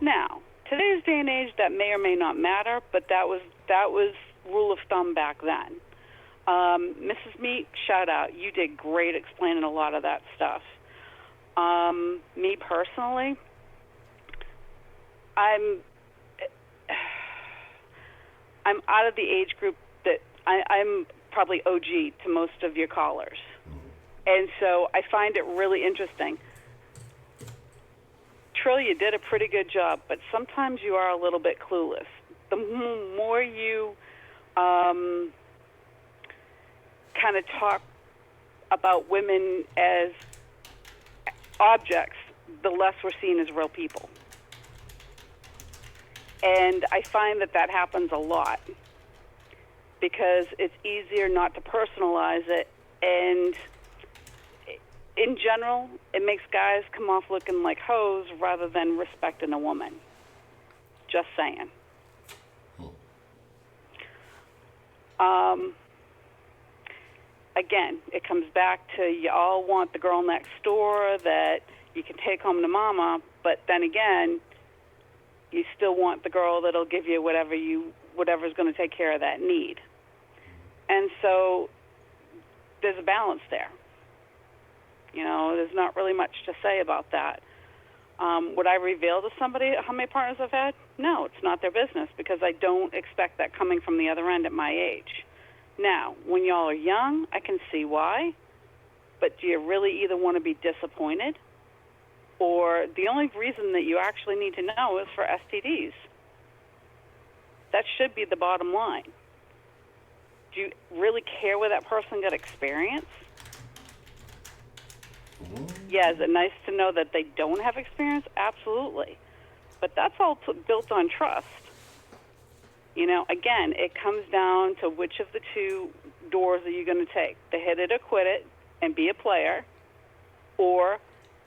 Now, today's day and age, that may or may not matter, but that was rule of thumb back then. Mrs. Meat, shout out. You did great explaining a lot of that stuff. Me personally, I'm out of the age group that I'm probably OG to most of your callers. And so I find it really interesting. Trill, you did a pretty good job, but sometimes you are a little bit clueless. The more you kind of talk about women as objects, the less we're seen as real people. And I find that happens a lot because it's easier not to personalize it, and in general, it makes guys come off looking like hoes rather than respecting a woman. Just saying. Again, it comes back to you all want the girl next door that you can take home to mama, but then again, you still want the girl that'll give you whatever's going to take care of that need. And so there's a balance there. You know, there's not really much to say about that. Would I reveal to somebody how many partners I've had? No, it's not their business, because I don't expect that coming from the other end at my age. Now, when y'all are young, I can see why, but do you really either want to be disappointed, or the only reason that you actually need to know is for STDs? That should be the bottom line. Do you really care where that person got experience? Yeah, is it nice to know that they don't have experience? Absolutely. But that's all built on trust. You know, again, it comes down to which of the two doors are you going to take, the hit it or quit it and be a player, or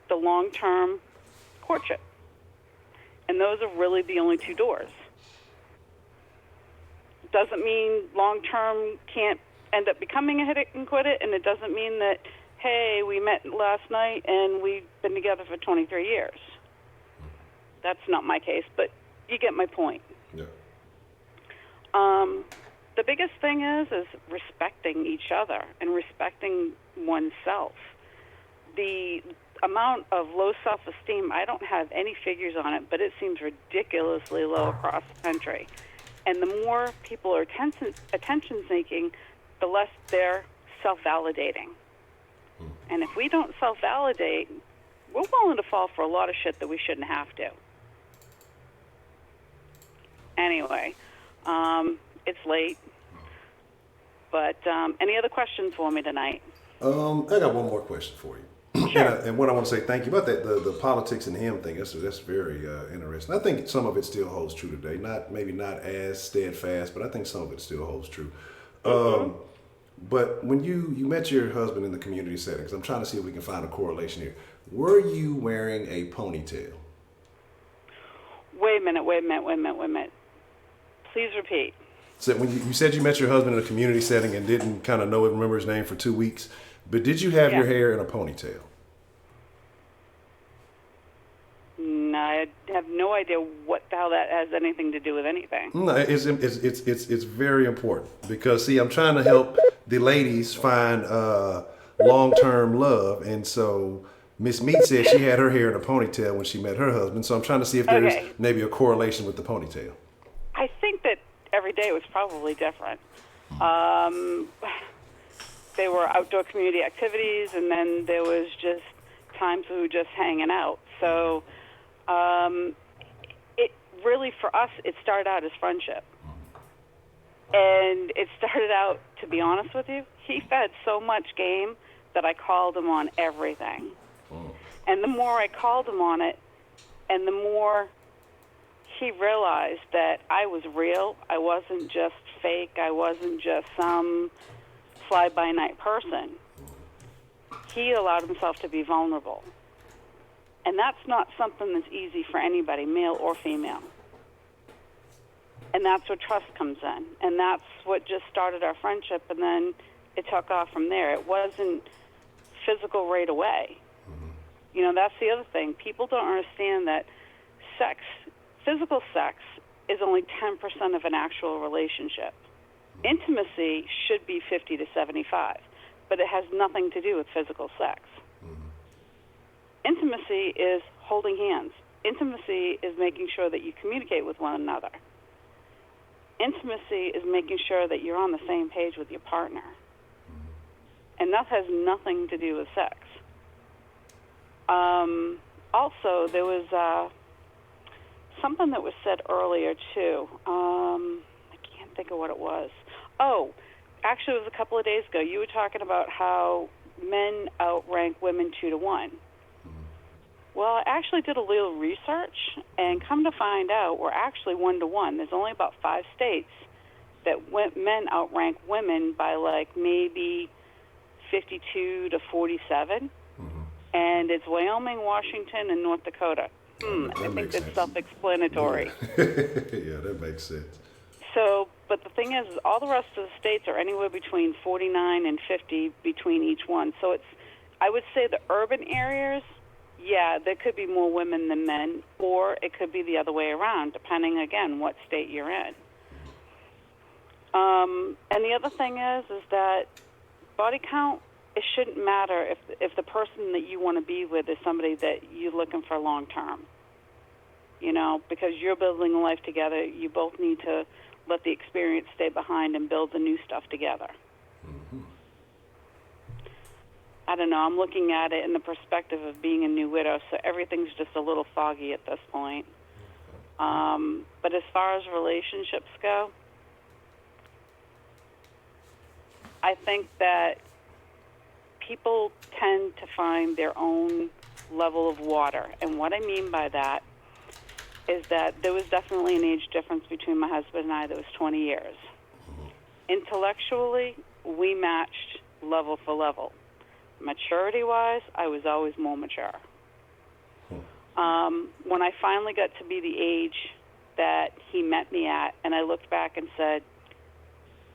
the long-term courtship. And those are really the only two doors. Doesn't mean long-term can't end up becoming a hit it and quit it, and it doesn't mean that, hey, we met last night and we've been together for 23 years. That's not my case, but you get my point. Yeah. The biggest thing is respecting each other and respecting oneself. The amount of low self-esteem, I don't have any figures on it, but it seems ridiculously low across the country. And the more people are attention-seeking, the less they're self-validating. And if we don't self-validate, we're willing to fall for a lot of shit that we shouldn't have to. Anyway, it's late. But any other questions for me tonight? I got one more question for you. Sure. And what I want to say, thank you about that, the politics and him thing. That's very interesting. I think some of it still holds true today. Maybe not as steadfast, but I think some of it still holds true. But when you met your husband in the community settings, I'm trying to see if we can find a correlation here. Were you wearing a ponytail? Wait a minute. Please repeat. So when you said you met your husband in a community setting and didn't kind of remember his name for 2 weeks, but did you have your hair in a ponytail? No, I have no idea what the hell that has anything to do with anything. No, it's very important because see, I'm trying to help the ladies find long-term love, and so Miss Meat said she had her hair in a ponytail when she met her husband. So I'm trying to see if there's maybe a correlation with the ponytail. I think that every day was probably different. There were outdoor community activities, and then there was just times we were just hanging out. So it really, for us, it started out as friendship. And it started out, to be honest with you, he fed so much game that I called him on everything. And the more I called him on it, and the more he realized that I was real, I wasn't just fake, I wasn't just some fly-by-night person. He allowed himself to be vulnerable. And that's not something that's easy for anybody, male or female. And that's where trust comes in. And that's what just started our friendship, and then it took off from there. It wasn't physical right away. You know, that's the other thing. People don't understand that physical sex is only 10% of an actual relationship. Intimacy should be 50 to 75, but it has nothing to do with physical sex. Intimacy is holding hands. Intimacy is making sure that you communicate with one another. Intimacy is making sure that you're on the same page with your partner. And that has nothing to do with sex. Also, there was something that was said earlier, too. I can't think of what it was. Oh, actually, it was a couple of days ago. You were talking about how men outrank women 2 to 1. Well, I actually did a little research, and come to find out, we're actually 1 to 1. There's only about 5 states that men outrank women by like maybe 52 to 47. And it's Wyoming, Washington, and North Dakota. I think that's self-explanatory. Yeah, that makes sense. So, but the thing is, all the rest of the states are anywhere between 49 and 50 between each one. So I would say the urban areas, yeah, there could be more women than men, or it could be the other way around, depending, again, what state you're in. And the other thing is that body count, it shouldn't matter if the person that you want to be with is somebody that you're looking for long term. You know, because you're building a life together, you both need to let the experience stay behind and build the new stuff together. I don't know, I'm looking at it in the perspective of being a new widow, so everything's just a little foggy at this point. But as far as relationships go, I think that people tend to find their own level of water. And what I mean by that is that there was definitely an age difference between my husband and I that was 20 years. Intellectually, we matched level for level. Maturity-wise, I was always more mature. When I finally got to be the age that he met me at, and I looked back and said,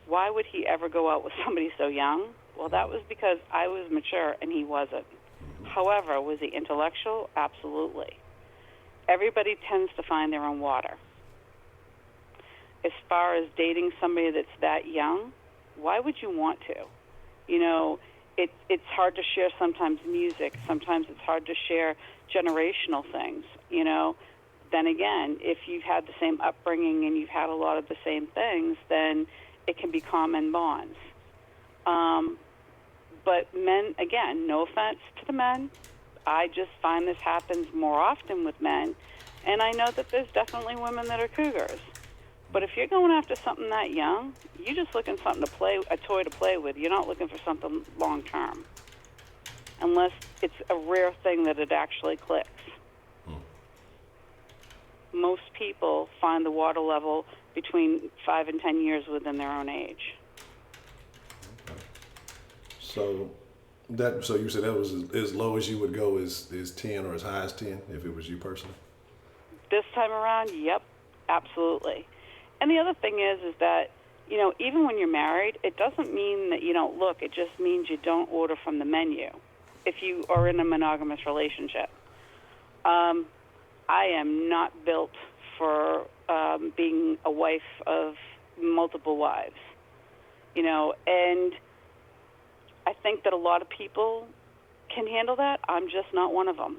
why would he ever go out with somebody so young? Well, that was because I was mature and he wasn't. However, was he intellectual? Absolutely. Everybody tends to find their own water. As far as dating somebody that's that young, why would you want to? You know, it's hard to share sometimes music. Sometimes it's hard to share generational things, you know. Then again, if you've had the same upbringing and you've had a lot of the same things, then it can be common bonds. But men, again, no offense to the men, I just find this happens more often with men. And I know that there's definitely women that are cougars. But if you're going after something that young, you're just looking for something to play, a toy to play with. You're not looking for something long term, unless it's a rare thing that it actually clicks. Most people find the water level between 5 and 10 years within their own age. So you said that was as low as you would go is 10 or as high as 10 if it was you personally? This time around, yep, absolutely. And the other thing is that, you know, even when you're married, it doesn't mean that you don't look. It just means you don't order from the menu if you are in a monogamous relationship. I am not built for being a wife of multiple wives, you know, and I think that a lot of people can handle that. I'm just not one of them.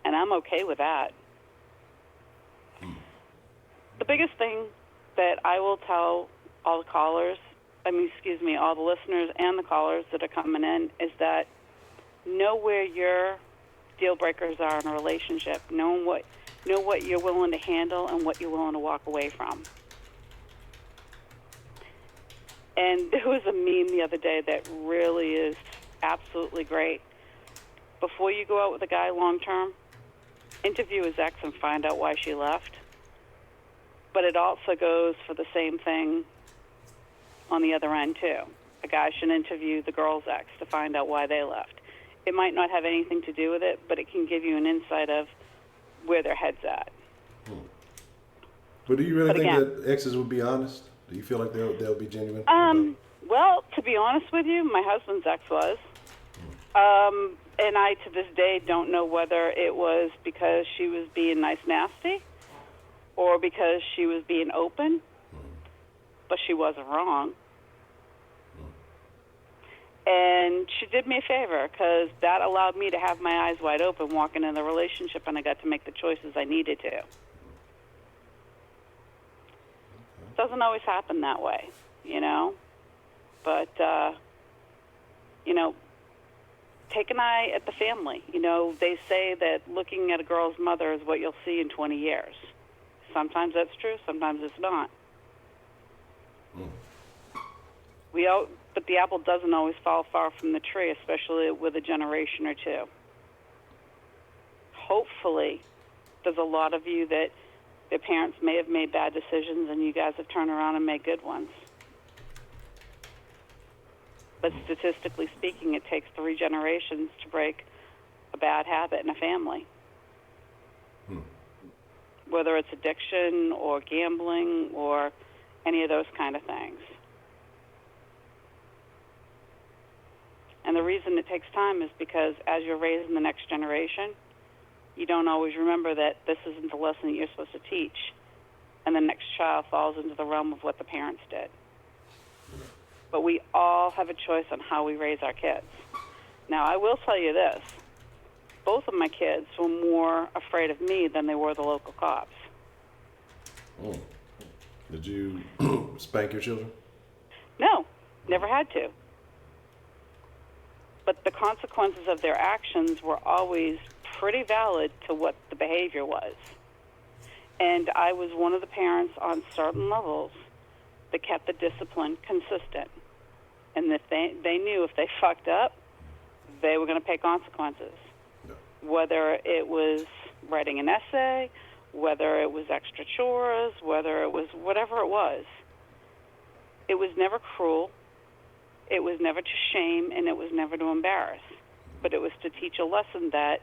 And I'm okay with that. The biggest thing that I will tell all the callers, all the listeners and the callers that are coming in is that know where your deal breakers are in a relationship. Know what you're willing to handle and what you're willing to walk away from. And there was a meme the other day that really is absolutely great. Before you go out with a guy long term, interview his ex and find out why she left. But it also goes for the same thing on the other end, too. A guy should interview the girl's ex to find out why they left. It might not have anything to do with it, but it can give you an insight of where their head's at. But do you really think that exes would be honest? Do you feel like they'll be genuine? Well, to be honest with you, my husband's ex was. And I, to this day, don't know whether it was because she was being nice nasty or because she was being open, but she wasn't wrong. And she did me a favor because that allowed me to have my eyes wide open walking in the relationship, and I got to make the choices I needed to. Doesn't always happen that way, you know, but, you know, take an eye at the family. You know, they say that looking at a girl's mother is what you'll see in 20 years. Sometimes that's true, sometimes it's not. But the apple doesn't always fall far from the tree, especially with a generation or two. Hopefully, there's a lot of you that their parents may have made bad decisions and you guys have turned around and made good ones. But statistically speaking, it takes 3 generations to break a bad habit in a family. Whether it's addiction or gambling or any of those kind of things. And the reason it takes time is because as you're raising the next generation, you don't always remember that this isn't the lesson that you're supposed to teach. And the next child falls into the realm of what the parents did. But we all have a choice on how we raise our kids. Now, I will tell you this. Both of my kids were more afraid of me than they were the local cops. Did you spank your children? No, never had to. But the consequences of their actions were always pretty valid to what the behavior was. And I was one of the parents on certain levels that kept the discipline consistent. And if they knew if they fucked up, they were going to pay consequences. Yeah. Whether it was writing an essay, whether it was extra chores, whether it was whatever it was. It was never cruel. It was never to shame, and it was never to embarrass. But it was to teach a lesson that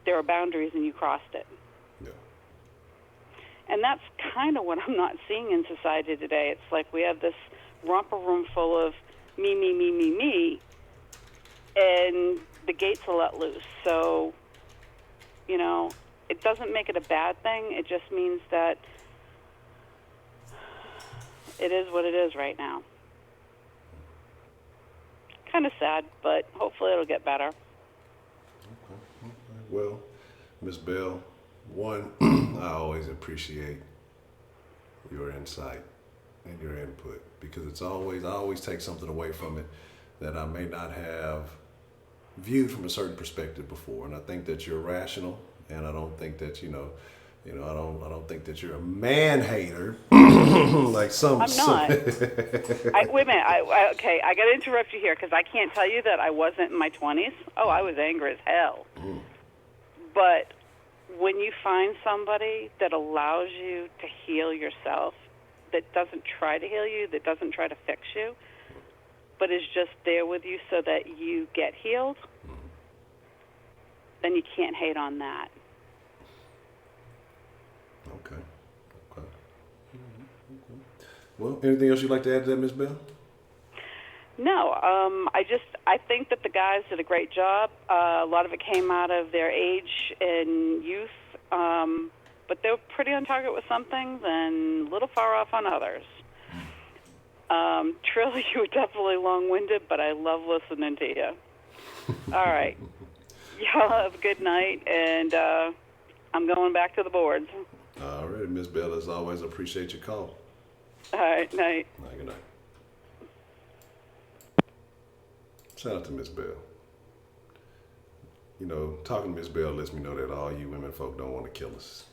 there are boundaries and you crossed it. Yeah. And that's kind of what I'm not seeing in society today. It's like we have this romper room full of me, me, me, me, me, and the gates are let loose. So, you know, it doesn't make it a bad thing. It just means that it is what it is right now. Kind of sad, but hopefully it'll get better. Okay. Well, Ms. Bell, one, I always appreciate your insight and your input because I always take something away from it that I may not have viewed from a certain perspective before. And I think that you're rational, and I don't think that, You know, I don't think that you're a man hater like some. I'm not. Wait a minute. Okay, I got to interrupt you here because I can't tell you that I wasn't in my 20s. Oh, I was angry as hell. But when you find somebody that allows you to heal yourself, that doesn't try to heal you, that doesn't try to fix you, but is just there with you so that you get healed, then you can't hate on that. Okay. Well, anything else you'd like to add to that, Miss Bell? No, I think that the guys did a great job. A lot of it came out of their age and youth, but they were pretty on target with some things and a little far off on others. Trill, you were definitely long-winded, but I love listening to you. All right. Y'all have a good night, and I'm going back to the boards. All right, Miss Bell, as always, I appreciate your call. All right, night. All right, good night. Shout out to Miss Bell. You know, talking to Miss Bell lets me know that all you women folk don't want to kill us.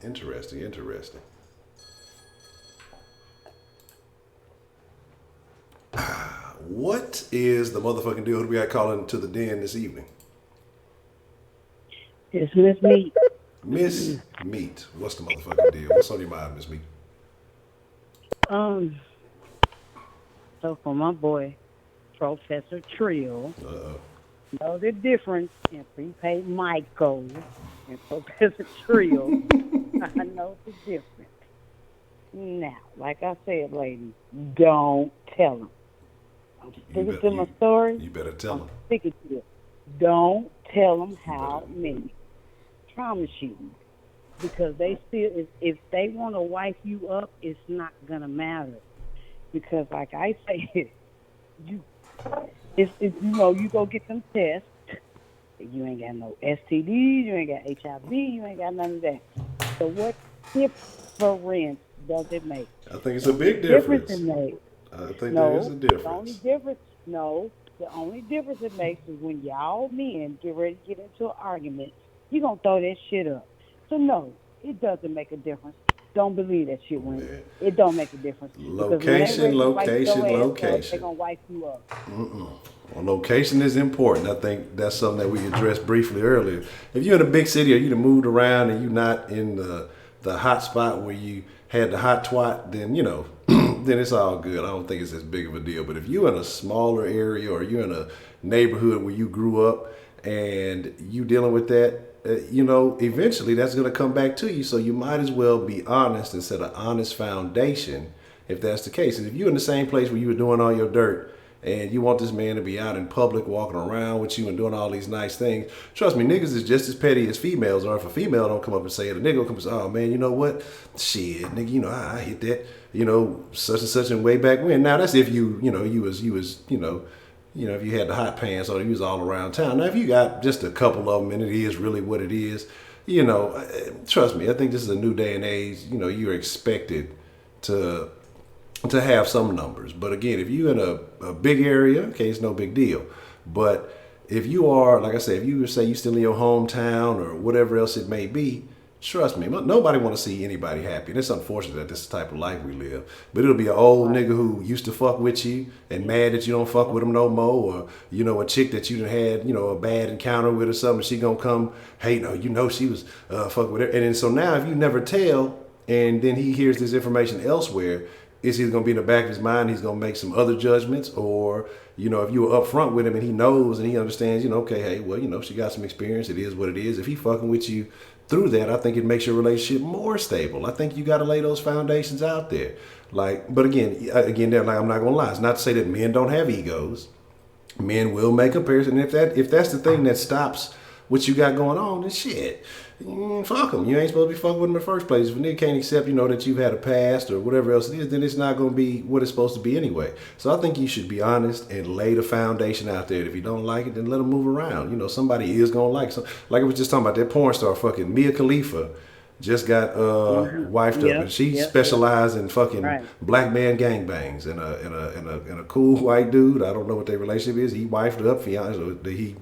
Interesting. What is the motherfucking deal? Who do we got calling to the den this evening? It's Miss Meat. Miss Meat. What's the motherfucking deal? What's on your mind, Miss Meat? So for my boy, Professor Trill, Uh-oh. know the difference in prepaid Michael and Professor Trill. I know the difference. Now, like I said, ladies, don't tell him. I'm sticking to my story. You better tell him. Sticking to it. Don't tell them how many trauma shootings. Because they still, if they want to wipe you up, it's not going to matter. Because like I said, you go get them tests. You ain't got no STDs, you ain't got HIV, you ain't got none of that. So what difference does it make? I think it's a big difference. It makes. I think there is a difference. The only difference it makes is when y'all men get ready to get into an argument, you're going to throw that shit up. So no, it doesn't make a difference. Don't believe that shit, Wendy. It don't make a difference. Location. They're going to wipe you up. Well, location is important. I think that's something that we addressed briefly earlier. If you're in a big city or you done moved around and you're not in the hot spot where you had the hot twat, then, you know, then it's all good. I don't think it's as big of a deal. But if you're in a smaller area or you're in a neighborhood where you grew up and you dealing with that, you know, eventually that's going to come back to you. So you might as well be honest and set an honest foundation if that's the case. And if you're in the same place where you were doing all your dirt and you want this man to be out in public walking around with you and doing all these nice things, trust me, niggas is just as petty as females are. If a female don't come up and say it, a nigga will come and say, oh man, you know what? Shit, nigga, you know, I hit that, you know, such and such and way back when. Now that's if you was, if you had the hot pants or you was all around town. Now, if you got just a couple of them and it is really what it is, you know, trust me, I think this is a new day and age. You know, you're expected to have some numbers. But again, if you're in a big area, okay, it's no big deal. But if you are, like I said, if you say you still in your hometown or whatever else it may be, trust me, nobody want to see anybody happy. And it's unfortunate that this is the type of life we live. But it'll be an old nigga who used to fuck with you and mad that you don't fuck with him no more. Or, you know, a chick that you done had, you know, a bad encounter with or something. She gonna come, hey, no, you know she was fuck with her. And then so now if you never tell and then he hears this information elsewhere, it's either gonna be in the back of his mind, he's gonna make some other judgments, or, you know, if you were upfront with him and he knows and he understands, you know, okay, hey, well, you know, she got some experience, it is what it is. If he fucking with you through that, I think it makes your relationship more stable. I think you got to lay those foundations out there. Like, but again, like, I'm not gonna lie. It's not to say that men don't have egos. Men will make comparison. If that's the thing that stops what you got going on, then shit, fuck them. You ain't supposed to be fucking with them in the first place. If a nigga can't accept, you know, that you've had a past or whatever else it is, then it's not gonna be what it's supposed to be anyway. So I think you should be honest and lay the foundation out there. If you don't like it, then let them move around. You know, somebody is gonna like it. So, like I was just talking about that porn star fucking Mia Khalifa. just got wifed up, and she specialized in fucking black man gangbangs, and a cool white dude. I don't know what their relationship is. He wifed up, fiance, or he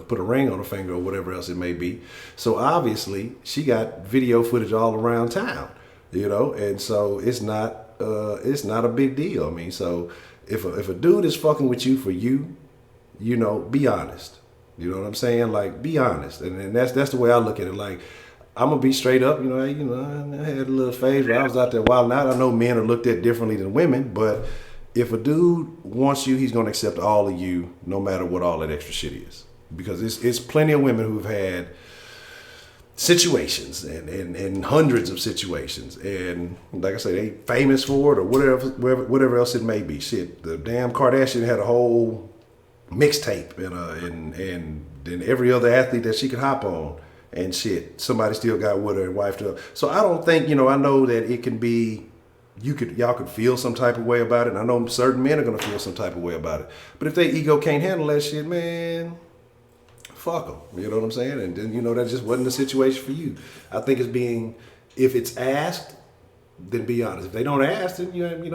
put a ring on her finger or whatever else it may be. So obviously she got video footage all around town, and so it's not a big deal. I mean, so if a dude is fucking with you for you, be honest. You know what I'm saying? Like, be honest, and that's the way I look at it. Like, I'm gonna be straight up. I had a little phase where I was out there wilding out. I know men are looked at differently than women, but if a dude wants you, he's gonna accept all of you, no matter what all that extra shit is. Because it's plenty of women who've had situations and hundreds of situations, and like I say, they famous for it or whatever else it may be. Shit, the damn Kardashian had a whole mixtape and every other athlete that she could hop on. And shit, somebody still got with her and wifed up. So I don't think, I know that it can be, y'all could feel some type of way about it. And I know certain men are going to feel some type of way about it. But if their ego can't handle that shit, man, fuck them. You know what I'm saying? And then, that just wasn't the situation for you. I think if it's asked, then be honest. If they don't ask, then,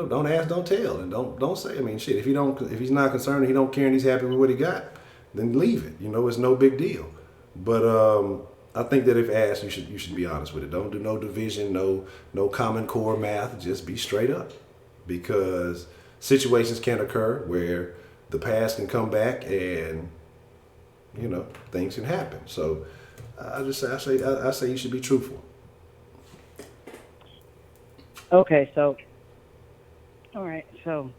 don't ask, don't tell. And don't say, I mean, shit, if he's not concerned and he don't care and he's happy with what he got, then leave it. It's no big deal. But, I think that if asked, you should be honest with it. Don't do no division, no common core math. Just be straight up, because situations can occur where the past can come back, and things can happen. So I say you should be truthful. Okay, so all right, so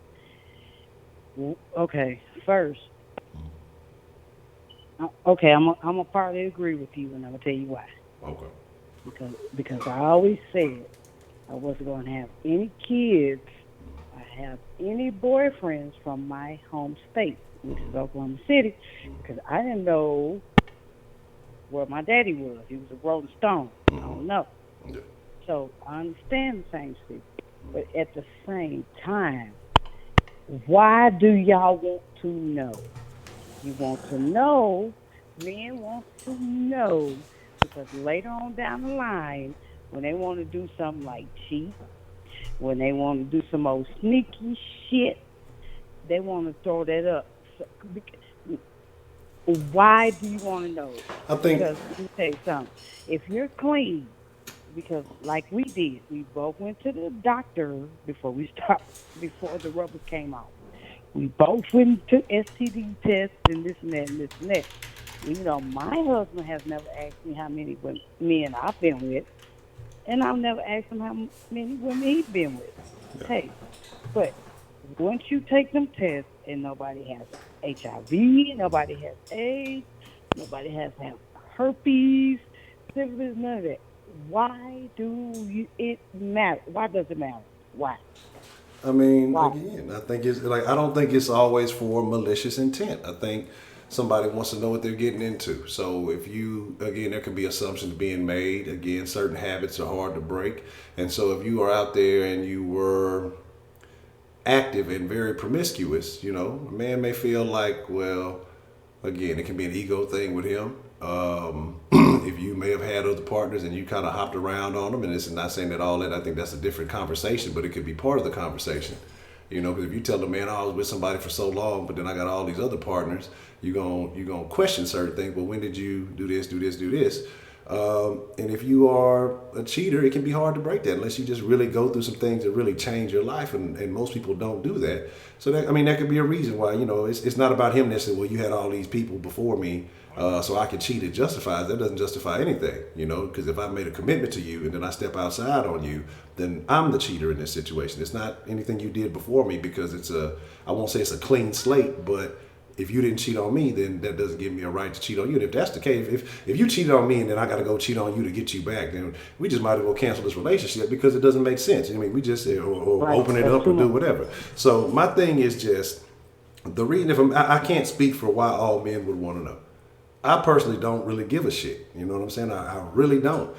first. Okay, I'm gonna partly agree with you, and I'm gonna tell you why. Okay. Because I always said I wasn't gonna have any kids, I have any boyfriends from my home state, which is Oklahoma City, because I didn't know where my daddy was. He was a Rolling Stone. I don't know. Yeah. So I understand the same thing, but at the same time, why do y'all want to know? You want to know, men want to know, because later on down the line, when they want to do something like cheat, when they want to do some old sneaky shit, they want to throw that up. So, why do you want to know? Because let me tell you something. If you're clean, because like we did, we both went to the doctor before the rubber came off. We both went to STD tests and this and that and this and that. My husband has never asked me how many men I've been with, and I've never asked him how many women he's been with. Yeah. Hey, but once you take them tests and nobody has HIV, nobody has AIDS, nobody has herpes, syphilis, none of that. Why it matter? Why does it matter? Why? I mean, again, I think it's like, I don't think it's always for malicious intent. I think somebody wants to know what they're getting into. So there can be assumptions being made. Again, certain habits are hard to break. And so if you are out there and you were active and very promiscuous, a man may feel like, well, again, it can be an ego thing with him. If you may have had other partners and you kind of hopped around on them, and this is not saying that all that, I think that's a different conversation, but it could be part of the conversation. Because if you tell the man, I was with somebody for so long, but then I got all these other partners, you're gonna question certain things. Well, when did you do this, do this, do this? And if you are a cheater, it can be hard to break that unless you just really go through some things that really change your life, and most people don't do that. So that could be a reason why, it's not about him necessarily, well, you had all these people before me, so I can cheat. It justifies. That doesn't justify anything, because if I made a commitment to you and then I step outside on you, then I'm the cheater in this situation. It's not anything you did before me, because I won't say it's a clean slate, but if you didn't cheat on me, then that doesn't give me a right to cheat on you. And if that's the case, if you cheated on me and then I got to go cheat on you to get you back, then we just might as well cancel this relationship, because it doesn't make sense. We just or open it up or do whatever. So my thing is just the reason. I can't speak for why all men would want to know. I personally don't really give a shit. You know what I'm saying? I really don't,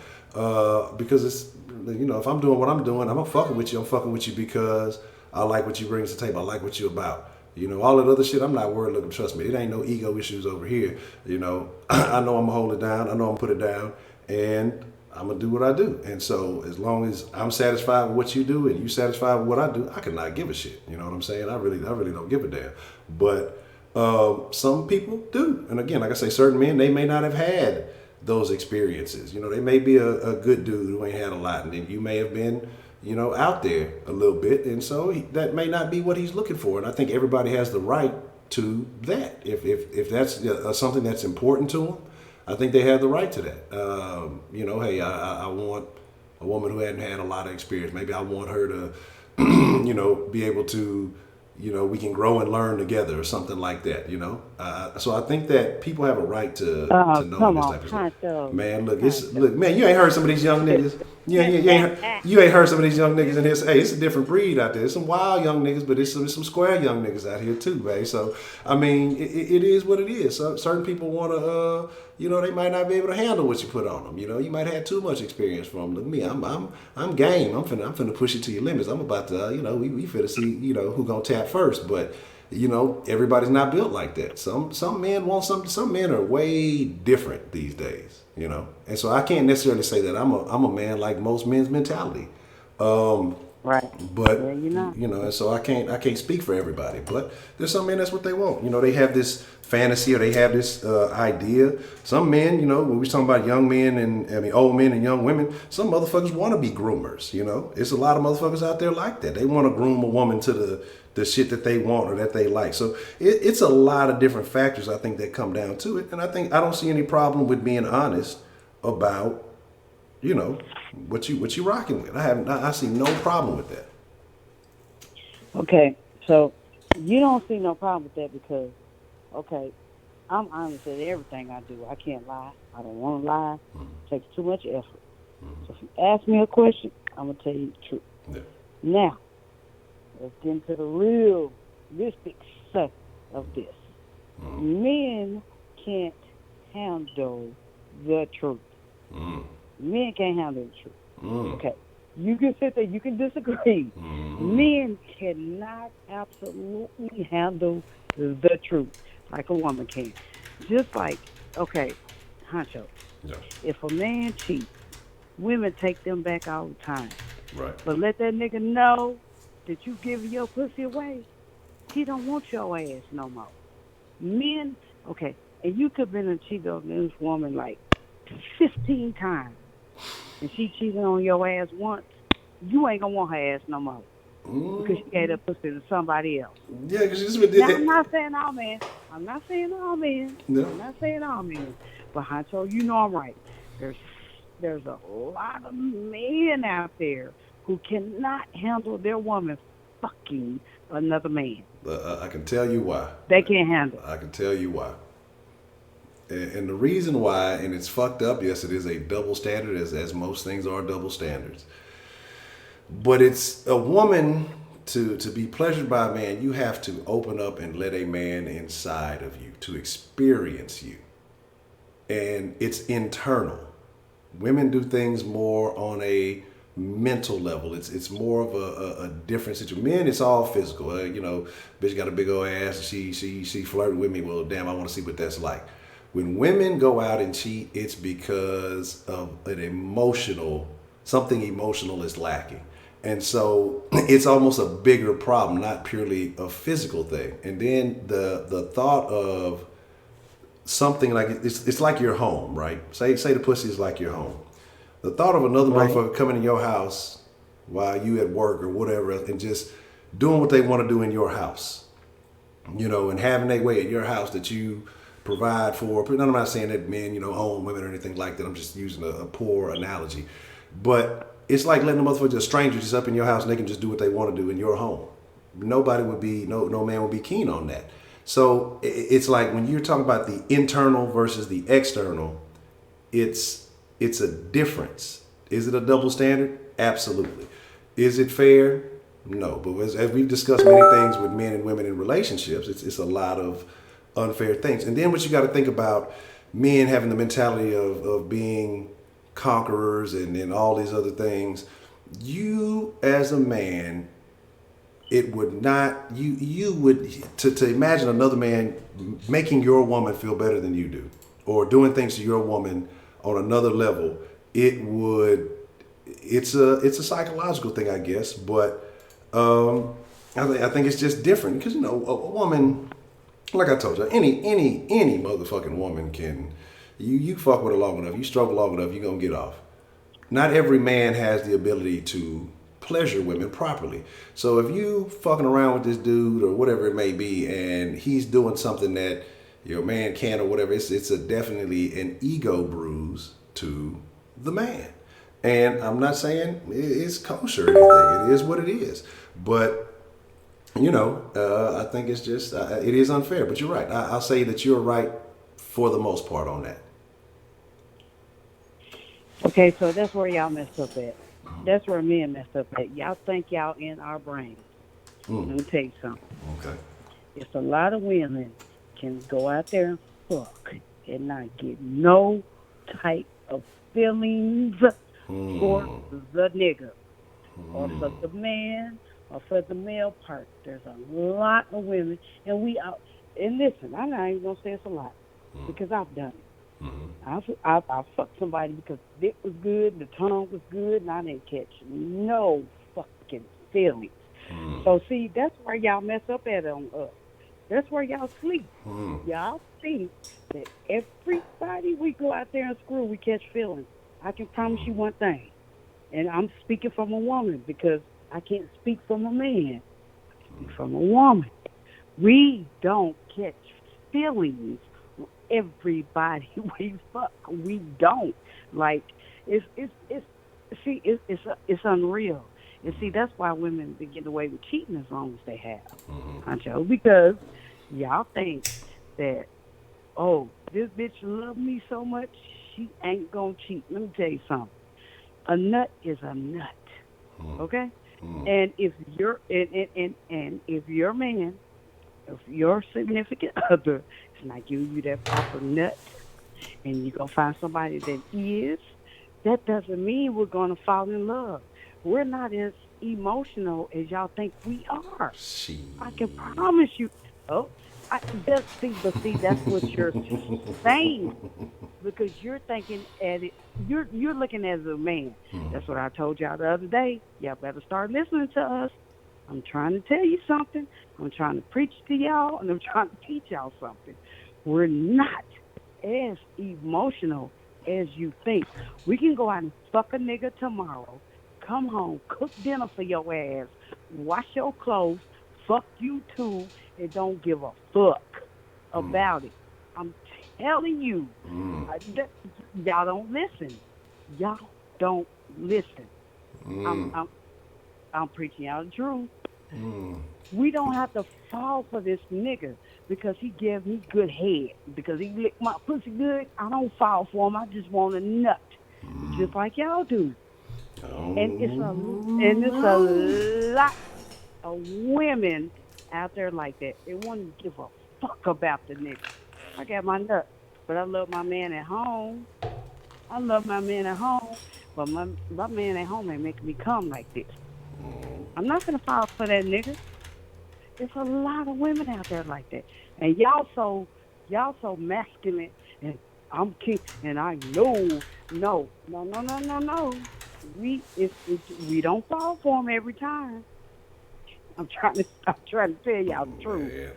because it's if I'm doing what I'm doing, I'm fucking with you. I'm fucking with you because I like what you bring to the table. I like what you're about. All that other shit, I'm not worried. Look, trust me, it ain't no ego issues over here. I know I'm gonna hold it down. I know I'm gonna put it down, and I'm gonna do what I do. And so as long as I'm satisfied with what you do and you satisfied with what I do, I cannot give a shit. You know what I'm saying? I really don't give a damn. But some people do. And again, like I say, certain men, they may not have had those experiences. You know, they may be a good dude who ain't had a lot, and then you may have been, you know, out there a little bit, and so that may not be what he's looking for. And I think everybody has the right to that. If that's something that's important to them, I think they have the right to that. You know, hey, I want a woman who hadn't had a lot of experience. Maybe I want her to, you know, be able to, you know, we can grow and learn together or something like that, you know. So I think that people have a right to know this type of stuff. Honcho. Man, look, man, you ain't heard some of these young niggas. You ain't heard some of these young niggas in here say, hey, it's a different breed out there. There's some wild young niggas, but there's some square young niggas out here too, babe. So, I mean, it is what it is. So, certain people want to, you know, they might not be able to handle what you put on them. You know, you might have too much experience from them. Look at me, I'm game. I'm finna push it to your limits. I'm about to, you know, we finna see, you know, who gonna tap first. But, you know, everybody's not built like that. Some men want something. Some men are way different these days, you know. And so I can't necessarily say that I'm a man like most men's mentality. Right. But Yeah, you know, and so I can't speak for everybody. But there's some men that's what they want. You know, they have this fantasy or they have this idea. Some men, you know, when we're talking about young men and old men and young women, some motherfuckers want to be groomers. You know, there's a lot of motherfuckers out there like that. They want to groom a woman to the shit that they want or that they like. So it's a lot of different factors, I think, that come down to it. And I don't see any problem with being honest about, you know, what you rocking with. I see no problem with that. Okay, so you don't see no problem with that because, okay, I'm honest at everything I do. I can't lie. I don't want to lie. It takes too much effort. So if you ask me a question, I'm going to tell you the truth. Yeah. Now, let's get into the realistic stuff of this. Men can't handle the truth. Men can't handle the truth. Okay. You can sit there, you can disagree. Men cannot absolutely handle the truth like a woman can. Just like, okay, Honcho, Yeah. if a man cheats, women take them back all the time. Right. But let that nigga know that you giving your pussy away. He don't want your ass no more. Men, okay, and you could have been a cheater on this woman like 15 times. And she cheated on your ass once, you ain't gonna want her ass no more. Because she gave that pussy to somebody else. Yeah, because just Now, I'm not saying all men. I'm not saying all men. No. I'm not saying all men. But Honcho, you know I'm right. There's a lot of men out there who cannot handle their woman fucking another man. I can tell you why. They can't handle it. I can tell you why. And the reason why, and it's fucked up, yes, it is a double standard, as most things are double standards. But it's a woman, to be pleasured by a man, you have to open up and let a man inside of you, to experience you. And it's internal. Women do things more on a mental level. It's more of a different situation. Men, it's all physical. You know, bitch got a big old ass, and she flirted with me. Well, damn, I want to see what that's like. When women go out and cheat, it's because of something emotional is lacking. And so it's almost a bigger problem, not purely a physical thing. And then the thought of something like, it's like your home, right? Say the pussy is like your home. The thought of another motherfucker coming in your house while you at work or whatever and just doing what they want to do in your house, you know, and having their way at your house that you provide for. But I'm not saying that men, you know, own women or anything like that. I'm just using a poor analogy. But it's like letting a motherfucker, just strangers, just up in your house and they can just do what they want to do in your home. Nobody would be, no man would be keen on that. So it's like when you're talking about the internal versus the external, it's a difference. Is it a double standard? Absolutely. Is it fair? No. But as we've discussed many things with men and women in relationships, it's a lot of unfair things. And then what you got to think about, men having the mentality of being conquerors and all these other things. You as a man, it would not, you would, to imagine another man making your woman feel better than you do, or doing things to your woman on another level, it's a psychological thing, I guess, but I think it's just different because a woman, like I told you, any motherfucking woman can, you fuck with her long enough, you struggle long enough, you're gonna get off. Not every man has the ability to pleasure women properly. So if you fucking around with this dude or whatever it may be, and he's doing something that your man can't or whatever, it's definitely an ego bruise to the man. And I'm not saying it's kosher or anything. It is what it is. But I think it's just it is unfair. But you're right. I'll say that you're right for the most part on that. Okay, so that's where y'all messed up at. That's where men messed up at. Y'all think y'all in our brain. Let me tell you something. Okay. It's a lot of women can go out there and fuck and not get no type of feelings for the nigga or for the man or for the male part. There's a lot of women, and we out. And listen, I'm not even gonna say it's a lot because I've done it. I fucked somebody because the dick was good, and the tongue was good, and I didn't catch no fucking feelings. So see, that's where y'all mess up at on us. That's where y'all sleep. Y'all think that everybody we go out there and screw, we catch feelings. I can promise you one thing, and I'm speaking from a woman because I can't speak from a man. I speak from a woman. We don't catch feelings. Everybody we fuck, we don't. Like it's unreal. And see, that's why women be getting away with cheating as long as they have, Honcho, because y'all think that, oh, this bitch love me so much, she ain't gonna cheat. Let me tell you something. A nut is a nut, okay? And if you're and if your man, if your significant other is not giving you that proper nut, and you gonna find somebody that is, that doesn't mean we're gonna fall in love. We're not as emotional as y'all think we are. I can promise you. Oh, that's what you're saying because you're thinking at it. You're looking as a man. That's what I told y'all the other day. Y'all better start listening to us. I'm trying to tell you something. I'm trying to preach to y'all, and I'm trying to teach y'all something. We're not as emotional as you think. We can go out and fuck a nigga tomorrow, come home, cook dinner for your ass, wash your clothes, fuck you too, and don't give a fuck about it. I'm telling you, y'all don't listen. Y'all don't listen. I'm preaching y'all the truth. We don't have to fall for this nigga because he gave me good head, because he licked my pussy good. I don't fall for him. I just want a nut, just like y'all do. And it's a lot of women out there like that. They won't give a fuck about the nigga. I got my nut, but I love my man at home. I love my man at home, but my man at home ain't making me come like this. I'm not gonna fall for that nigga. There's a lot of women out there like that, and y'all so masculine, and I'm king, and I know, no. We don't fall for them every time. I'm trying to tell y'all the truth.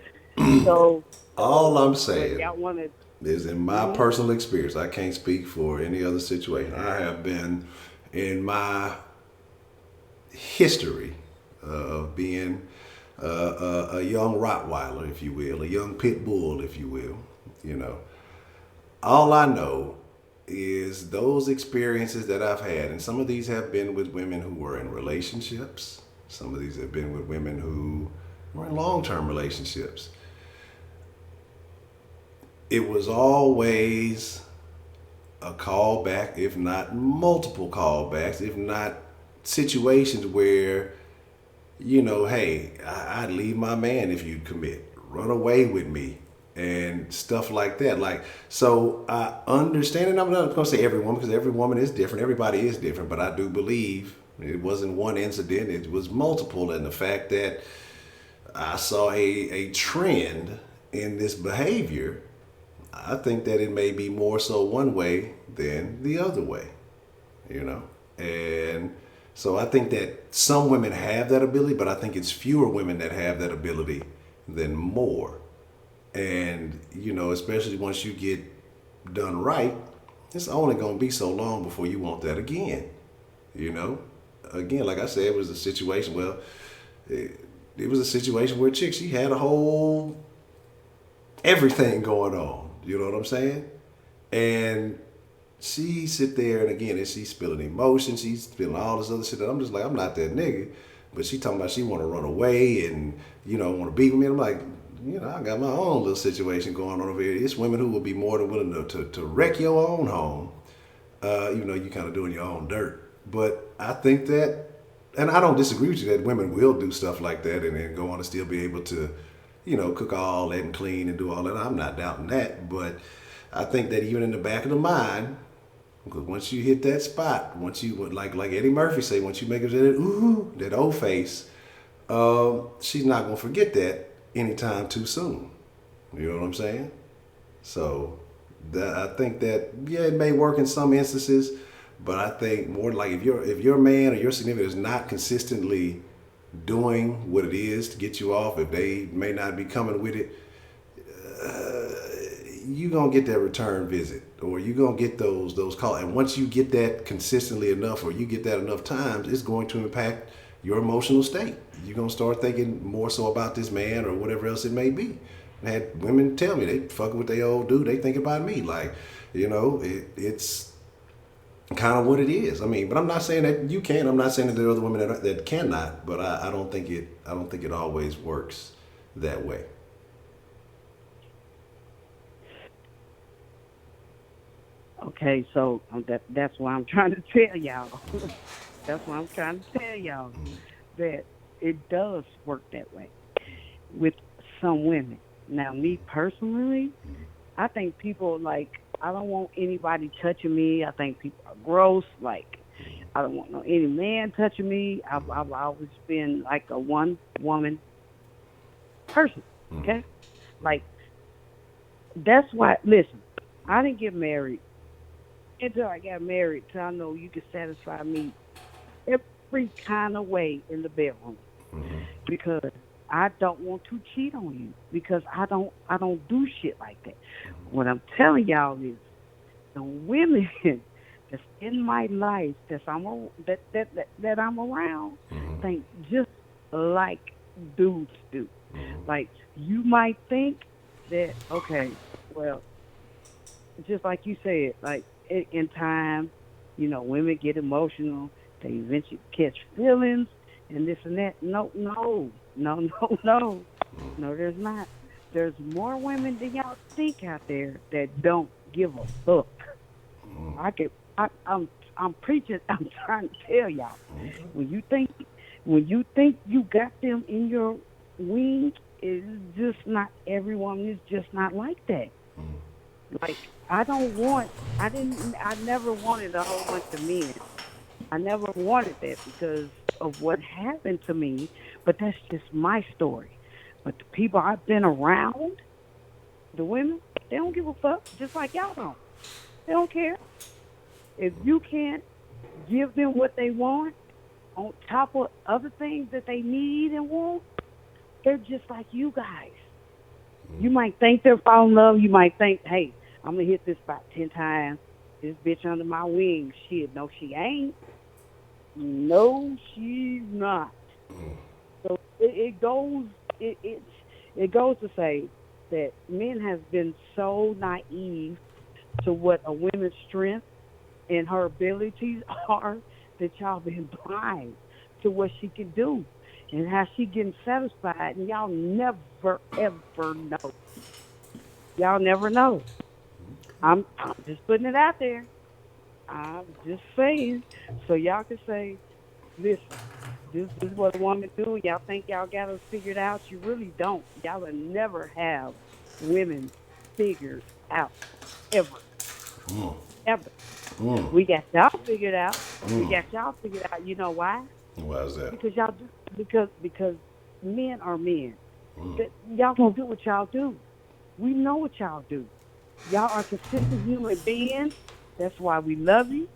So all I'm saying y'all wanna, is, in my personal experience, I can't speak for any other situation. I have been in my history of being a young Rottweiler, if you will, a young pit bull, if you will. All I know is those experiences that I've had, and some of these have been with women who were in relationships. Some of these have been with women who were in long-term relationships. It was always a callback, if not multiple callbacks, if not situations where, hey, I'd leave my man if you'd commit, run away with me, and stuff like that. So I understand, and I'm not going to say every woman, because every woman is different, everybody is different, but I do believe it wasn't one incident, it was multiple, and the fact that I saw a trend in this behavior, I think that it may be more so one way than the other way. you know? And so I think that some women have that ability, but I think it's fewer women that have that ability than more. And, you know, especially once you get done right, it's only going to be so long before you want that again, you know? Again, like I said, it was a situation, well, it was a situation where a chick, she had a whole everything going on, you know what I'm saying? And she sit there and again, and she's spilling emotions, she's spilling all this other shit that I'm just like, I'm not that nigga. But she talking about she want to run away and, you know, want to be with me. And I'm like, you know, I got my own little situation going on over here. It's women who will be more than willing to wreck your own home, even though you kind of doing your own dirt. But I think that, and I don't disagree with you that women will do stuff like that and then go on to still be able to, you know, cook all that and clean and do all that. I'm not doubting that. But I think that even in the back of the mind, because once you hit that spot, once you like Eddie Murphy say, once you make it that ooh, that old face, she's not gonna forget that anytime too soon. You know what I'm saying? So I think that yeah, it may work in some instances, but I think more like if your man or your significant is not consistently doing what it is to get you off, if they may not be coming with it, you gonna get that return visit, or you gonna get those calls. And once you get that consistently enough, or you get that enough times, it's going to impact your emotional state. You're gonna start thinking more so about this man or whatever else it may be. I had women tell me they fucking with their old dude. They think about me like, you know, it's kind of what it is. I mean, but I'm not saying that you can't. I'm not saying that there are other women that cannot. But I don't think it always works that way. Okay, so that's why I'm trying to tell y'all. That's why I'm trying to tell y'all that it does work that way with some women. Now, me personally, I think people like, I don't want anybody touching me. I think people are gross. Like, I don't want any man touching me. I've always been like a one woman person. Okay, like that's why. Listen, I didn't get married until I got married. So I know you can satisfy me every kind of way in the bedroom because I don't want to cheat on you because I don't do shit like that. What I'm telling y'all is the women that's in my life that I'm around think just like dudes do. Like you might think that okay, well, just like you said, like in time, you know, women get emotional, they eventually catch feelings and this and that. No, there's not. There's more women than y'all think out there that don't give a fuck. I'm preaching. I'm trying to tell y'all. When you think you got them in your wing, it's just not. Everyone is just not like that. Like I never wanted a whole bunch of men. I never wanted that because of what happened to me. But that's just my story. But the people I've been around, the women, they don't give a fuck. Just like y'all don't. They don't care. If you can't give them what they want on top of other things that they need and want, they're just like you guys. You might think they're falling in love. You might think, hey, I'm going to hit this about 10 times. This bitch under my wing. Shit, no, she ain't. No, she's not. So it goes to say that men have been so naive to what a woman's strength and her abilities are that y'all been blind to what she can do and how she getting satisfied, and y'all never ever know. Y'all never know. I'm just putting it out there. I'm just saying, so y'all can say, listen, this is what a woman do. Y'all think y'all got us figured out. You really don't. Y'all will never have women figured out, ever. Ever. We got y'all figured out. We got y'all figured out. You know why? Why is that? Because y'all because men are men. Y'all gonna do what y'all do. We know what y'all do. Y'all are consistent human beings. That's why we love you.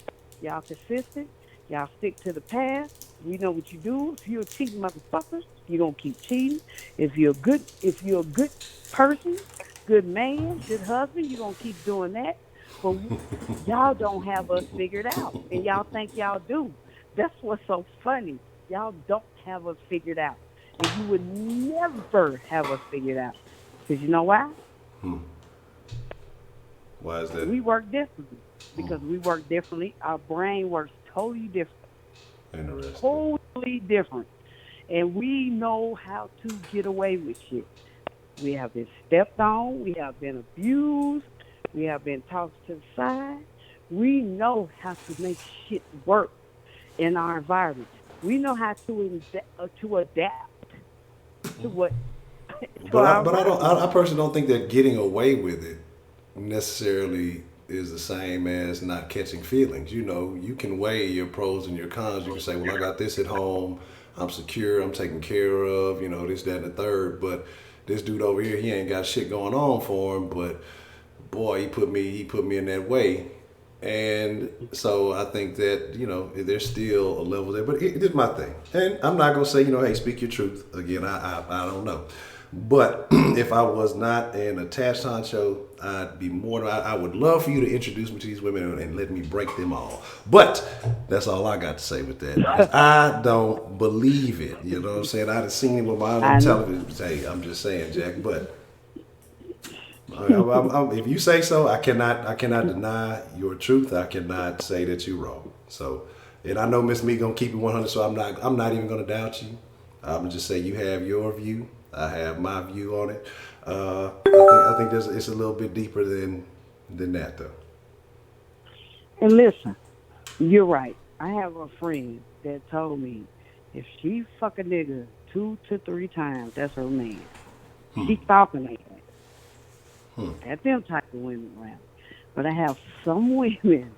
Y'all consistent. Y'all stick to the path. We know what you do. If you're a cheating motherfucker, you're gonna keep cheating. If you're a good person, good man, good husband, you're gonna keep doing that. But y'all don't have us figured out. And y'all think y'all do. That's what's so funny. Y'all don't have us figured out. And you would never have us figured out. Because you know why? Why is that? We work differently. Because we work differently. Our brain works totally different. Interesting. Totally different. And we know how to get away with shit. We have been stepped on. We have been abused. We have been tossed to the side. We know how to make shit work in our environment. We know how to adapt to what to But our I don't. environment. I personally don't think that getting away with it necessarily is the same as not catching feelings. You know, you can weigh your pros and your cons. You can say, well, I got this at home. I'm secure. I'm taken care of. You know, this, that, and the third. But this dude over here, he ain't got shit going on for him. But boy, he put me in that way. And so I think that, you know, there's still a level there. But it is my thing. And I'm not going to say, you know, hey, speak your truth. Again, I don't know. But if I was not an attached honcho, I'd be more. I would love for you to introduce me to these women and let me break them all. But that's all I got to say with that. Because I don't believe it. You know what I'm saying? I've seen it with my own I know. television. Hey, I'm just saying, Jack. But if you say so, I cannot deny your truth. I cannot say that you're wrong. So, and I know Miss Me gonna keep it 100. So I'm not even gonna doubt you. I'm gonna just say you have your view. I have my view on it. I think it's a little bit deeper than that though. And listen, you're right. I have a friend that told me if she fuck a nigga 2 to 3 times, that's her man. She talking like that. At them type of women around. But I have some women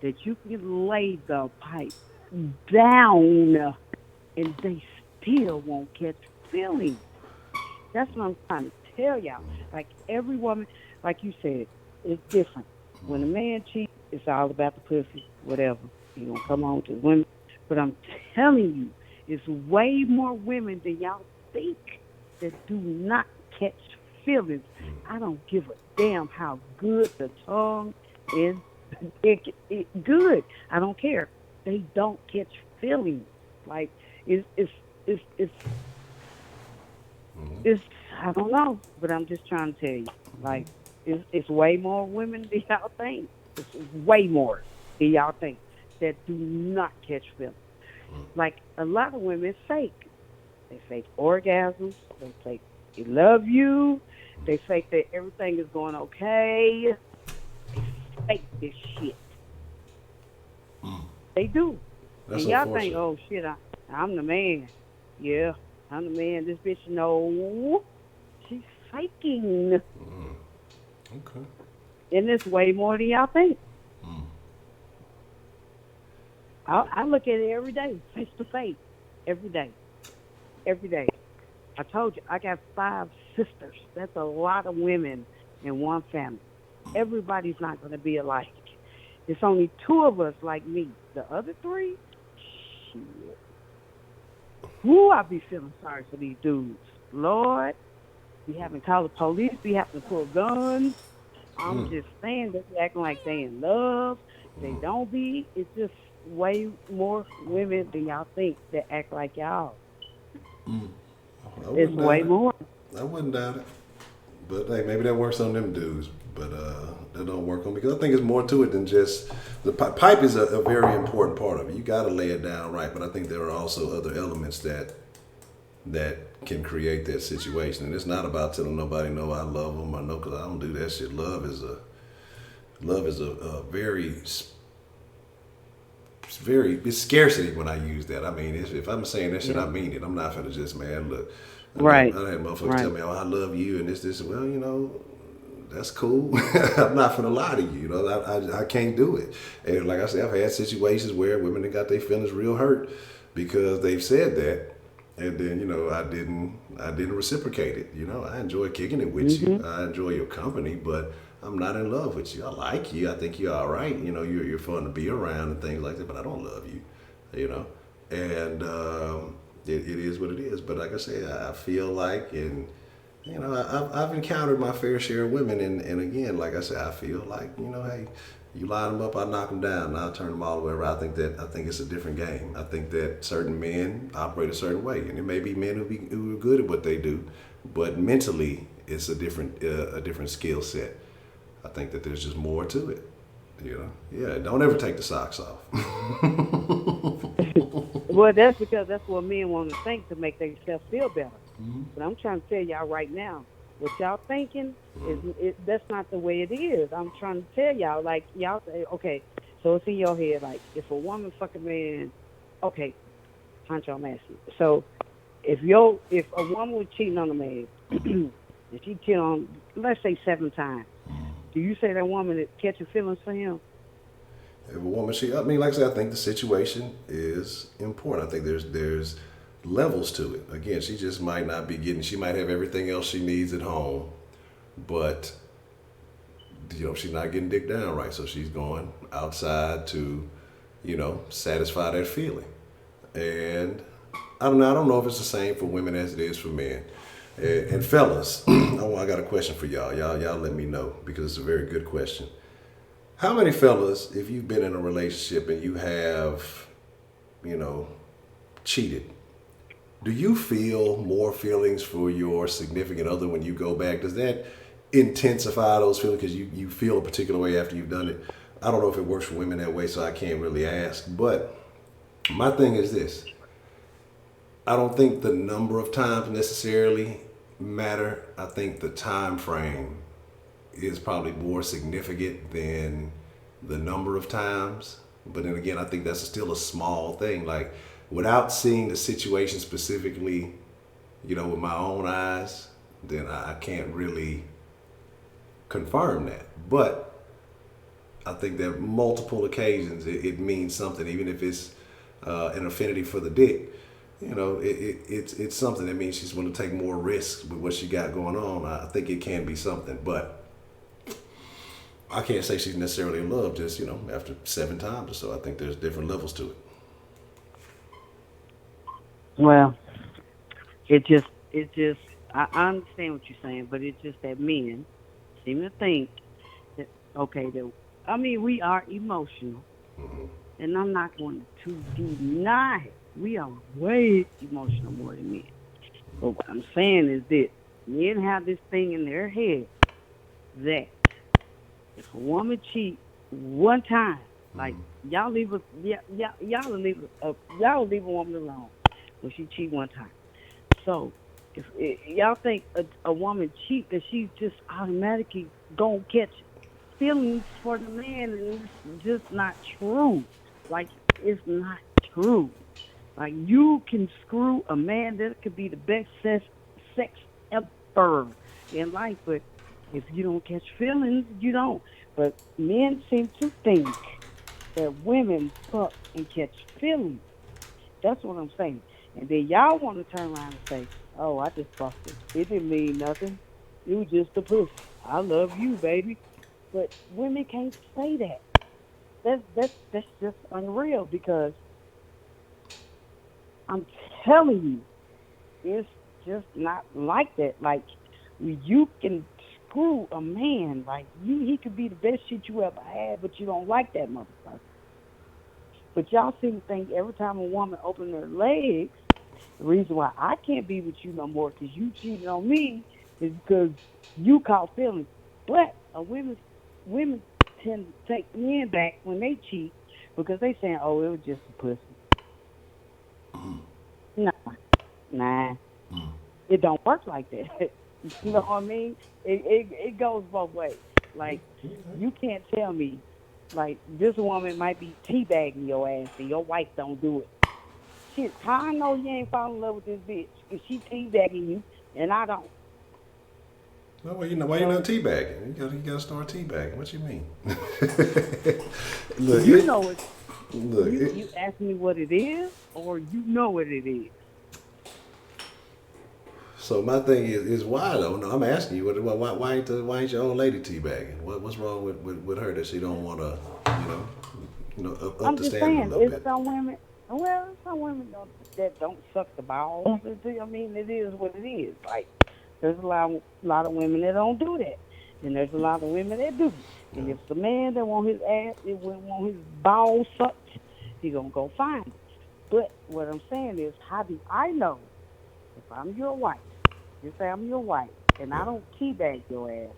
that you can lay the pipe down and they still won't catch feelings. That's what I'm trying to tell y'all. Like every woman, like you said, it's different. When a man cheats, it's all about the pussy, whatever. He gonna come on to women. But I'm telling you, it's way more women than y'all think that do not catch feelings. I don't give a damn how good the tongue is. Good. I don't care. They don't catch feelings. Like it's it's it's it's I don't know, but I'm just trying to tell you, like it's way more women than y'all think. It's way more than y'all think that do not catch feelings. Like a lot of women fake. They fake orgasms. They fake they love you. They fake that everything is going okay. They fake this shit. They do. That's And y'all think, unfortunate. oh shit, I'm the man. Yeah, I'm the man. This bitch, no, she's faking. Okay. And it's way more than y'all think. I look at it every day, face to face, every day, every day. I told you, I got 5 sisters. That's a lot of women in one family. Everybody's not going to be alike. It's only 2 of us like me. The other 3, shit. Woo, I be feeling sorry for these dudes. Lord, be having to call the police, be having to pull guns. I'm just saying, they be acting like they in love. They don't be. It's just way more women than y'all think that act like y'all. I It's wouldn't way doubt it. more. I wouldn't doubt it. But hey, maybe that works on them dudes. But that don't work on me because I think it's more to it than just the pipe is a very important part of it. You got to lay it down right. But I think there are also other elements that can create that situation. And it's not about telling nobody no I love them or no because I don't do that shit. Love is a very it's scarcity when I use that. I mean, if I'm saying that shit, Yeah. I mean it. I'm not gonna just man look. Right. I had motherfuckers tell Right. me, "Oh, I love you," and this. Well, you know, that's cool. I'm not gonna lie to you. You know, I can't do it. And like I said, I've had situations where women have got their feelings real hurt because they've said that, and then you know I didn't reciprocate it. You know, I enjoy kicking it with you. Mhm. I enjoy your company, but I'm not in love with you. I like you. I think you're all right. You know, you're fun to be around and things like that. But I don't love you. You know, and it is what it is. But like I said, I feel like, and you know, I've encountered my fair share of women, and again, like I said, I feel like, you know, hey, you line them up, I knock them down, and I'll turn them all the way around. I think it's a different game. I think that certain men operate a certain way, and there may be men who are good at what they do, but mentally, it's a different skill set. I think that there's just more to it. You know, yeah. Don't ever take the socks off. Well, that's because that's what men want to think to make themselves feel better. But I'm trying to tell y'all right now, what y'all thinking that's not the way it is. I'm trying to tell y'all, like, y'all say, okay, so it's in your head, like, if a woman fuck a man, okay, Honcho, I'm asking. So if a woman was cheating on a man, and she cheated on, let's say 7 times, do you say that woman is catching feelings for him? If a woman, I mean, like I said, I think the situation is important. I think there's levels to it. Again, she just might not be getting, she might have everything else she needs at home, but you know, she's not getting dick down right. So she's going outside to, you know, satisfy that feeling. And I don't know if it's the same for women as it is for men. And fellas, I got a question for y'all. Y'all let me know, because it's a very good question. How many fellas, if you've been in a relationship and you have, you know, cheated, do you feel more feelings for your significant other when you go back? Does that intensify those feelings because you feel a particular way after you've done it? I don't know if it works for women that way, so I can't really ask. But my thing is this. I don't think the number of times necessarily matter. I think the time frame is probably more significant than the number of times. But then again, I think that's still a small thing. Like, without seeing the situation specifically, you know, with my own eyes, then I can't really confirm that. But I think that multiple occasions it means something, even if it's an affinity for the dick. You know, it's something that means she's going to take more risks with what she got going on. I think it can be something, but I can't say she's necessarily in love just, you know, after 7 times or so. I think there's different levels to it. Well, it just, I understand what you're saying, but it's just that men seem to think that, okay, we are emotional, and I'm not going to deny it. We are way emotional more than men. But what I'm saying is this: men have this thing in their head that if a woman cheats 1 time, like, y'all leave a woman alone when she cheat 1 time. So if y'all think a woman cheat, that she's just automatically gonna catch feelings for the man, and it's just not true. Like, it's not true. Like, you can screw a man, that could be the best sex ever in life, but if you don't catch feelings, you don't. But men seem to think that women fuck and catch feelings. That's what I'm saying. And then y'all want to turn around and say, oh, I just fucked it. It didn't mean nothing. It was just a pussy. I love you, baby. But women can't say that. That's just unreal, because I'm telling you, it's just not like that. Like, you can screw a man. Like, he could be the best shit you ever had, but you don't like that motherfucker. But y'all seem to think every time a woman opens her legs, the reason why I can't be with you no more because you cheated on me is because you caught feelings. But women tend to take men back when they cheat because they saying, oh, it was just a pussy. Nah. It don't work like that. You know what I mean? It goes both ways. Like, you can't tell me, like, this woman might be teabagging your ass and your wife don't do it. Shit, how I know you ain't falling in love with this bitch if she teabagging you and I don't? Well, you know, why you not teabagging? You gotta start teabagging. What you mean? Look, you know it. Look, you ask me what it is, or you know what it is. So my thing is why though? No, I'm asking you, why ain't your old lady teabagging? What's wrong with her that she don't want to, up I'm the just standard a saying, little it's bit? some women. Well, some women that don't suck the balls. I mean, it is what it is. Like, there's a lot of women that don't do that, and there's a lot of women that do. And if the man that want his ass, it want his balls sucked, he gonna go find it. But what I'm saying is, how do I know if I'm your wife? Just say I'm your wife, and I don't teabag your ass,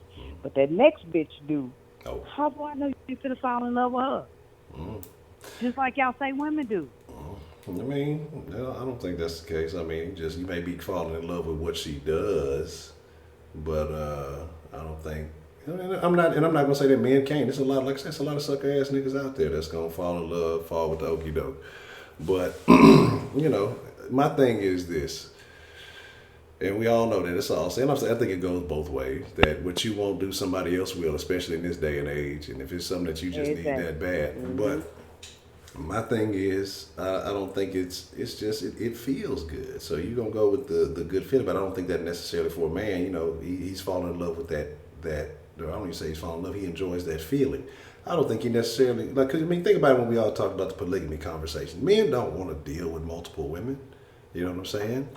but that next bitch do. Oh. How do I know you finna fall in love with her? Just like y'all say women do. I mean, no, I don't think that's the case. I mean, just you may be falling in love with what she does, but I don't think. I'm not gonna say that men can't. There's a lot, like I said, there's a lot of sucker ass niggas out there that's gonna fall in love, fall with the okie doke. But my thing is this, and we all know that it's all. And I think it goes both ways. That what you won't do, somebody else will, especially in this day and age. And if it's something that you just need that bad, but. My thing is, I don't think it's just it feels good. So you're gonna go with the good feeling, but I don't think that necessarily for a man. He's falling in love with that. I don't even say he's falling in love. He enjoys that feeling. I don't think he necessarily like. Cause think about it when we all talk about the polygamy conversation. Men don't want to deal with multiple women. You know what I'm saying?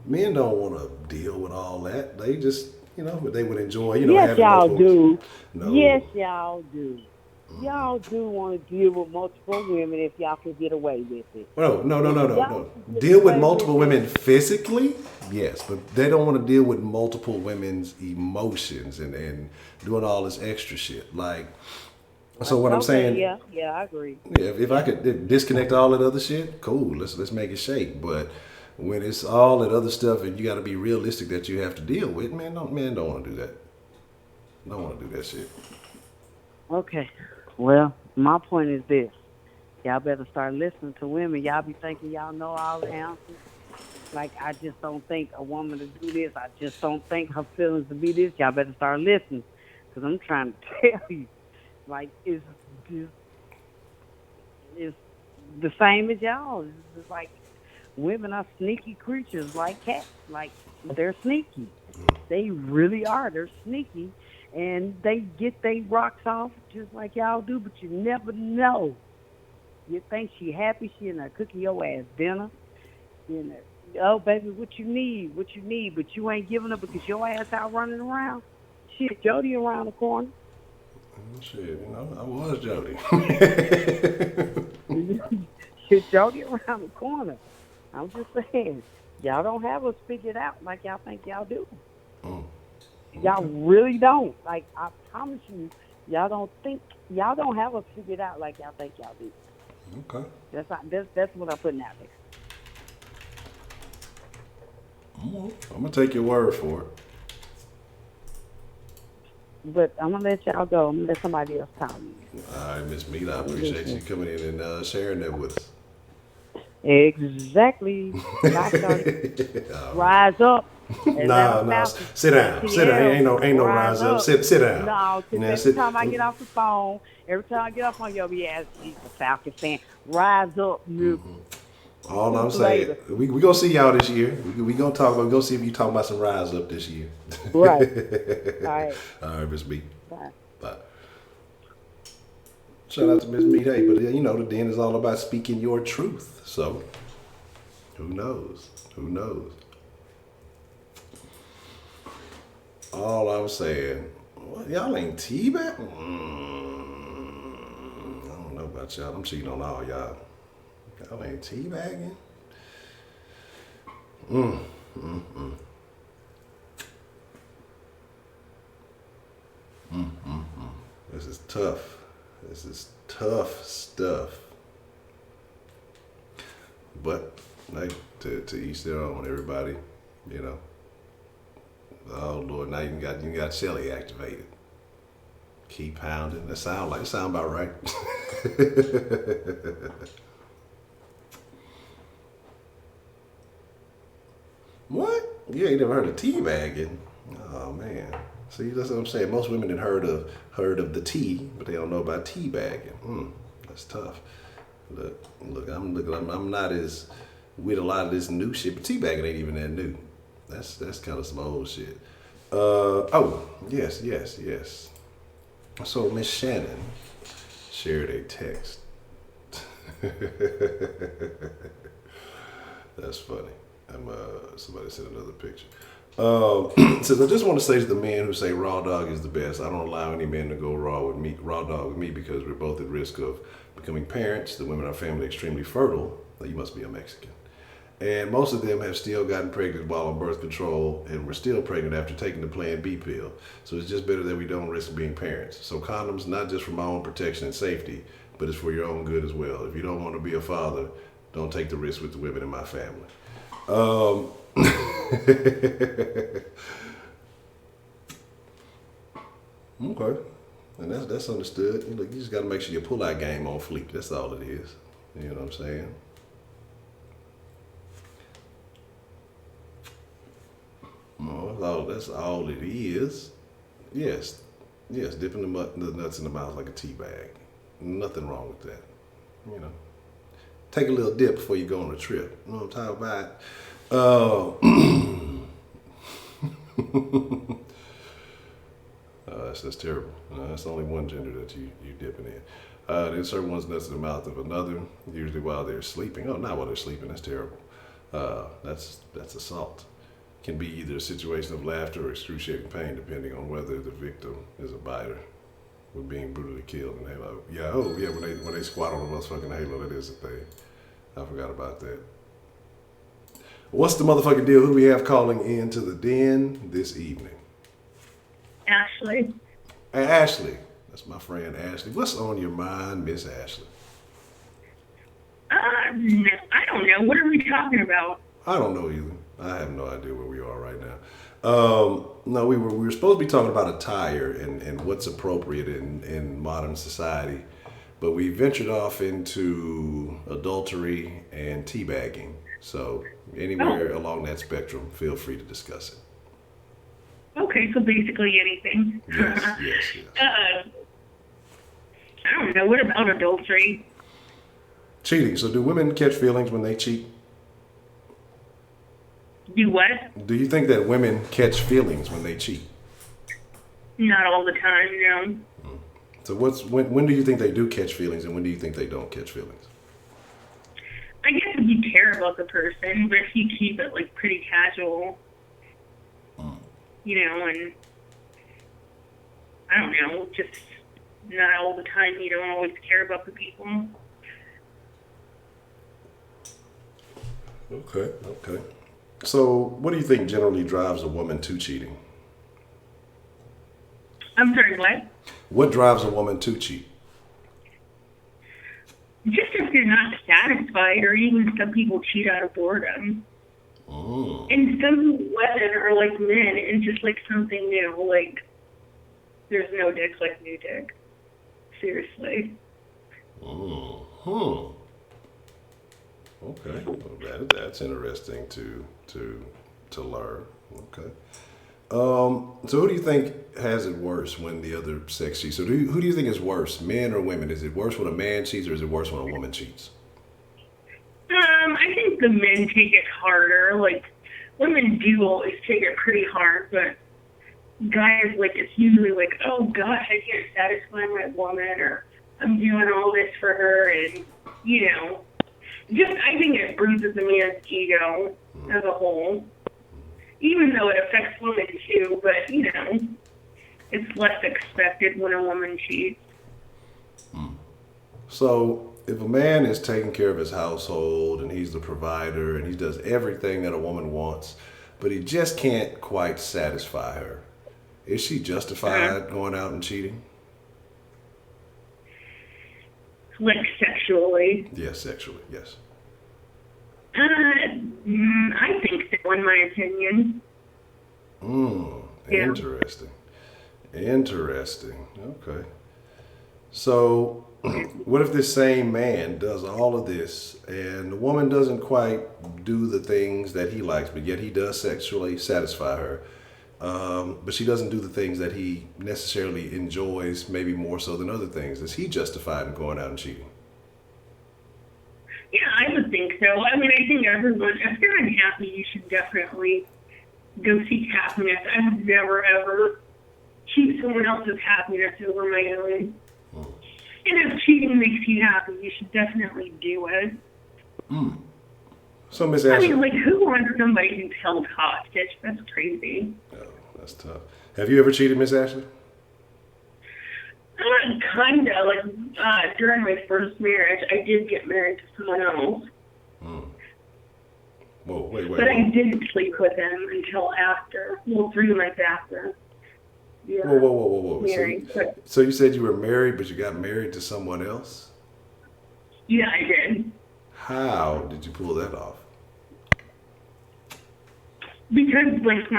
Men don't want to deal with all that. They just they would enjoy yes, having y'all do. No. Yes, y'all do. Y'all do want to deal with multiple women if y'all can get away with it. No. Deal with multiple women physically, yes, but they don't want to deal with multiple women's emotions and doing all this extra shit. Like, so what I'm saying, yeah, I agree. Yeah, if I could disconnect all that other shit, cool. Let's make it shake. But when it's all that other stuff and you got to be realistic that you have to deal with, men don't want to do that. Don't want to do that shit. Okay. Well, my point is this. Y'all better start listening to women. Y'all be thinking y'all know all the answers. Like, I just don't think a woman to do this. I just don't think her feelings to be this. Y'all better start listening. Because I'm trying to tell you. Like, it's the same as y'all. It's like women are sneaky creatures like cats. Like, they're sneaky. They really are. They're sneaky. And they get their rocks off just like y'all do, but you never know. You think she happy, she in there cooking your ass dinner. Oh, baby, what you need, but you ain't giving up because your ass out running around. Shit, Jody around the corner. Shit, I was Jody. Shit, Jody around the corner. I'm just saying, y'all don't have us figured out like y'all think y'all do. Y'all really don't. Like, I promise you, y'all don't have us figured out like y'all think y'all do. Okay. That's what I'm putting out there. I'm gonna take your word for it. But I'm gonna let y'all go. I'm gonna let somebody else talk. All right, Miss Meat, I appreciate you coming in and sharing that with us. Exactly. Rise up. No. Sit down. Ain't no rise up. Sit down. No, because every time I get off the phone, every time I get off on your ass, she's a Falcon fan. Rise up, nigga. All I'm saying, we gonna see y'all this year. We gonna talk. We gonna see if you talking about some rise up this year. Right. All right. All right, Miss Meat. Bye. Shout out to Miss Meat. Hey, but the den is all about speaking your truth. So, who knows? All I'm saying, y'all ain't teabag? I don't know about y'all. I'm cheating on all y'all. Y'all ain't teabagging? This is tough. This is tough stuff. But, like, to each their own, everybody, Oh Lord, now you got Shelly activated. Keep pounding. That sound about right. What? You ain't never heard of teabagging? Oh man. See, that's what I'm saying. Most women had heard of the tea, but they don't know about teabagging. That's tough. Look, I'm not as with a lot of this new shit, but teabagging ain't even that new. That's kind of some old shit. Oh, yes. So Miss Shannon shared a text. That's funny. Somebody sent another picture. Says, I just want to say to the men who say raw dog is the best, I don't allow any men to go raw dog with me because we're both at risk of becoming parents. The women in our family are extremely fertile. You must be a Mexican. And most of them have still gotten pregnant while on birth control and were still pregnant after taking the Plan B pill. So it's just better that we don't risk being parents. So condoms, not just for my own protection and safety, but it's for your own good as well. If you don't want to be a father, don't take the risk with the women in my family. Okay. And that's understood. You just got to make sure your pull-out game on fleek. That's all it is. You know what I'm saying? Oh, that's all it is. Yes, dipping the nuts in the mouth like a tea bag. Nothing wrong with that. Take a little dip before you go on a trip. You know what I'm talking about? That's terrible. That's only one gender that you dipping in. They insert one's nuts in the mouth of another, usually while they're sleeping. Oh, not while they're sleeping. That's terrible. That's assault. Can be either a situation of laughter or excruciating pain, depending on whether the victim is a biter or being brutally killed in Halo. When they squat on the motherfucking Halo, that is a thing. I forgot about that. What's the motherfucking deal? Who do we have calling into the den this evening? Ashley. Hey, Ashley. That's my friend Ashley. What's on your mind, Miss Ashley? I don't know. What are we talking about? I don't know either. I have no idea where we are right now. No, we were supposed to be talking about attire and what's appropriate in modern society, but we ventured off into adultery and teabagging. So anywhere along that spectrum, feel free to discuss it. Okay, so basically anything. Yes. I don't know. What about adultery? Cheating. So do women catch feelings when they cheat? Do what? Do you think that women catch feelings when they cheat? Not all the time, no. So when do you think they do catch feelings and when do you think they don't catch feelings? I guess if you care about the person, but if you keep it like pretty casual, and I don't know, just not all the time. You don't always care about the people. Okay. So what do you think generally drives a woman to cheating? I'm sorry, what? What drives a woman to cheat? Just if they're not satisfied, or even some people cheat out of boredom. And some women are like men, and just like something new, like there's no dick like new dick. Seriously. Okay, well, that's interesting to learn. Okay. So who do you think has it worse when the other sex cheats? So who do you think is worse, men or women? Is it worse when a man cheats or is it worse when a woman cheats? I think the men take it harder. Like, women do always take it pretty hard, but guys, like, it's usually like, oh gosh, I can't satisfy my woman, or I'm doing all this for her, and, just, I think it bruises a man's ego as a whole. Even though it affects women too, but, it's less expected when a woman cheats. So if a man is taking care of his household and he's the provider and he does everything that a woman wants, but he just can't quite satisfy her, is she justified going out and cheating? Like sexually? Yes, sexually, yes. I think so, in my opinion. Interesting. Interesting. Okay. So, what if this same man does all of this and the woman doesn't quite do the things that he likes, but yet he does sexually satisfy her, but she doesn't do the things that he necessarily enjoys, maybe more so than other things? Is he justified in going out and cheating? Yeah, I would think so. I mean, I think everyone, if they're unhappy, you should definitely go seek happiness. I would never ever choose someone else's happiness over my own. And if cheating makes you happy, you should definitely do it. So, Miss I Ashley. mean, like, who wants somebody who's held hostage? That's crazy. Oh, that's tough. Have you ever cheated, Miss Ashley? Kind of. Like, during my first marriage, I did get married to someone else. Whoa, wait. But I didn't sleep with him until after. Well, 3 months after. Yeah. Whoa. Married. So you said you were married, but you got married to someone else? Yeah, I did. How did you pull that off? Because, like,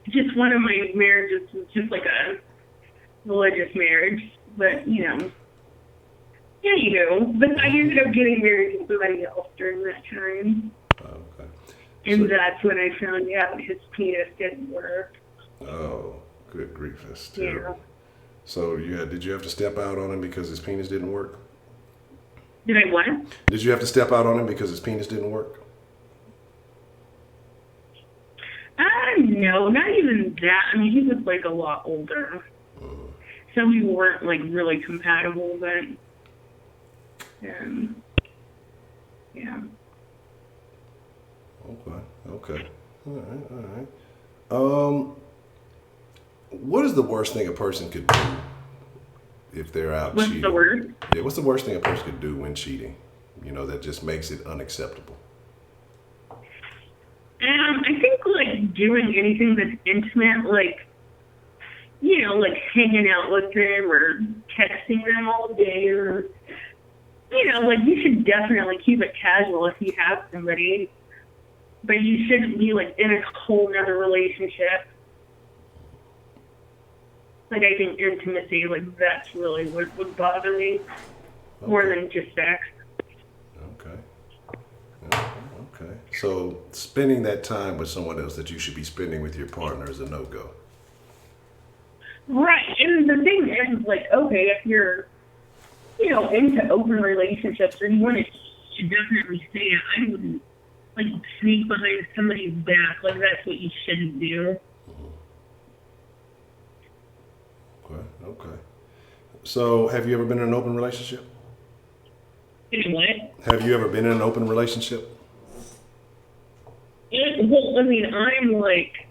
just one of my marriages was just like a religious marriage. But, But I ended up getting married to somebody else during that time. Oh, okay. And that's when I found out his penis didn't work. Oh, good grief, that's terrible. Yeah. So did you have to step out on him because his penis didn't work? Did I what? Did you have to step out on him because his penis didn't work? No, not even that. I mean, he was like a lot older. So we weren't like really compatible, but yeah. Okay. All right. What is the worst thing a person could do if they're out cheating? What's the word? Yeah, what's the worst thing a person could do when cheating? That just makes it unacceptable. I think like doing anything that's intimate, like like hanging out with them or texting them all day, or like you should definitely keep it casual if you have somebody, but you shouldn't be like in a whole other relationship. Like I think intimacy, like that's really what would bother me more than just sex. Okay. So spending that time with someone else that you should be spending with your partner is a no-go. Right. And the thing is, like, okay, if you're, into open relationships or you want to definitely say it, I wouldn't, like, sneak behind somebody's back. Like, that's what you shouldn't do. Okay. So have you ever been in an open relationship? What? Have you ever been in an open relationship? Well, I mean, I'm like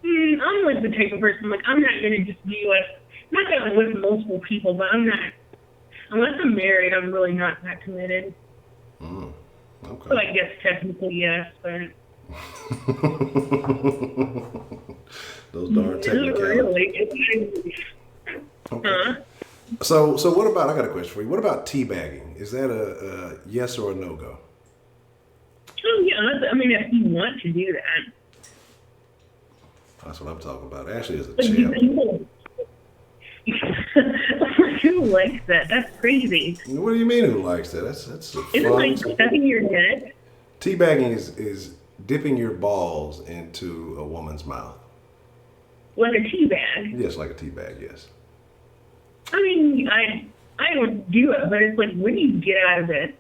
the type of person, like, I'm not going to just be with, not that I'm with multiple people, but I'm not, unless I'm married, I'm really not that committed. Okay. Well, I guess technically, yes, but. Those darn technicalities. Really? Okay. So what about, I got a question for you. What about teabagging? Is that a yes or a no-go? Oh, yeah. I mean, if you want to do that. That's what I'm talking about. Ashley is a champ. Who likes that? That's crazy. What do you mean who likes that? That's a fun. Isn't it like stuffing your neck? Teabagging is dipping your balls into a woman's mouth. Like a tea bag? Yes, like a tea bag, yes. I mean, I don't do it, but it's like, what do you get out of it?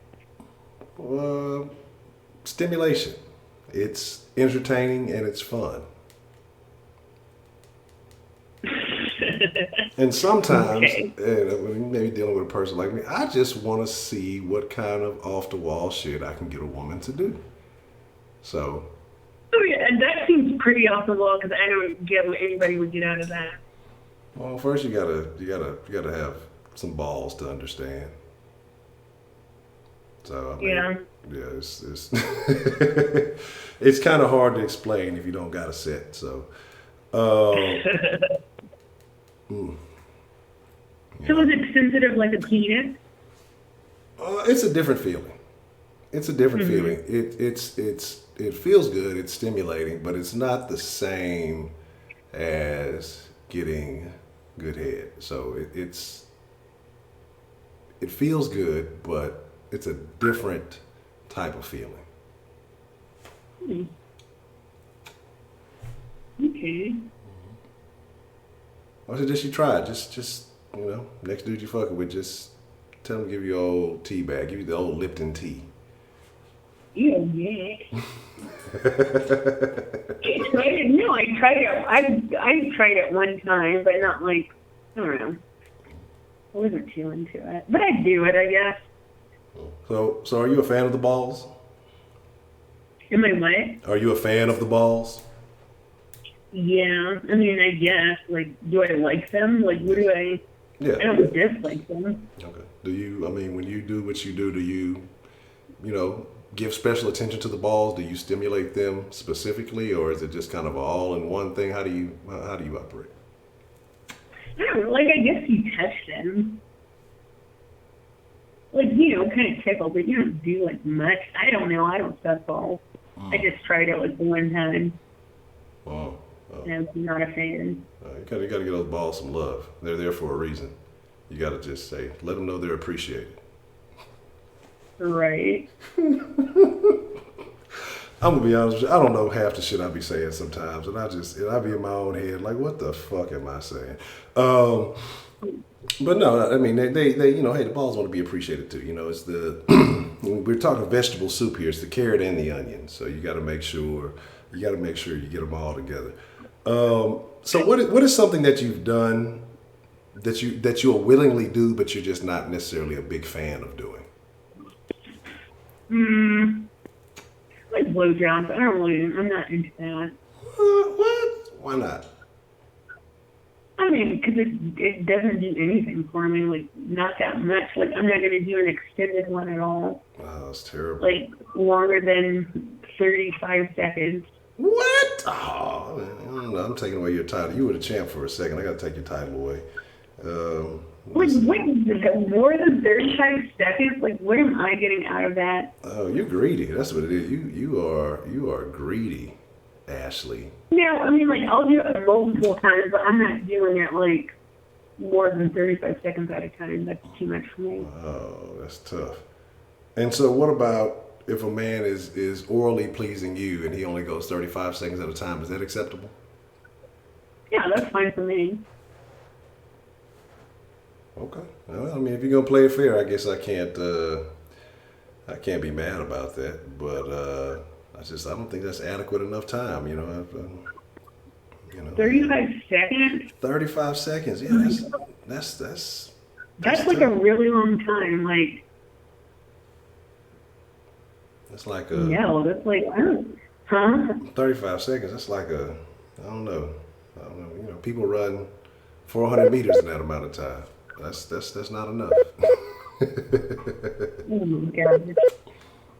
Stimulation. It's entertaining and it's fun. And sometimes, maybe dealing with a person like me, I just want to see what kind of off-the-wall shit I can get a woman to do. So. Oh yeah, and that seems pretty off the wall because I don't get what anybody would get out of that. Well, first you gotta have some balls to understand. So I mean, it's it's kind of hard to explain if you don't got a set. So. So is it sensitive like a penis? It's a different feeling. It's a different feeling. It feels good. It's stimulating, but it's not the same as getting good head. So it feels good, but it's a different type of feeling. Okay. I suggest you try it. Just next dude you fucking with, just tell him to give you an old tea bag, give you the old Lipton tea. ew, yeah. I tried it. I tried it one time, but not like, I don't know. I wasn't too into it, but I'd do it, I guess. So are you a fan of the balls? Am I what? Are you a fan of the balls? Yeah, I mean, I guess. Like, do I like them? Like, what do I? Yeah. I don't dislike them. Okay. Do you? I mean, when you do what you do you, give special attention to the balls? Do you stimulate them specifically, or is it just kind of an all-in-one thing? How do you operate? I don't know, like, I guess you touch them. Like, kind of tickle, but you don't do, like, much. I don't know. I don't suck balls. I just tried it, like, one time. Oh. And I was not a fan. You gotta give those balls some love. They're there for a reason. You gotta just let them know they're appreciated. Right. I'm gonna be honest with you, I don't know half the shit I be saying sometimes, and I be in my own head like, what the fuck am I saying? But no, I mean, they hey, the balls want to be appreciated too. It's we're talking vegetable soup here. It's the carrot and the onion, so you got to make sure you get them all together. So what is something that you've done that you'll willingly do, but you're just not necessarily a big fan of doing? Like blowjobs. I'm not into that. What? Why not? I mean, because it doesn't do anything for me. Like, not that much. Like, I'm not going to do an extended one at all. Wow, that's terrible. Like, longer than 35 seconds. What? Oh, man, I'm taking away your title. You were the champ for a second. I got to take your title away. Like, what? More than 35 seconds? Like, what am I getting out of that? Oh, you're greedy. That's what it is. You are greedy, Ashley. No, I mean, like, I'll do it multiple times, but I'm not doing it, like, more than 35 seconds at a time. That's too much for me. Oh, that's tough. And so what about if a man is orally pleasing you and he only goes 35 seconds at a time? Is that acceptable? Yeah, that's fine for me. Okay. Well, I mean, if you're going to play it fair, I guess I can't be mad about that. But I don't think that's adequate enough time, 35 seconds? 35 seconds, yeah, that's like a really long time. Like, that's like no, that's like, I don't, huh? 35 seconds, that's like I don't know, people run 400 meters in that amount of time. That's not enough. Oh my God.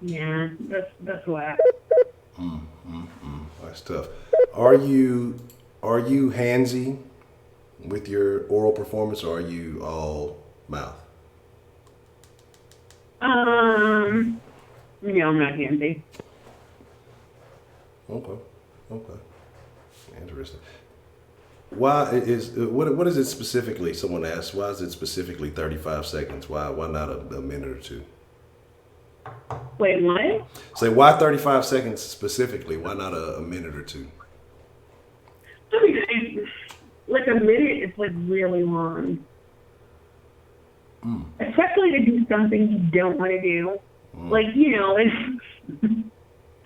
Yeah, that's whack. That's tough. Are you handsy with your oral performance, or are you all mouth? No, I'm not handy. Okay. Interesting. Why what is it specifically? Someone asked, why is it specifically 35 seconds? Why not a minute or two? Wait, what? Say, why 35 seconds specifically? Why not a minute or two? I mean, like a minute is like really long. Especially to do something you don't want to do. Like, it's,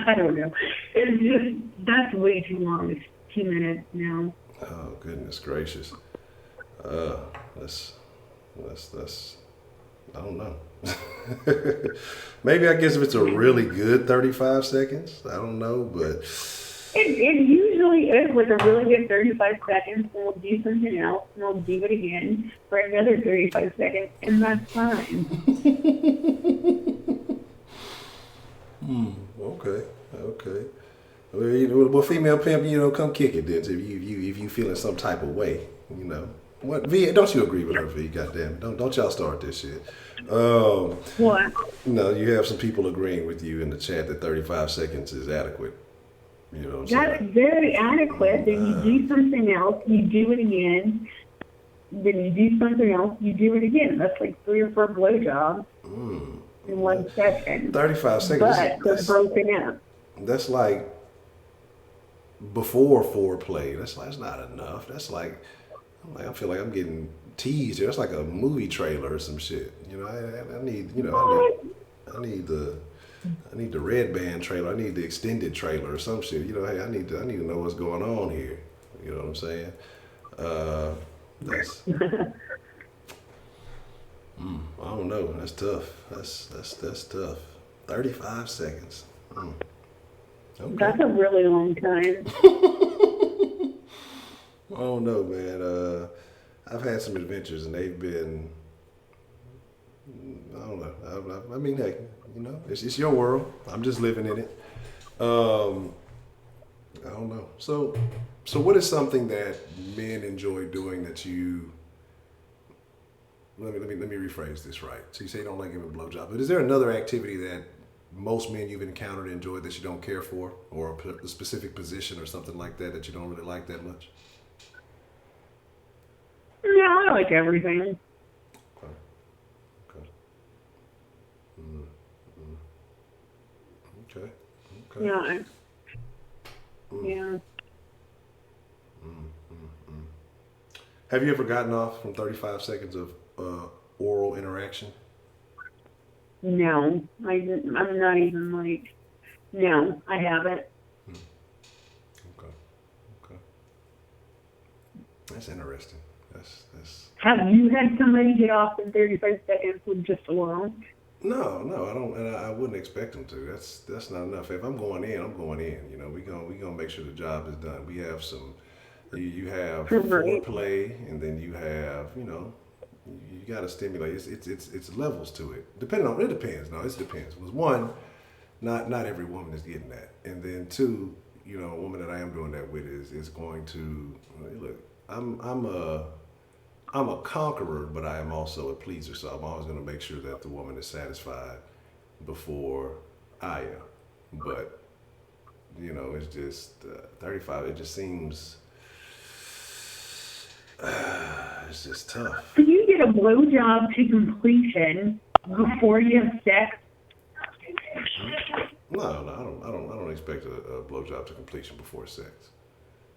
I don't know. It's just, that's way too long. It's 2 minutes now. Oh, goodness gracious. That's I don't know. Maybe I guess if it's a really good 35 seconds, I don't know, but it usually is like a really good 35 seconds, and we'll do something else, and we'll do it again for another 35 seconds, and that's fine. Okay. Well, female pimp, come kick it then. If you feeling some type of way, What, V? Don't you agree with her, V? Goddamn it! Don't y'all start this shit. What? No, you have some people agreeing with you in the chat that 35 seconds is adequate. You know what I'm That's saying? very adequate. Then you do something else, you do it again. Then you do something else, you do it again. That's like 3 or 4 blowjobs in 1 second. 35 seconds. But they're broken up. That's like before foreplay. That's not enough. That's like I feel like I'm getting teased here. That's like a movie trailer or some shit. I need the. I need the red band trailer. I need the extended trailer or some shit. You know, hey, I need to know what's going on here. You know what I'm saying? That's I don't know. That's tough. That's tough. 35 seconds. Okay. That's a really long time. I don't know, man. I've had some adventures and they've been. I don't know. I mean, hey, you know, it's your world. I'm just living in it. I don't know. So what is something that men enjoy doing that you? Let me rephrase this right. So you say you don't like giving a blowjob, but is there another activity that most men you've encountered enjoy that you don't care for, or a specific position or something like that you don't really like that much? No, I like everything. Okay. Yeah. Yeah. Have you ever gotten off from 35 seconds of oral interaction? No, I'm not even like. No, I haven't. Okay. That's interesting. That's. Have you had somebody get off in 35 seconds with just oral? No, I don't, and I wouldn't expect them to. That's not enough. If I'm going in, I'm going in. You know, we gonna make sure the job is done. We have some. You have foreplay, and then you have, you know, you got to stimulate. It's levels to it. Depending on it depends. No, it depends. Was one, not every woman is getting that, and then two, you know, a woman that I am doing that with is going to look. I'm a conqueror, but I am also a pleaser. So I'm always going to make sure that the woman is satisfied before I am. But you know, it's just 35. It just seems. It's just tough. Do you get a blowjob to completion before you have sex? No, I don't expect a blowjob to completion before sex.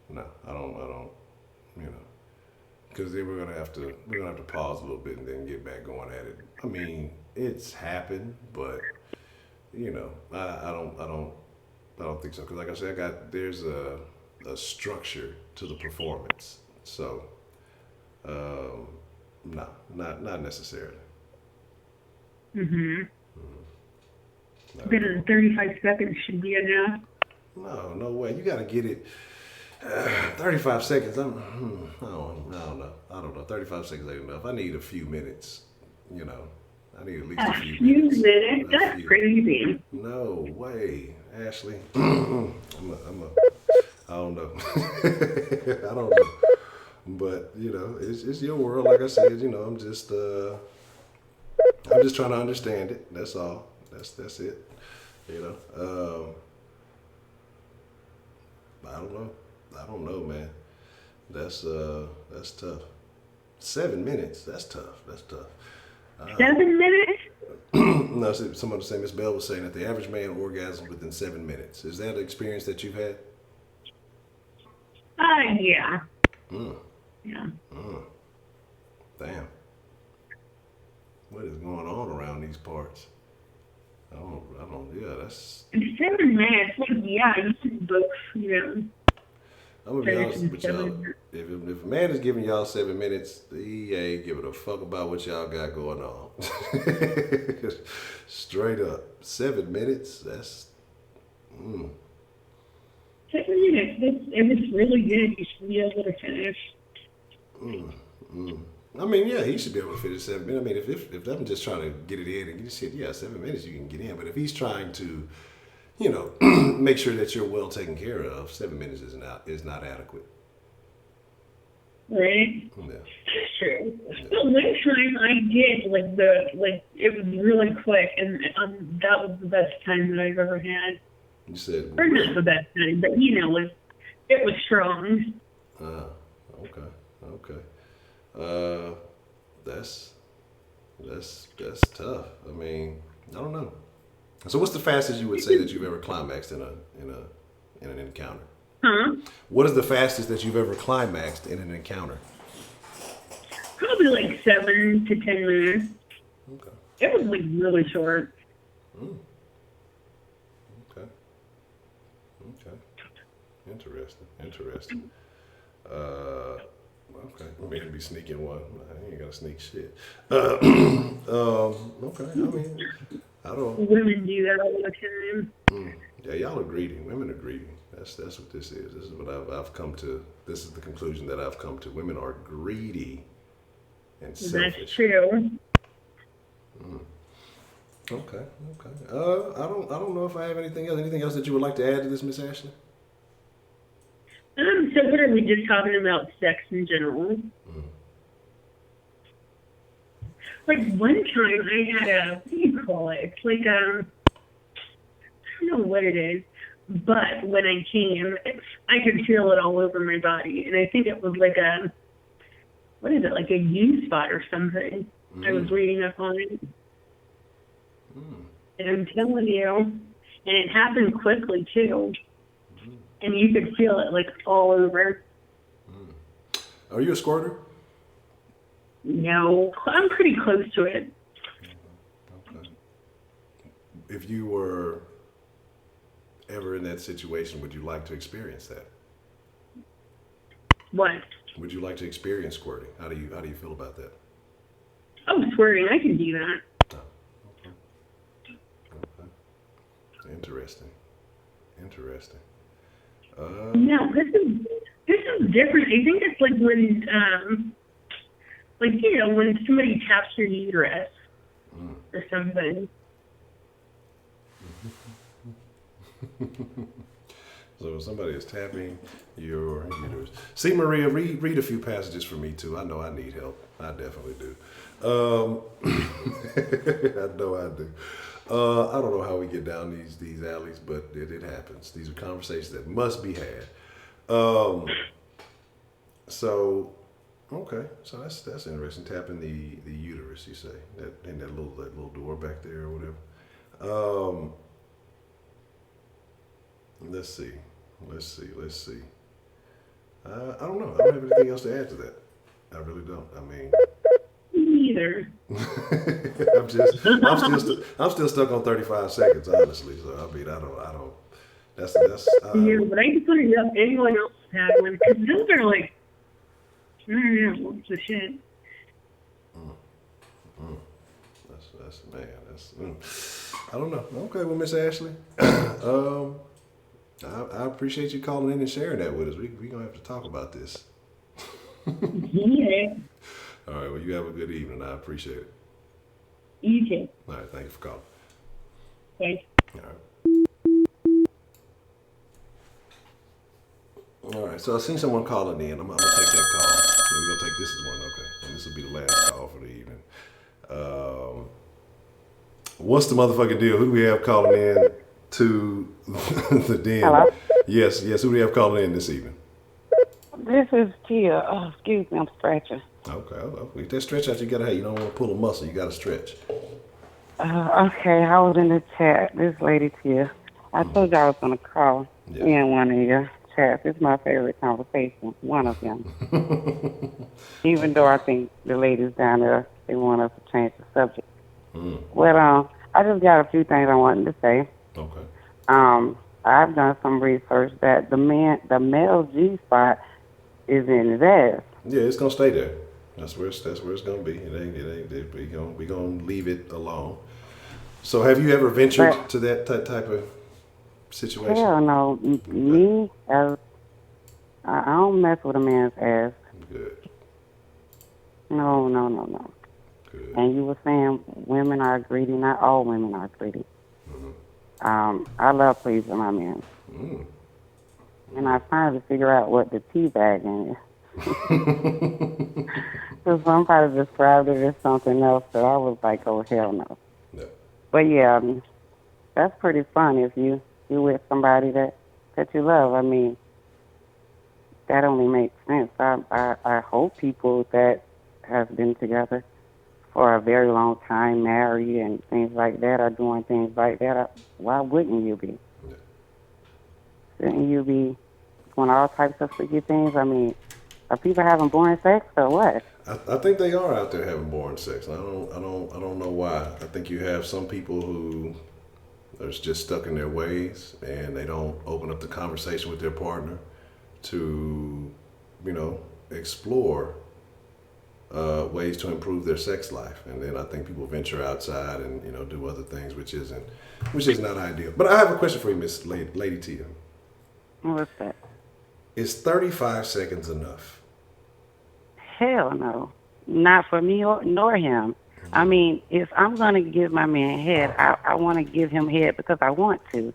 No, I don't. You know, because then we're gonna have to pause a little bit and then get back going at it. I mean, it's happened, but you know, I don't think so. Because like I said, there's a structure to the performance. So. No, not necessarily. Then 35 seconds should be enough. No way. You gotta get it. 35 seconds. I don't know. 35 seconds ain't enough. I need a few minutes. You know, I need at least a few minutes. That's crazy. No way, Ashley. I don't know. I don't know. But you know, it's your world. Like I said, you know, I'm just trying to understand it. That's all. That's it. You know. I don't know, man. That's tough. 7 minutes. That's tough. 7 minutes? No, someone saying Miss Bell was saying that the average man orgasms within 7 minutes. Is that an experience that you've had? Yeah. Yeah. Damn. What is going on around these parts? I don't, yeah, that's... 7 minutes, like, yeah, you should both, you know. I'm gonna be honest with y'all. If a man is giving y'all 7 minutes, he ain't giving a fuck about what y'all got going on. Straight up. 7 minutes, that's... 7 minutes, if it's really good, you should be able to finish. I mean, yeah, he should be able to finish 7 minutes. I mean, if I'm just trying to get it in and get shit, yeah, 7 minutes you can get in. But if he's trying to, you know, make sure that you're well taken care of, 7 minutes is not adequate. Right? Yeah. True. But one time I did, it was really quick, and that was the best time that I've ever had. You said... Or not the best time, but, you know, it was strong. Okay. That's tough. I mean, I don't know. So, what's the fastest you would say that you've ever climaxed in an encounter? Huh? What is the fastest that you've ever climaxed in an encounter? Probably like 7 to 10 minutes. Okay. It was like really short. Okay. Interesting. Okay. Maybe be sneaking one. I ain't gotta sneak shit. Okay. I mean, I don't. Women do that all the time. Yeah, y'all are greedy. Women are greedy. That's what this is. This is what I've come to. This is the conclusion that I've come to. Women are greedy and selfish. That's true. Okay. I don't know if I have anything else. Anything else that you would like to add to this, Miss Ashley? So what are we just talking about sex in general? Like one time I had what do you call it? It's like I don't know what it is, but when I came, I could feel it all over my body, and I think it was like what is it, like a U spot or something? I was reading up on it, and I'm telling you, and it happened quickly too, and you could feel it like all over. Are you a squirter? No, I'm pretty close to it. Okay. If you were ever in that situation, would you like to experience that? What? Would you like to experience squirting? How do you feel about that? Oh, squirting, I can do that. Oh, okay. Interesting. No, this is different. I think it's like when when somebody taps your uterus or something. So somebody is tapping your uterus. See, Maria, read a few passages for me too. I know I need help. I definitely do. I know I do. I don't know how we get down these alleys, but it happens. These are conversations that must be had. So that's interesting. Tapping the uterus, you say, that in that little door back there or whatever. Let's see. I don't know. I don't have anything else to add to that. I really don't. I mean, Me either. I'm still stuck on 35 seconds, honestly. So I mean, I don't. That's. Yeah, but I just want to know if anyone else had one, because those are like, I don't know, what's the shit? I don't know. Okay, well, Miss Ashley, I appreciate you calling in and sharing that with us. We gonna have to talk about this. Yeah. All right. Well, you have a good evening. I appreciate it. You too. All right. Thank you for calling. Thanks. All right. All right. So I seen someone calling in. I'm gonna take that call. So we're gonna take this as one. Okay. And this will be the last call for the evening. What's the motherfucking deal? Who do we have calling in to the den? Hello? Yes. Who do we have calling in this evening? This is Tia. Oh, excuse me, I'm stretching. Okay. If that stretch out, you gotta have. You don't want to pull a muscle. You gotta stretch. Okay, I was in the chat. This lady Tia. I told you I was gonna call in one of your chats. It's my favorite conversation. One of them. Even though I think the ladies down there, they want us to change the subject. Well, I just got a few things I wanted to say. Okay. I've done some research that the male G spot is in his ass. Yeah, it's gonna stay there. That's where it's gonna be. It ain't. We gonna leave it alone. So, have you ever ventured to that type of situation? Hell no. Me, as I don't mess with a man's ass. Good. No. Good. And you were saying women are greedy. Not all women are greedy. I love pleasing my man. And I finally figure out what the teabagging is. So somebody described it as something else, but I was like, oh, hell no. Yeah. But yeah, that's pretty fun if you're with somebody that you love. I mean, that only makes sense. I hope people that have been together for a very long time, married and things like that, are doing things like that. Why wouldn't you be? Yeah. Shouldn't you be doing all types of freaky things? I mean, are people having boring sex or what? I think they are out there having boring sex. I don't know why. I think you have some people who are just stuck in their ways and they don't open up the conversation with their partner to, explore ways to improve their sex life. And then I think people venture outside and, do other things, which is not ideal. But I have a question for you, Miss Lady Tia. What's that? Is 35 seconds enough? Hell no. Not for me nor him. I mean, if I'm going to give my man head, I want to give him head because I want to.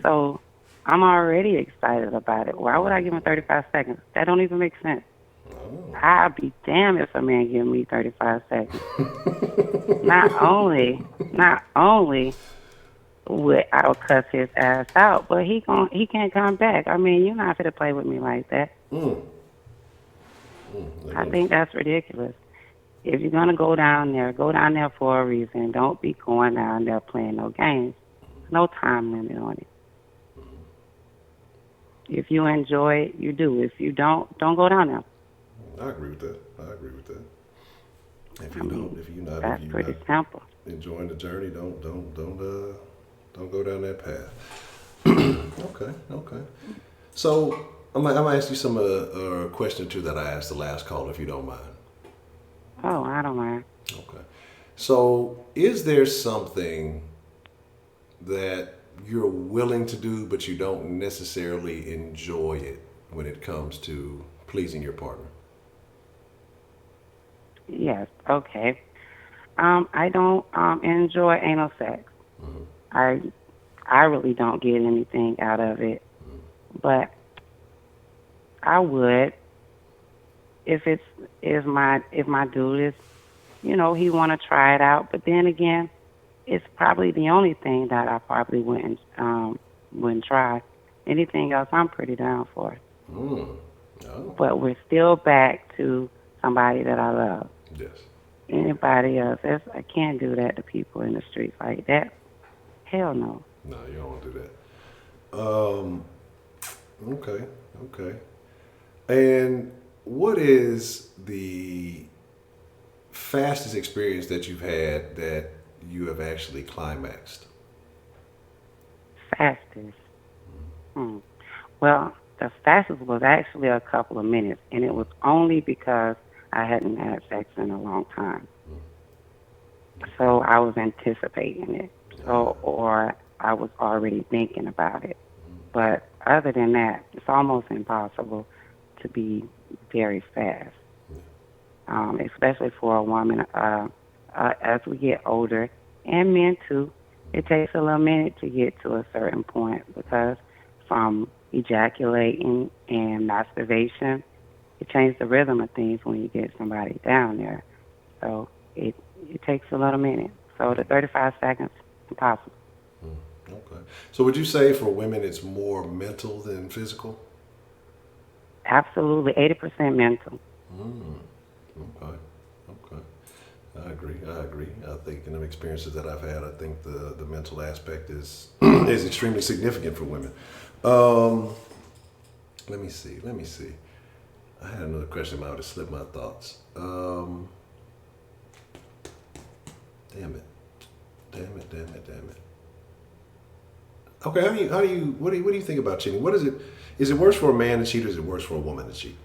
So I'm already excited about it. Why would I give him 35 seconds? That don't even make sense. Oh. I'd be damned if a man give me 35 seconds. Not only would I cuss his ass out, but he can't come back. I mean, you're not going to play with me like that. I think that's ridiculous. If you're going to go down there for a reason. Don't be going down there playing no games. No time limit on it. If you enjoy it, you do. If you don't go down there. I agree with that. If you're That's pretty simple. enjoying the journey, don't go down that path. Okay. So I'm gonna ask you some a question or two that I asked the last caller, if you don't mind. Oh, I don't mind. Okay. So is there something that you're willing to do, but you don't necessarily enjoy it when it comes to pleasing your partner? Yes. Okay. I don't enjoy anal sex. Mm-hmm. I really don't get anything out of it, but I would if my dude is, he want to try it out. But then again, it's probably the only thing that I probably wouldn't try. Anything else, I'm pretty down for. Oh. But we're still back to somebody that I love. Yes. Anybody else, I can't do that to people in the streets like that. Hell no. No, you don't want to do that. Okay. And what is the fastest experience that you've had that you have actually climaxed? Fastest. Well, the fastest was actually a couple of minutes, and it was only because I hadn't had sex in a long time. So I was anticipating it, or I was already thinking about it. But other than that, it's almost impossible to be very fast, especially for a woman. As we get older, and men too, it takes a little minute to get to a certain point because from ejaculating and masturbation, it changes the rhythm of things when you get somebody down there. So it takes a little minute. So the 35 seconds, impossible. Okay. So would you say for women it's more mental than physical? Absolutely, 80% mental. Okay. I agree. I think in the experiences that I've had, I think the mental aspect is is extremely significant for women. Let me see. I had another question, but I would have slipped my thoughts. Damn it. Okay, what do you think about cheating? What is it? Is it worse for a man to cheat, or is it worse for a woman to cheat?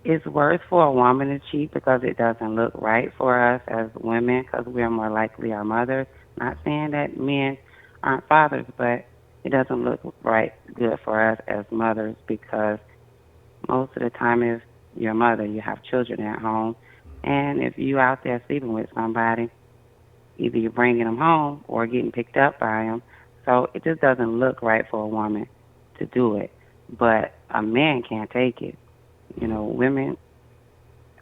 It's worse for a woman to cheat because it doesn't look right for us as women because we're more likely our mothers. Not saying that men aren't fathers, but it doesn't look good for us as mothers because most of the time if you're a mother, you have children at home. And if you out there sleeping with somebody, either you're bringing them home or getting picked up by them. So it just doesn't look right for a woman to do it. But a man can't take it. Women,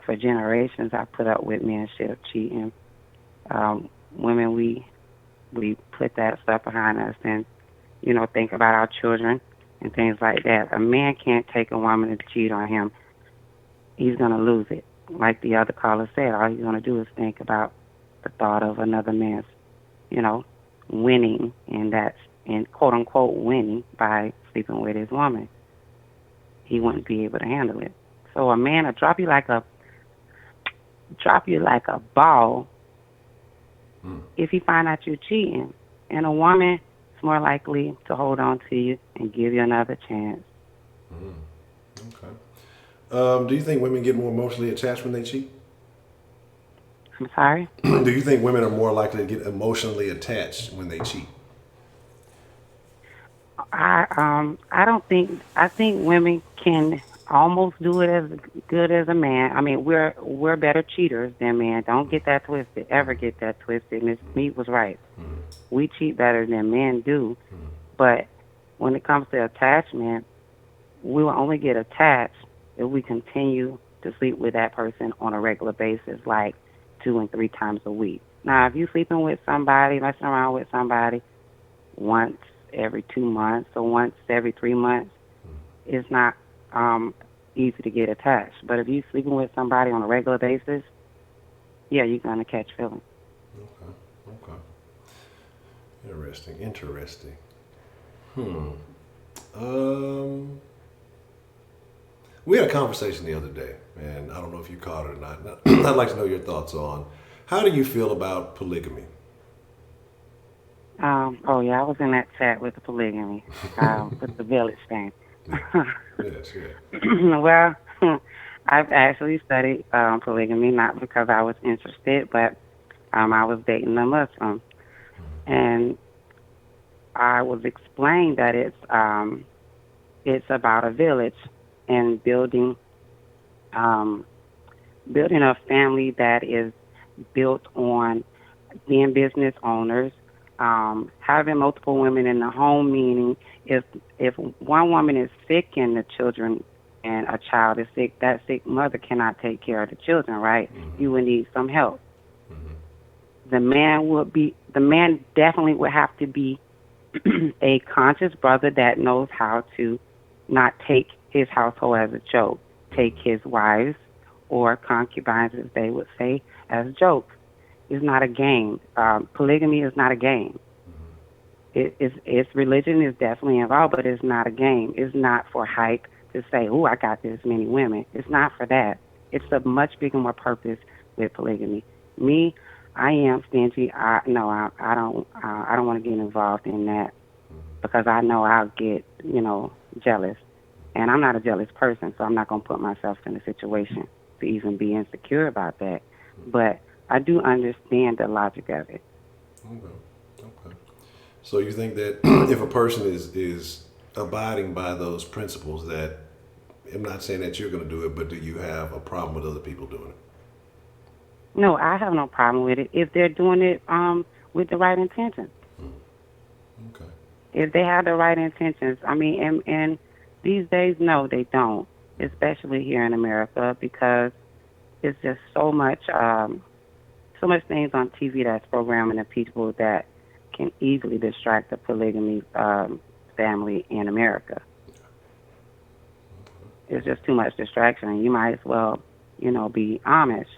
for generations, I put up with men cheating. Women, we put that stuff behind us and, think about our children and things like that. A man can't take a woman to cheat on him. He's going to lose it. Like the other caller said, all he's going to do is think about the thought of another man's, winning, and quote unquote winning by sleeping with his woman. He wouldn't be able to handle it. So a man will drop you like a ball if he find out you're cheating. And a woman is more likely to hold on to you and give you another chance. Okay. Do you think women get more emotionally attached when they cheat? I'm sorry? Do you think women are more likely to get emotionally attached when they cheat? I think women can almost do it as good as a man. I mean, we're better cheaters than men. Don't get that twisted. Ever get that twisted. Miss Meat was right. We cheat better than men do. But when it comes to attachment, we will only get attached if we continue to sleep with that person on a regular basis, like 2 and 3 times a week. Now, if you're sleeping with somebody, messing around with somebody once every 2 months or once every 3 months, it's not easy to get attached. But if you're sleeping with somebody on a regular basis, yeah, you're going to catch feelings. Okay. Interesting. We had a conversation the other day, and I don't know if you caught it or not. I'd like to know your thoughts on how do you feel about polygamy? Oh, yeah, I was in that chat with the polygamy, with the village thing. Yes. Well, I've actually studied polygamy, not because I was interested, but I was dating a Muslim. And I was explained that it's about a village and building a family that is built on being business owners, having multiple women in the home, meaning if one woman is sick and the children and a child is sick, that sick mother cannot take care of the children, right? You would need some help. The man definitely would have to be a conscious brother that knows how to not take his household as a joke, take his wives or concubines, as they would say, as jokes. It's not a game. Polygamy is not a game. Its religion is definitely involved, but it's not a game. It's not for hype to say, "Oh, I got this many women." It's not for that. It's a much bigger, more purpose with polygamy. Me, I am stingy. I don't want to get involved in that because I know I'll get jealous, and I'm not a jealous person, so I'm not going to put myself in a situation to even be insecure about that. But I do understand the logic of it. Okay. So you think that if a person is abiding by those principles, that I'm not saying that you're going to do it, but do you have a problem with other people doing it? No, I have no problem with it if they're doing it with the right intentions. Okay. If they have the right intentions, I mean, and these days, no, they don't, especially here in America, because it's just so much things on TV that's programming the people that can easily distract the polygamy family in America. It's just too much distraction. You might as well, be Amish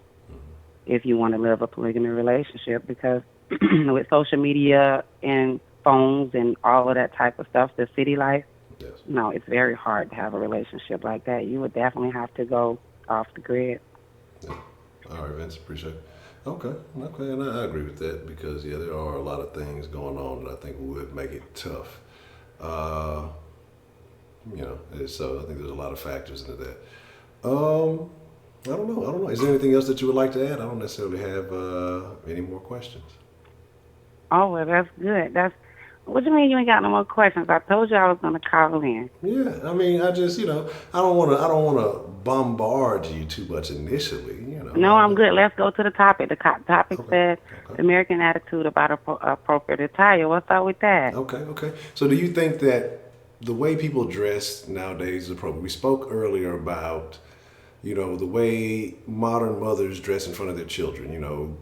if you want to live a polygamy relationship, because with social media and phones and all of that type of stuff, the city life, Yes. no, it's very hard to have a relationship like that. You would definitely have to go off the grid. Yeah. All right, Vince, appreciate it. Okay, and I agree with that because, there are a lot of things going on that I think would make it tough. So I think there's a lot of factors into that. I don't know. Is there anything else that you would like to add? I don't necessarily have any more questions. Oh, well, that's good. What do you mean you ain't got no more questions? I told you I was going to call in. Yeah, I mean, I just, I don't want to bombard you too much initially, No, I'm good. Let's go to the topic. The topic said Okay. American attitude about appropriate attire. What's up with that? Okay. So do you think that the way people dress nowadays is appropriate? We spoke earlier about, the way modern mothers dress in front of their children. I know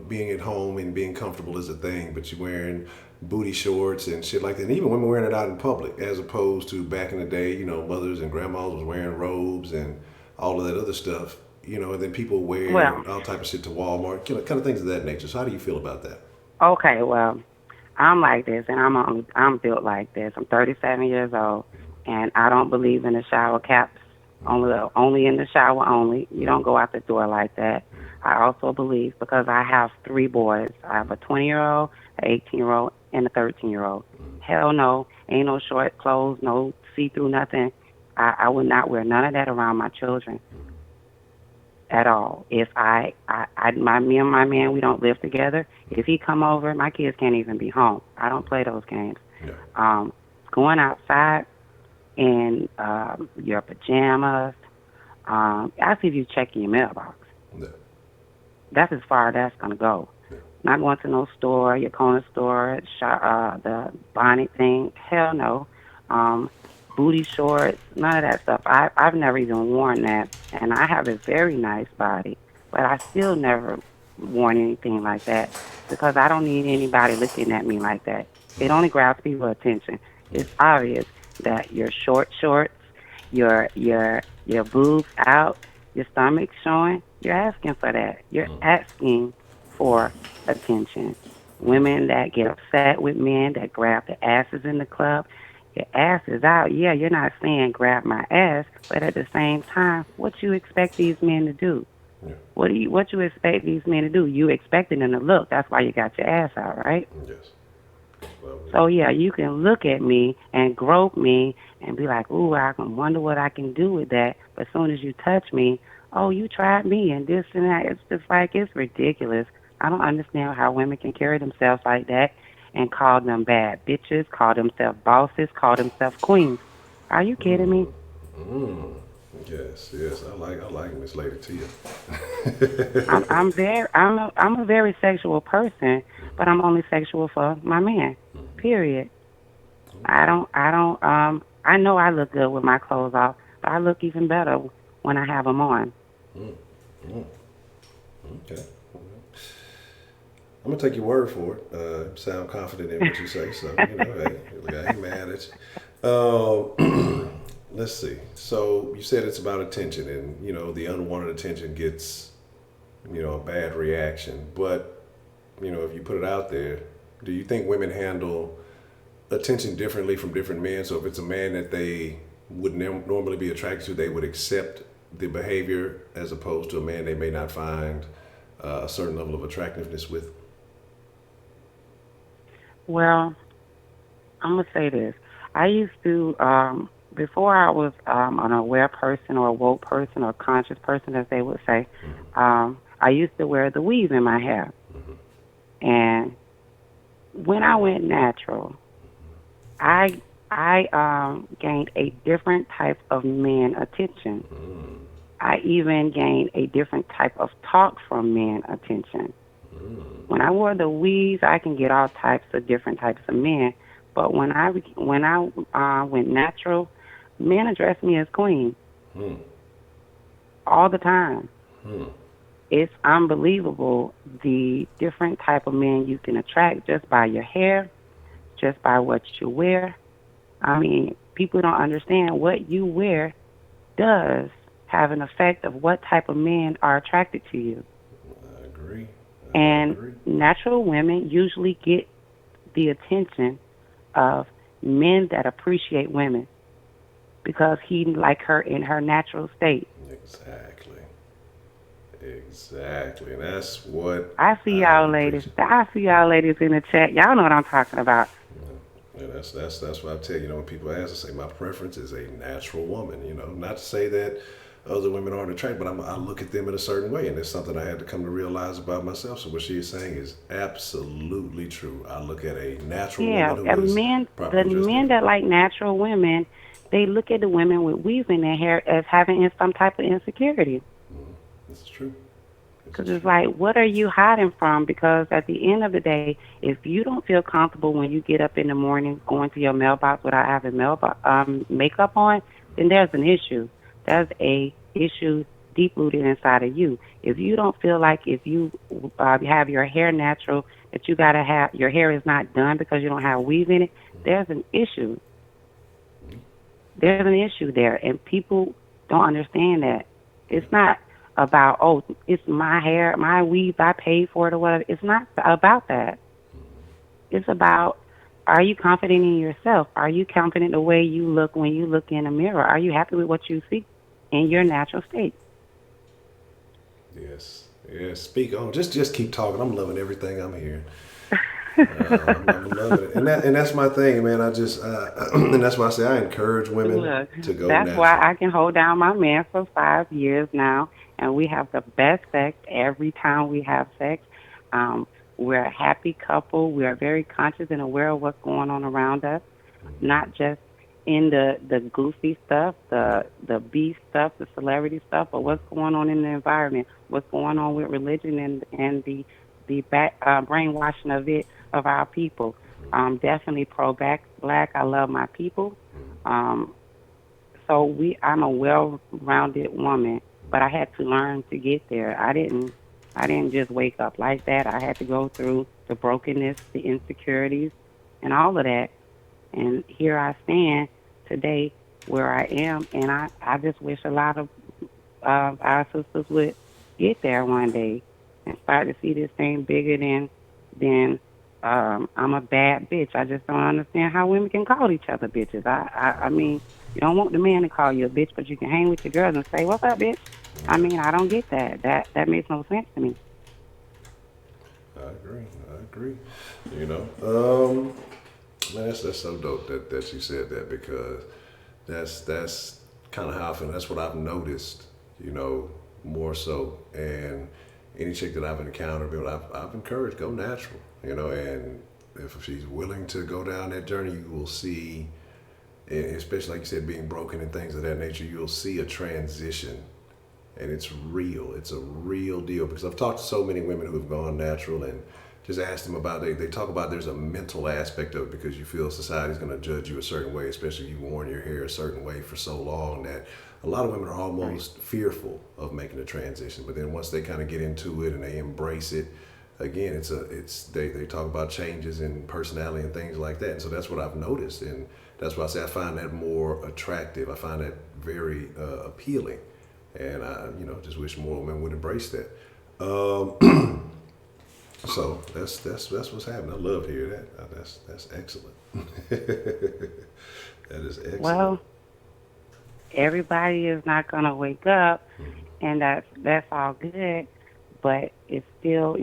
being at home and being comfortable is a thing, but you're wearing booty shorts and shit like that. And even women wearing it out in public, as opposed to back in the day, mothers and grandmas was wearing robes and all of that other stuff. And then people wear all type of shit to Walmart, kind of things of that nature. So how do you feel about that? Okay, well, I'm like this, and I'm built like this. I'm 37 years old, and I don't believe in the shower caps. Only in the shower only. You don't go out the door like that. I also believe, because I have 3 boys, I have a 20-year-old, an 18-year-old, and a 13-year-old. Hell no, ain't no short clothes, no see-through, nothing. I would not wear none of that around my children at all. If me and my man, we don't live together. If he come over, my kids can't even be home. I don't play those games. Yeah. Going outside in your pajamas, I see if you checking your mailbox. Yeah. That's as far as that's gonna go. Yeah. Not going to no store, your corner store, the bonnet thing. Hell no. Booty shorts, none of that stuff. I've never even worn that, and I have a very nice body, but I still never worn anything like that because I don't need anybody looking at me like that. It only grabs people's attention. It's obvious that your short shorts, your boobs out, your stomach showing. You're asking for that. You're asking for attention. Women that get upset with men that grab the asses in the club, your ass is out. Yeah, you're not saying grab my ass, but at the same time, what you expect these men to do? Yeah. What you expect these men to do? You expecting them to look. That's why you got your ass out, right? Yes. Well, So yeah, you can look at me and grope me and be like, "Ooh, I can wonder what I can do with that." But as soon as you touch me, oh, you tried me and this and that. It's just like it's ridiculous. I don't understand how women can carry themselves like that and call them bad bitches, call themselves bosses, call themselves queens. Are you kidding me? yes, yes. I like Miss Lady Tia. I'm a very sexual person, but I'm only sexual for my man. Period. I know I look good with my clothes off, but I look even better when I have them on. Okay. I'm gonna take your word for it. Sound confident in what you say, so hey, I ain't mad at you. Let's see. So you said it's about attention, and the unwanted attention gets, a bad reaction. But if you put it out there, do you think women handle attention differently from different men? So if it's a man that they would normally be attracted to, they would accept the behavior as opposed to a man they may not find a certain level of attractiveness with? Well, I'm gonna say this. I used to, before I was an aware person or a woke person or a conscious person, as they would say, I used to wear the weave in my hair. And when I went natural, I gained a different type of men attention. I even gained a different type of talk from men attention. When I wore the weaves, I can get all types of different types of men. But when I went natural, men address me as queen all the time. It's unbelievable the different type of men you can attract just by your hair, just by what you wear. I mean, people don't understand what you wear does have an effect of what type of men are attracted to you. I agree. And natural women usually get the attention of men that appreciate women because he like her in her natural state. Exactly. And that's what I see y'all ladies. I see y'all ladies in the chat. Y'all know what I'm talking about. Yeah, that's what I tell you. When people ask, I say my preference is a natural woman. Not to say that other women aren't attractive, but I look at them in a certain way, and it's something I had to come to realize about myself. So what she is saying is absolutely true. I look at a natural woman who is properly dressed. The men that like natural women, they look at the women with weave in their hair as having some type of insecurity. This is true. Because it's like, what are you hiding from? Because at the end of the day, if you don't feel comfortable when you get up in the morning going to your mailbox without having makeup on, then there's an issue. There's a issue deep-rooted inside of you. If you don't feel like if you have your hair natural, that you got to have, your hair is not done because you don't have weave in it, there's an issue. There's an issue there, and people don't understand that. It's not about, oh, it's my hair, my weave, I paid for it or whatever. It's not about that. It's about, are you confident in yourself? Are you confident the way you look when you look in a mirror? Are you happy with what you see in your natural state? Yes, Yeah, speak on. Just keep talking. I'm loving everything I'm hearing. I'm loving it, and that's my thing, man. I just and that's why I say I encourage women Look, to go that's why natural. I can hold down my man for 5 years now, and we have the best sex every time we have sex. Um, we're a happy couple. We are very conscious and aware of what's going on around us, not just in the goofy stuff, the beef stuff, the celebrity stuff, but what's going on in the environment, what's going on with religion and brainwashing of it of our people. Definitely pro black. I love my people. Um, so I'm a well-rounded woman, but I had to learn to get there. I didn't just wake up like that. I had to go through the brokenness, the insecurities, and all of that. And here I stand today where I am, and I just wish a lot of our sisters would get there one day and start to see this thing bigger than I'm a bad bitch. I just don't understand how women can call each other bitches. I mean, you don't want the man to call you a bitch, but you can hang with your girls and say, "What's up, bitch?" I mean, I don't get that. That makes no sense to me. I agree. I agree. You know, man, that's so dope that you said that because that's kind of how I feel. That's what I've noticed. You know, more so. And any chick that I've encountered, I've encouraged go natural. You know, and if she's willing to go down that journey, you will see, and especially like you said, being broken and things of that nature, you'll see a transition and it's real. It's a real deal because I've talked to so many women who have gone natural and just asked them about they talk about there's a mental aspect of it because you feel society's going to judge you a certain way, especially if you've worn your hair a certain way for so long that a lot of women are almost fearful of making the transition. But then once they kind of get into it and they embrace it, again, they talk about changes in personality and things like that. And so that's what I've noticed, and that's why I say I find that more attractive. I find that very appealing, and I just wish more women would embrace that. So that's what's happening. I love to hear that. That's excellent. That is excellent. Well, everybody is not gonna wake up, and that's all good. But it's still,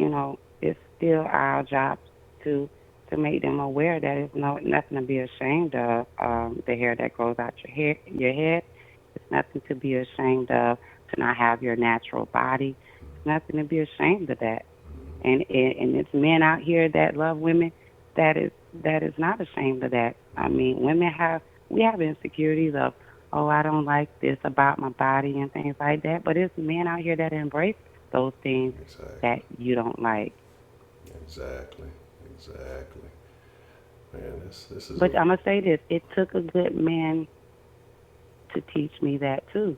it's still our job to to make them aware that it's nothing to be ashamed of. The hair that grows out your head, it's nothing to be ashamed of. To not have your natural body, it's nothing to be ashamed of that. And it's men out here that love women that is not ashamed of that. I mean, we have insecurities of, oh, I don't like this about my body and things like that. But it's men out here that embrace those things Exactly. that you don't like. Exactly. Exactly. Man, this is a But I'm gonna say this: it took a good man to teach me that too.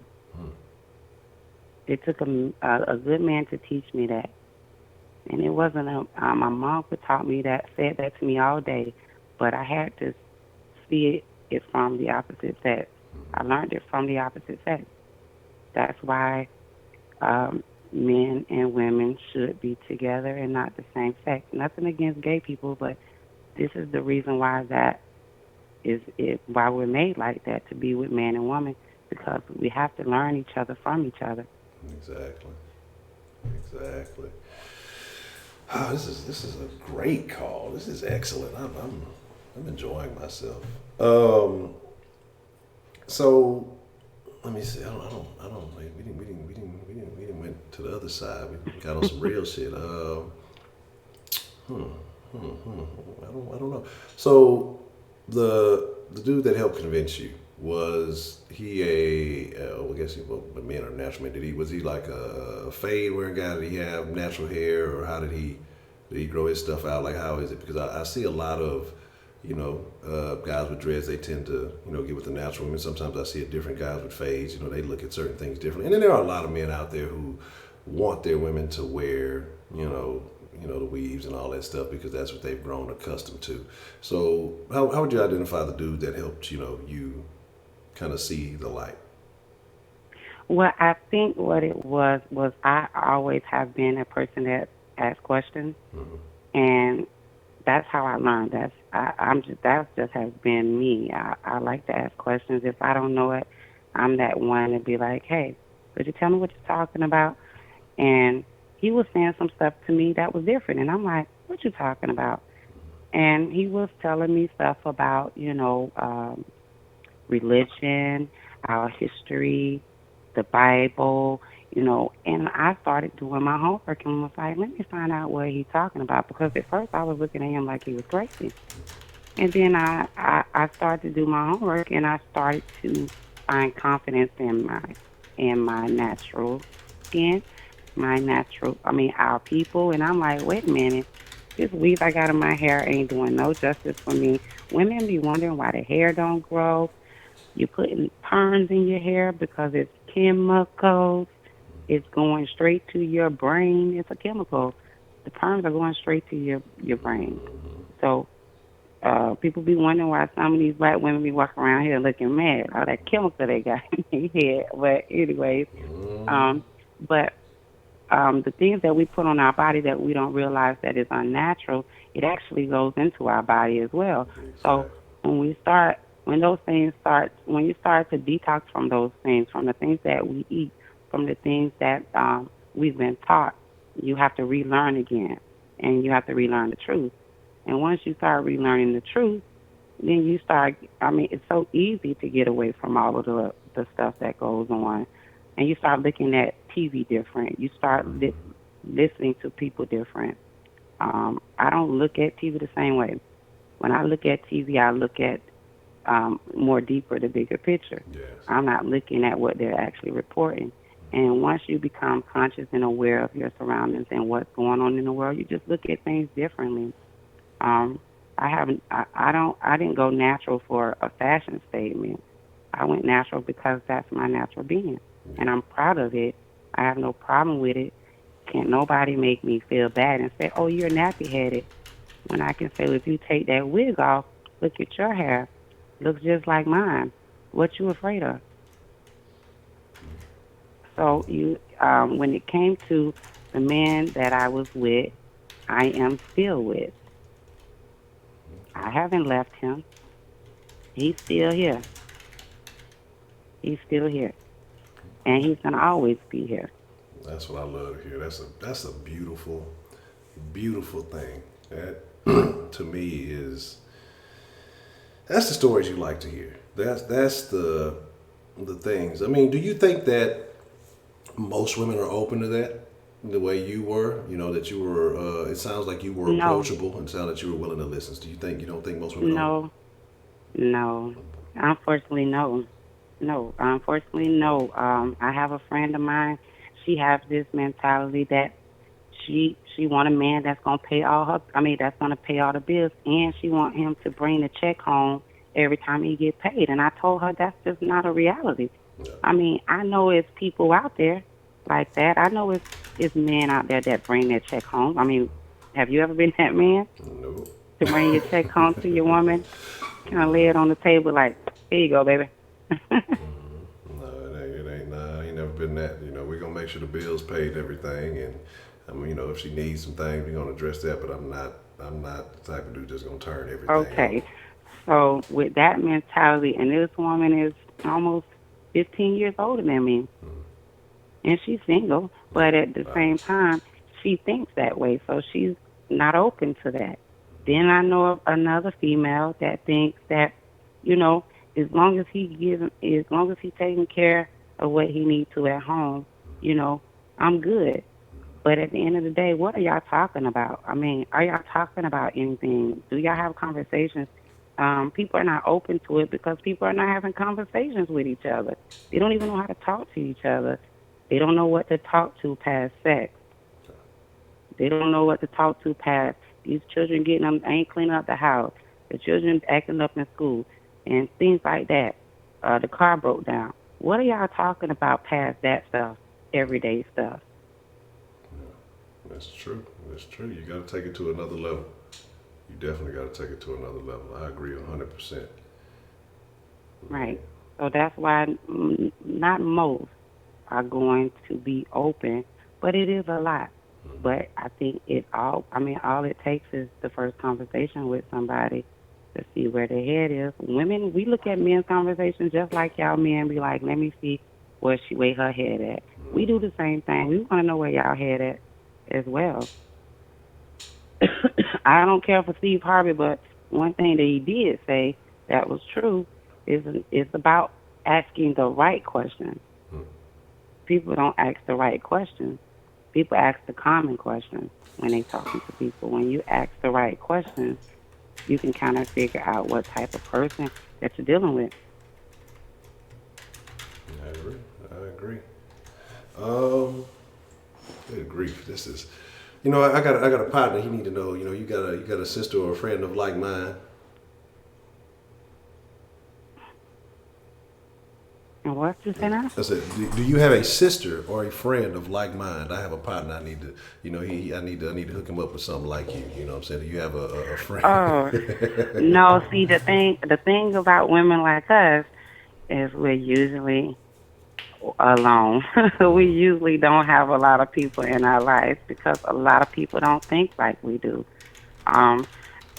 It took a good man to teach me that, and it wasn't my mom who taught me that, said that to me all day, but I had to see it from the opposite sex. I learned it from the opposite sex. That's why um, men and women should be together and not the same sex. Nothing against gay people, but this is the reason why that is it why we're made like that, to be with man and woman, because we have to learn each other from each other. exactly. Exactly. Oh, this is a great call. This is excellent. I'm enjoying myself. Um, so let me see. I don't. We didn't went to the other side. We got on some real shit. Hmm, I don't know. So the dude that helped convince you, was he well, I guess but men are natural men. Was he like a fade wearing guy? Did he have natural hair, or how did he grow his stuff out? Like, how is it? Because I see a lot of guys with dreads, they tend to, get with the natural women. Sometimes I see it different guys with fades, they look at certain things differently. And then there are a lot of men out there who want their women to wear, the weaves and all that stuff because that's what they've grown accustomed to. So how would you identify the dude that helped, you kind of see the light? Well, I think what it was I always have been a person that asks questions, and that's how I learned. I'm just that just has been me. I like to ask questions. If I don't know it, I'm that one to be like, hey, could you tell me what you're talking about? And he was saying some stuff to me that was different. And I'm like, what you talking about? And he was telling me stuff about, religion, our history, the Bible, and I started doing my homework and was like, let me find out what he's talking about, because at first I was looking at him like he was crazy. And then I started to do my homework, and I started to find confidence in my natural skin, our people. And I'm like, wait a minute, this weave I got in my hair ain't doing no justice for me. Women be wondering why the hair don't grow. You're putting perms in your hair because it's chemicals. It's going straight to your brain. It's a chemical. The perms are going straight to your brain. So people be wondering why some of these black women be walking around here looking mad. All that chemical they got in their head. But anyways, but the things that we put on our body that we don't realize that is unnatural, it actually goes into our body as well. So when you start to detox from those things, from the things that we eat, from the things that we've been taught, you have to relearn again, and you have to relearn the truth. And once you start relearning the truth, then it's so easy to get away from all of the stuff that goes on. And you start looking at TV different. You start listening to people different. I don't look at TV the same way. When I look at TV, I look at more deeper, the bigger picture. Yes. I'm not looking at what they're actually reporting. And once you become conscious and aware of your surroundings and what's going on in the world, you just look at things differently. I didn't go natural for a fashion statement. I went natural because that's my natural being, and I'm proud of it. I have no problem with it. Can't nobody make me feel bad and say, "Oh, you're nappy-headed," when I can say, if you take that wig off, look at your hair, looks just like mine. What you afraid of? So when it came to the man that I was with, I am still with. I haven't left him. He's still here. He's still here, and he's gonna always be here. That's what I love to hear. That's a beautiful, beautiful thing. That to me that's the stories you like to hear. That's the things. I mean, do you think that most women are open to that? The way you were, that you were. It sounds like you were No. approachable, and it sounds like you were willing to listen. Do you don't think most women are? No. Unfortunately, no. No. Unfortunately, no. I have a friend of mine. She has this mentality that she want a man that's gonna pay that's gonna pay all the bills, and she want him to bring the check home every time he get paid. And I told her that's just not a reality. Yeah. I mean, I know it's people out there like that. I know it's men out there that bring their check home. I mean, have you ever been that man? No. To bring your check home to your woman? Kind of lay it on the table like, here you go, baby. No, it ain't. Nah, I ain't never been that. We're gonna make sure the bills paid and everything, and if she needs some things, we're gonna address that. But I'm not the type of dude that's gonna turn everything. Okay. So with that mentality, and this woman is almost 15 years older than me, and she's single, but at the same time, she thinks that way, so she's not open to that. Then I know of another female that thinks that, as long as he's taking care of what he needs to at home, I'm good. But at the end of the day, what are y'all talking about? I mean, are y'all talking about anything? Do y'all have conversations? People are not open to it because people are not having conversations with each other. They don't even know how to talk to each other. They don't know what to talk to past sex. They don't know what to talk to past these children ain't cleaning up the house. The children acting up in school and things like that. The car broke down. What are y'all talking about past that stuff, everyday stuff? That's true. You got to take it to another level. You definitely got to take it to another level. I agree 100%. Right. So that's why not most are going to be open, but it is a lot. But I think all it takes is the first conversation with somebody to see where their head is. Women, we look at men's conversations just like y'all men be like, let me see where her head at. We do the same thing. We want to know where y'all head at. as well. I don't care for Steve Harvey, but one thing that he did say that was true is about asking the right question. People don't ask the right questions. People ask the common questions when they talking to people. When you ask the right questions, you can kind of figure out what type of person that you're dealing with. I agree. I agree. Um, good grief. This is, I got a partner. He need to know. You got a sister or a friend of like mine. And what you say now? I said, do you have a sister or a friend of like mind? I have a partner. I need to, I need to hook him up with something like you. You know what I'm saying? Do you have a friend? Oh no, see the thing about women like us is we're usually alone. We usually don't have a lot of people in our lives because a lot of people don't think like we do. Um,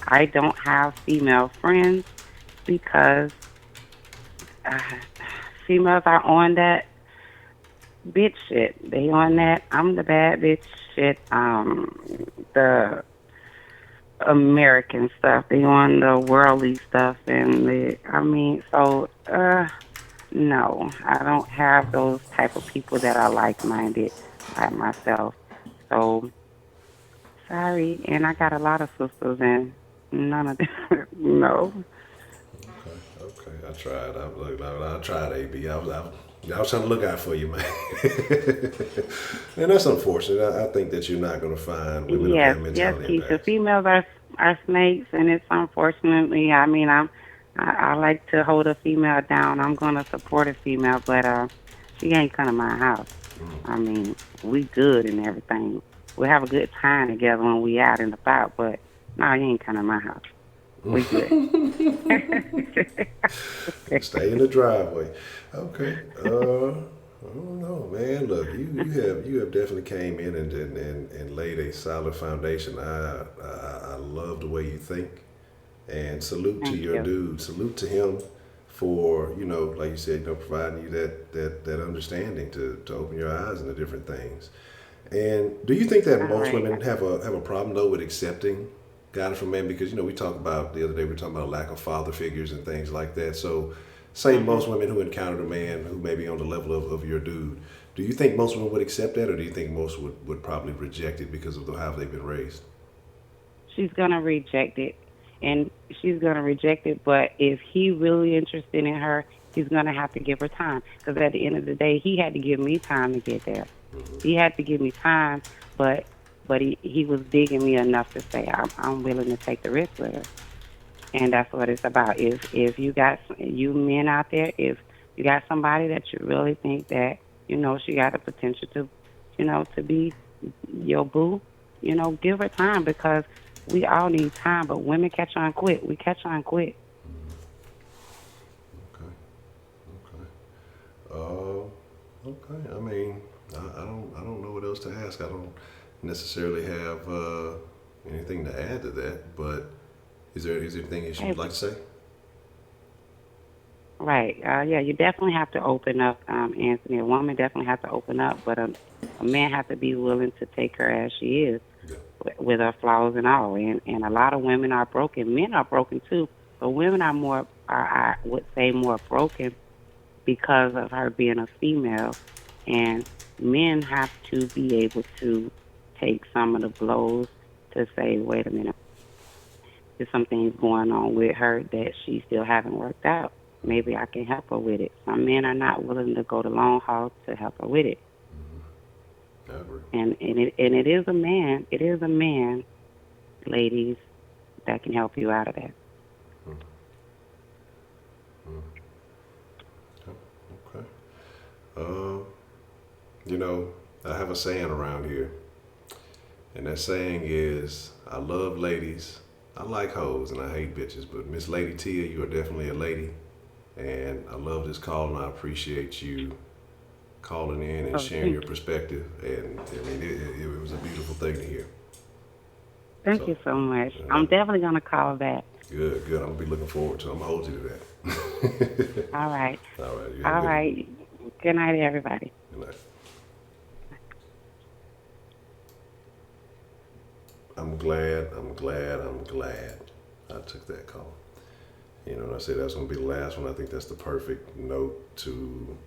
I don't have female friends because uh, females are on that bitch shit. They on that I'm the bad bitch shit. The American stuff. They on the worldly stuff, and no, I don't have those type of people that are like-minded like myself. So sorry, and I got a lot of sisters, and none of them. No. Okay. I tried. I tried, AB. I was trying to look out for you, man. And that's unfortunate. I think that you're not going to find women of Yes, that yes, mentality in Keisha. that. Females are snakes, and it's unfortunately. I mean, I like to hold a female down. I'm gonna support a female, but she ain't come to my house. I mean, we good and everything. We have a good time together when we out and about, but no, you ain't come to my house. We good. Stay in the driveway. Okay. I don't know, man. Look, you have definitely came in and laid a solid foundation. I love the way you think, and salute to Thank your you. dude. Salute to him for like you said, providing you that understanding to open your eyes into different things. And do you think that All most right. women have a problem though with accepting guidance from men? Because we talked about the other day, we were talking about lack of father figures and things like that. So, say most women who encountered a man who may be on the level of your dude, do you think most women would accept that, or do you think most would probably reject it because of how they've been raised? She's gonna reject it, and she's gonna reject it. But if he really interested in her, he's gonna have to give her time. Because at the end of the day, he had to give me time to get there. He had to give me time, but he was digging me enough to say I'm willing to take the risk with her, and that's what it's about. If you got you men out there, if you got somebody that you really think that she got the potential to, to be your boo, give her time because we all need time. But women catch on quick. We catch on quick. Okay. Okay. I mean, I don't know what else to ask. I don't necessarily have anything to add to that. But is there anything else you would like to say? Right. Yeah, you definitely have to open up, Anthony. A woman definitely has to open up, but a man has to be willing to take her as she is, Yeah. with her flaws and all. And a lot of women are broken. Men are broken too, but women are more, I would say, more broken because of her being a female. And men have to be able to take some of the blows to say, wait a minute, there's some things going on with her that she still haven't worked out. Maybe I can help her with it. Some men are not willing to go the long haul to help her with it. I agree. And it is a man. It is a man, ladies, that can help you out of that. Okay. Um, I have a saying around here, and that saying is, I love ladies, I like hoes, and I hate bitches. But Miss Lady Tia, you are definitely a lady, and I love this call, and I appreciate you calling in and Oh, sharing your perspective. And I mean, it was a beautiful thing to hear. thank So, you so much. uh, I'm definitely going to call back. good. I'm gonna be looking forward to it. I'm gonna hold you to that. All right. All right. You have a All good one. right. Good night, everybody. Good night. I'm glad I took that call. You know, and I said that's going to be the last one. I think that's the perfect note to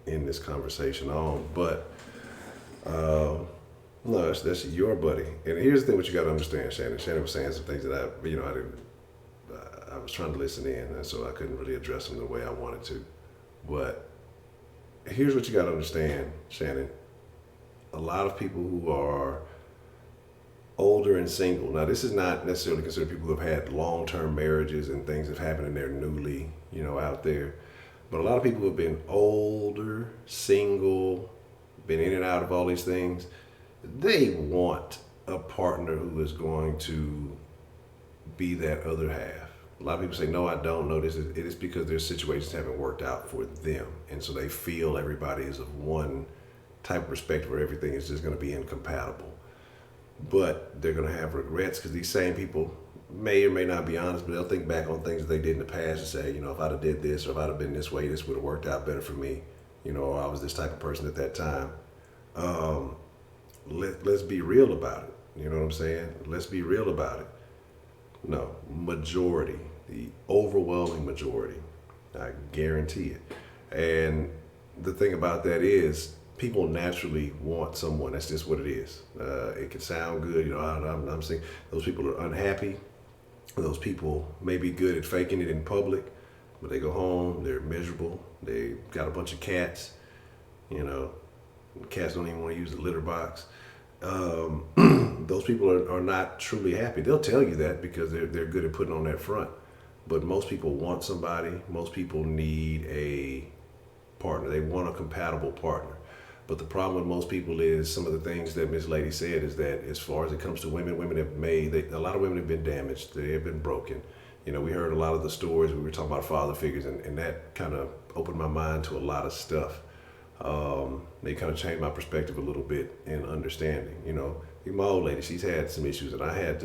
end this conversation on. But no, that's your buddy. And here's the thing: what you got to understand, Shannon. Shannon was saying some things that I didn't. I was trying to listen in, and so I couldn't really address them the way I wanted to. But here's what you got to understand, Shannon. A lot of people who are older and single. Now, this is not necessarily considered people who have had long-term marriages and things have happened and they're newly, out there. But a lot of people who have been older, single, been in and out of all these things, they want a partner who is going to be that other half. A lot of people say, no, I don't know this. It is because their situations haven't worked out for them. And so they feel everybody is of one type of perspective where everything is just going to be incompatible. But they're going to have regrets because these same people may or may not be honest, but they'll think back on things that they did in the past and say, if I'd have did this or if I'd have been this way, this would have worked out better for me, or I was this type of person at that time. Let's be real about it. You know what I'm saying? Let's be real about it. No, majority, the overwhelming majority, I guarantee it. And the thing about that is, people naturally want someone. That's just what it is. It can sound good, I'm saying those people are unhappy. Those people may be good at faking it in public, but they go home, they're miserable. They got a bunch of cats, cats don't even want to use the litter box. Those people are not truly happy. They'll tell you that because they're good at putting on that front. But most people want somebody. Most people need a partner. They want a compatible partner. But the problem with most people is some of the things that Miss Lady said is that as far as it comes to women a lot of women have been damaged. They have been broken. We heard a lot of the stories. We were talking about father figures, and that kind of opened my mind to a lot of stuff. They kind of changed my perspective a little bit in understanding. My old lady, she's had some issues, and I had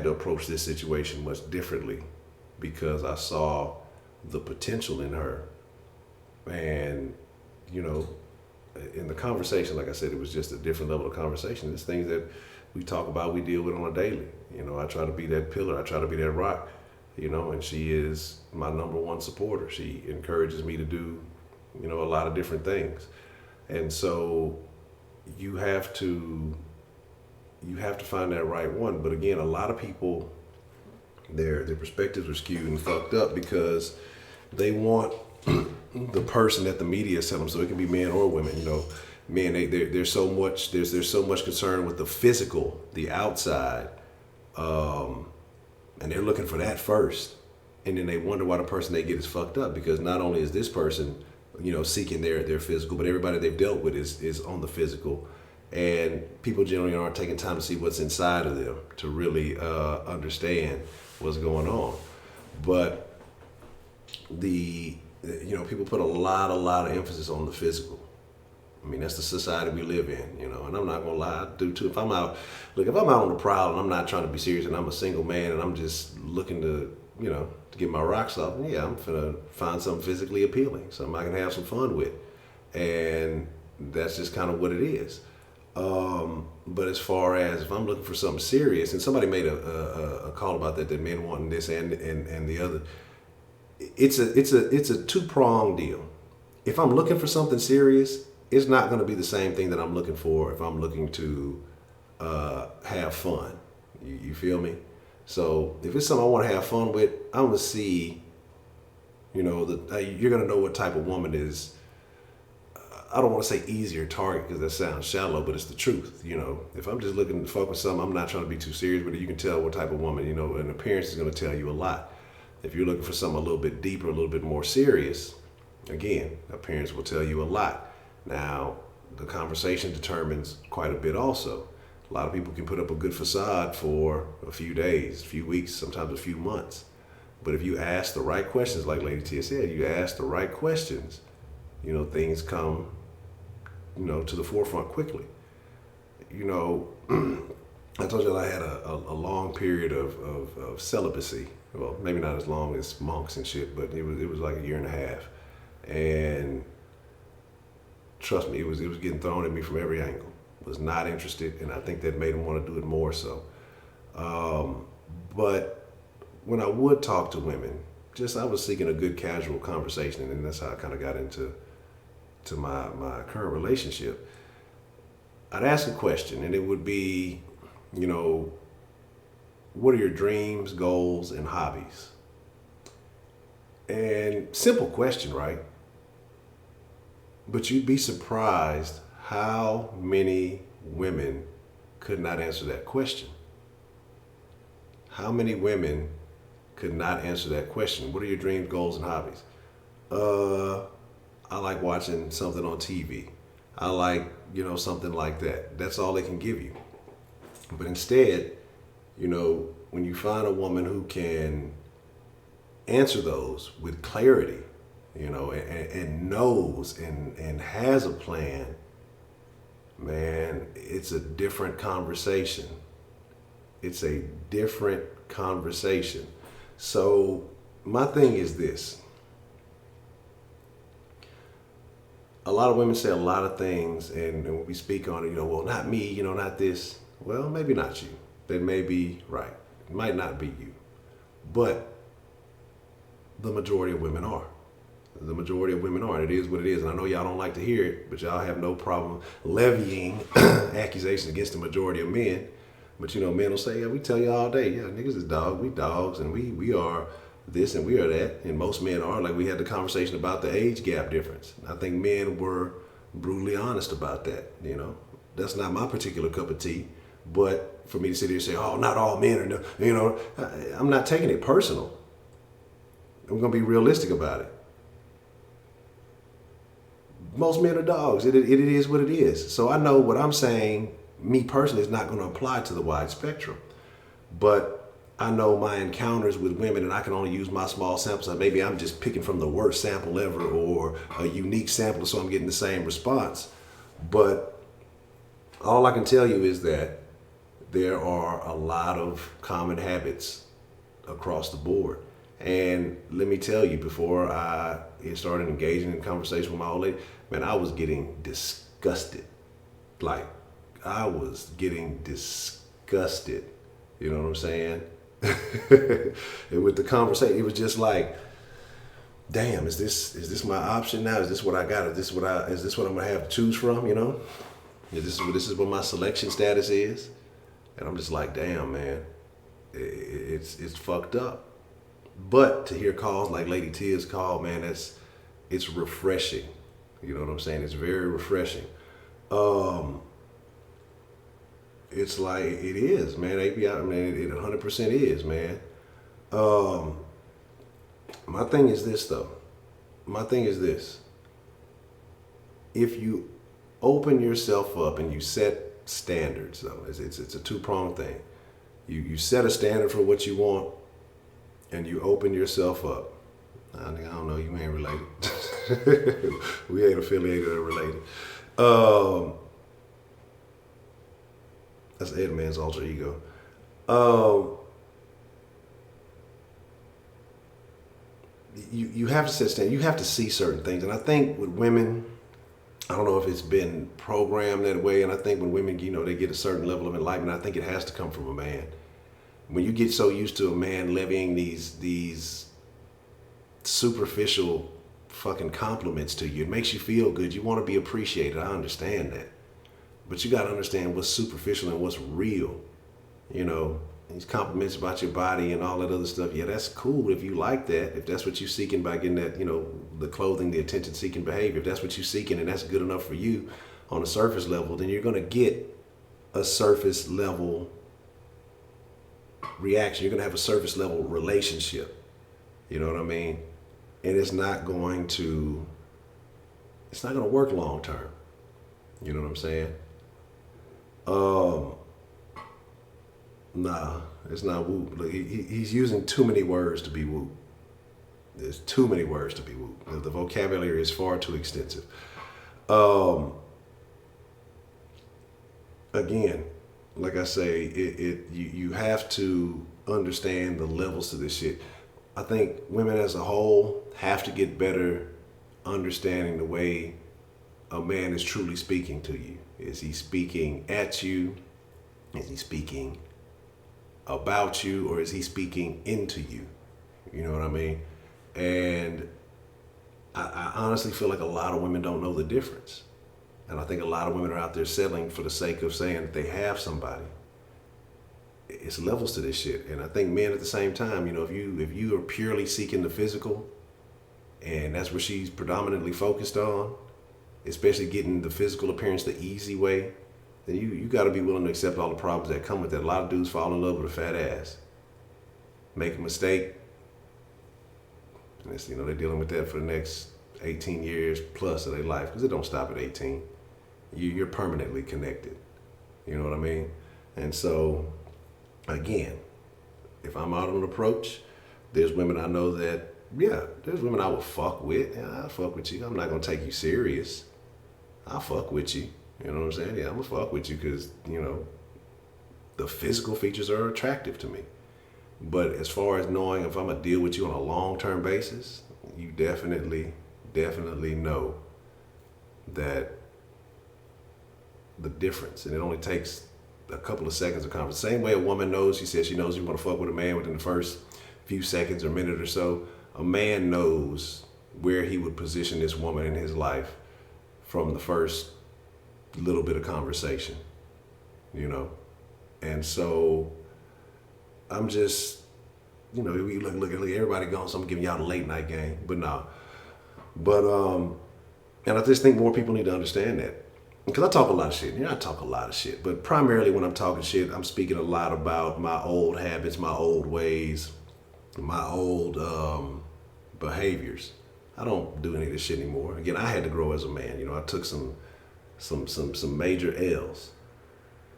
to approach this situation much differently because I saw the potential in her. And, in the conversation, like I said, it was just a different level of conversation. It's things that we talk about, we deal with on a daily. I try to be that pillar, I try to be that rock, and she is my number one supporter. She encourages me to do, a lot of different things. And so you have to find that right one. But again, a lot of people, their perspectives are skewed and fucked up because they want the person that the media is telling them. So it can be men or women. Men, there's so much concern with the physical, the outside, and they're looking for that first, and then they wonder why the person they get is fucked up because not only is this person, seeking their physical, but everybody they've dealt with is on the physical, and people generally aren't taking time to see what's inside of them to really understand what's going on. But people put a lot of emphasis on the physical. I mean, that's the society we live in, and I'm not gonna lie, I do too. If I'm out on the prowl and I'm not trying to be serious and I'm a single man and I'm just looking to, to get my rocks off, yeah, I'm gonna find something physically appealing, something I can have some fun with. And that's just kind of what it is. But as far as if I'm looking for something serious, and somebody made a call about that men wanting this and the other, it's a two-pronged deal. If I'm looking for something serious, it's not going to be the same thing that I'm looking for if I'm looking to have fun. You feel me? So if it's something I want to have fun with, I'm going to see, you're going to know what type of woman is. I don't want to say easier target because that sounds shallow, but it's the truth. If I'm just looking to fuck with something, I'm not trying to be too serious with it. You can tell what type of woman, and appearance is going to tell you a lot. If you're looking for something a little bit deeper, a little bit more serious, again, appearance will tell you a lot. Now, the conversation determines quite a bit also. A lot of people can put up a good facade for a few days, a few weeks, sometimes a few months. But if you ask the right questions, like Lady Tia said, you ask the right questions, things come, to the forefront quickly. I told you that I had a long period of celibacy. Well, maybe not as long as monks and shit, but it was like a year and a half. And trust me, it was getting thrown at me from every angle. was not interested, and I think that made them want to do it more so. But when I would talk to women, I was seeking a good casual conversation, and that's how I kind of got into my current relationship. I'd ask a question, and it would be, what are your dreams, goals, and hobbies? And simple question, right? But you'd be surprised how many women could not answer that question. How many women could not answer that question? What are your dreams, goals, and hobbies? I like watching something on TV. I like, something like that. That's all they can give you. But instead, when you find a woman who can answer those with clarity, and knows and has a plan, man, it's a different conversation. It's a different conversation. So my thing is this. A lot of women say a lot of things, and when we speak on it, well, not me, not this. Well, maybe not you. That may be right. It might not be you. But the majority of women are. The majority of women are. And it is what it is. And I know y'all don't like to hear it, but y'all have no problem levying accusations against the majority of men. But men will say, yeah, we tell you all day, yeah, niggas is dogs, we dogs, and we are this and we are that. And most men are. Like we had the conversation about the age gap difference. I think men were brutally honest about that. That's not my particular cup of tea. But for me to sit here and say, oh, not all men are, I'm not taking it personal. I'm going to be realistic about it. Most men are dogs. It is what it is. So I know what I'm saying, me personally, is not going to apply to the wide spectrum. But I know my encounters with women, and I can only use my small sample size. Maybe I'm just picking from the worst sample ever or a unique sample, so I'm getting the same response. But all I can tell you is that there are a lot of common habits across the board. And let me tell you, before I started engaging in conversation with my old lady, man, I was getting disgusted. Like, I was getting disgusted. You know what I'm saying? And with the conversation, it was just like, damn, is this my option now? Is this what I got? Is this what I'm gonna have to choose from? This is what my selection status is? And I'm just like, damn, man, it's fucked up. But to hear calls like Lady Tia's call, man, it's refreshing. You know what I'm saying? It's very refreshing. It's like, it is, man. It 100% is, man. My thing is this, though. If you open yourself up and you set standards, though, it's a two-pronged thing. You set a standard for what you want, and you open yourself up. I don't know, you ain't related. We ain't affiliated or related. That's Ed Man's alter ego. You have to set standards. You have to see certain things. And I think with women, I don't know if it's been programmed that way. And I think when women, they get a certain level of enlightenment, I think it has to come from a man. When you get so used to a man levying these superficial fucking compliments to you, it makes you feel good. You want to be appreciated. I understand that. But you got to understand what's superficial and what's real. These compliments about your body and all that other stuff. Yeah, that's cool if you like that. If that's what you're seeking by getting that, the clothing, the attention-seeking behavior. If that's what you're seeking and that's good enough for you on a surface level, then you're going to get a surface level reaction. You're going to have a surface level relationship. You know what I mean? And it's not going to work long term. You know what I'm saying? Nah, it's not whoop. Look, he's using too many words to be whoop. There's too many words to be whoop. The vocabulary is far too extensive. Again, like I say, you have to understand the levels to this shit. I think women as a whole have to get better understanding the way a man is truly speaking to you. Is he speaking at you? Is he speaking about you? Or is he speaking into you? You know what I mean? And I honestly feel like a lot of women don't know the difference. And I think a lot of women are out there settling for the sake of saying that they have somebody. It's levels to this shit. And I think men at the same time, you know, if you are purely seeking the physical, and that's what she's predominantly focused on, especially getting the physical appearance the easy way, then you got to be willing to accept all the problems that come with that. A lot of dudes fall in love with a fat ass, make a mistake, and it's, you know, they're dealing with that for the next 18 years plus of their life, because it don't stop at 18. You're permanently connected. You know what I mean? And so, again, if I'm out on an approach, there's women I know that, yeah, there's women I will fuck with. Yeah, I'll fuck with you. I'm not going to take you serious. I'll fuck with you. You know what I'm saying? Yeah, I'm going to fuck with you because, you know, the physical features are attractive to me. But as far as knowing if I'm going to deal with you on a long-term basis, you definitely know that the difference. And it only takes a couple of seconds of conversation. Same way a woman knows, she says she knows you want to fuck with a man within the first few seconds or minute or so. A man knows where he would position this woman in his life from the first little bit of conversation, you know? And so I'm just, you know, we look at everybody going, so I'm giving y'all the late night game, but nah. But, and I just think more people need to understand that. Because I talk a lot of shit. You know, I talk a lot of shit. But primarily when I'm talking shit, I'm speaking a lot about my old habits, my old ways, my old behaviors. I don't do any of this shit anymore. Again, I had to grow as a man. You know, I took some major L's.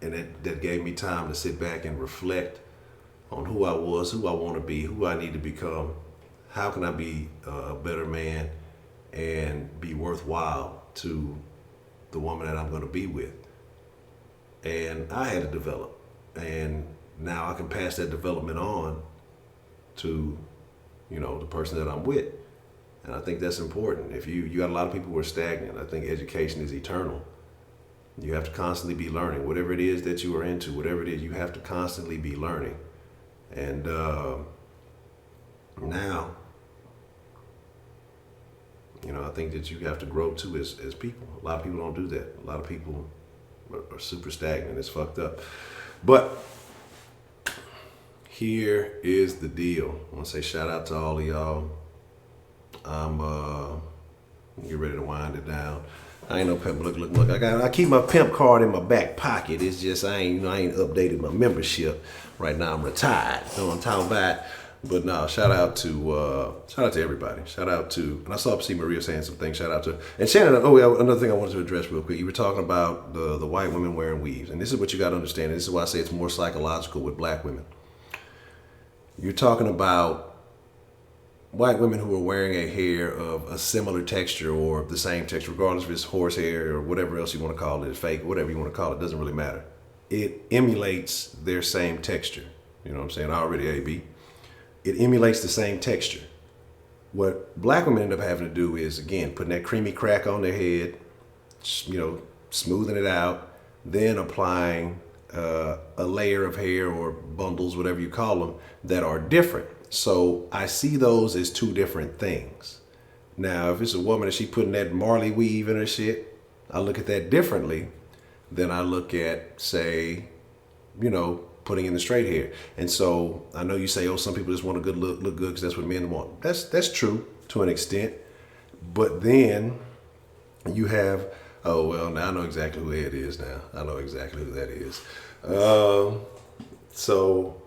And that gave me time to sit back and reflect on who I was, who I want to be, who I need to become. How can I be a better man and be worthwhile to the woman that I'm going to be with? And I had to develop. And now I can pass that development on to, you know, the person that I'm with. And I think that's important. If you got a lot of people who are stagnant, I think education is eternal. You have to constantly be learning. Whatever it is that you are into, whatever it is, you have to constantly be learning. And now, you know, I think that you have to grow too as people. A lot of people don't do that. A lot of people are super stagnant. It's fucked up. But here is the deal. I want to say shout out to all of y'all. I'm get ready to wind it down. I ain't no pimp. Look. I keep my pimp card in my back pocket. It's just I ain't updated my membership. Right now I'm retired. You know what I'm talking about? But no, shout out to everybody. Shout out to, and I saw see Maria saying some things. Shout out to, and Shannon. Oh yeah, another thing I wanted to address real quick. You were talking about the white women wearing weaves, and this is what you got to understand. And this is why I say it's more psychological with black women. You're talking about white women who are wearing a hair of a similar texture or the same texture, regardless if it's horsehair or whatever else you want to call it, fake, whatever you want to call it, doesn't really matter. It emulates their same texture. You know what I'm saying? Already AB. It emulates the same texture. What black women end up having to do is, again, putting that creamy crack on their head, you know, smoothing it out, then applying a layer of hair or bundles, whatever you call them, that are different. So I see those as two different things. Now, if it's a woman and she putting that Marley weave in her shit, I look at that differently than I look at, say, you know, putting in the straight hair. And so I know you say, oh, some people just want a good look good because that's what men want. That's true to an extent. But then you have, oh, well, now I know exactly who it is now. I know exactly who that is. So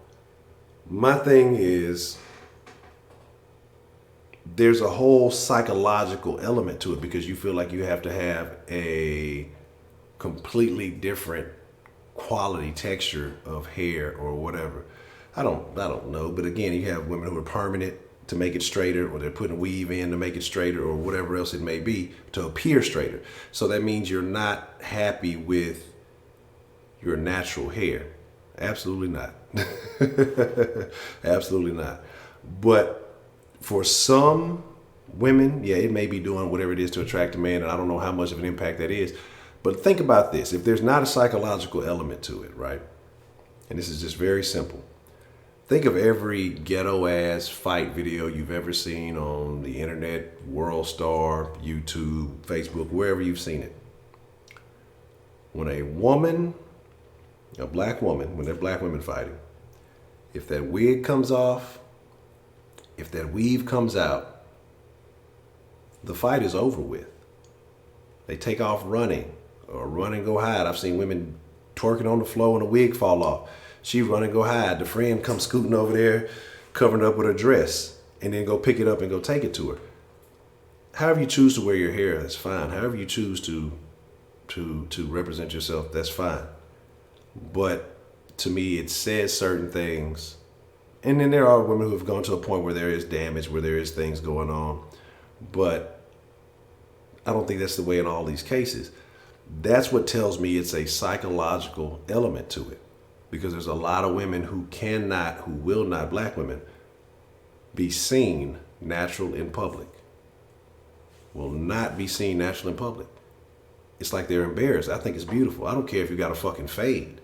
my thing is, there's a whole psychological element to it because you feel like you have to have a completely different quality texture of hair or whatever. I don't know, but again, you have women who are permanent to make it straighter, or they're putting weave in to make it straighter, or whatever else it may be to appear straighter. So that means you're not happy with your natural hair. Absolutely not. Absolutely not. But for some women, yeah, it may be doing whatever it is to attract a man, and I don't know how much of an impact that is. But think about this. If there's not a psychological element to it, right? And this is just very simple. Think of every ghetto ass fight video you've ever seen on the internet, World Star, YouTube, Facebook, wherever you've seen it. When a woman, a black woman, when they're black women fighting, if that wig comes off, if that weave comes out, the fight is over with. They take off running or run and go hide. I've seen women twerking on the floor and a wig fall off. She run and go hide. The friend comes scooting over there, covered up with her dress, and then go pick it up and go take it to her. However you choose to wear your hair, that's fine. However you choose to represent yourself, that's fine. But to me, it says certain things. And then there are women who have gone to a point where there is damage, where there is things going on. But I don't think that's the way in all these cases. That's what tells me it's a psychological element to it. Because there's a lot of women who will not, black women, be seen natural in public. Will not be seen natural in public. It's like they're embarrassed. I think it's beautiful. I don't care if you got a fucking fade.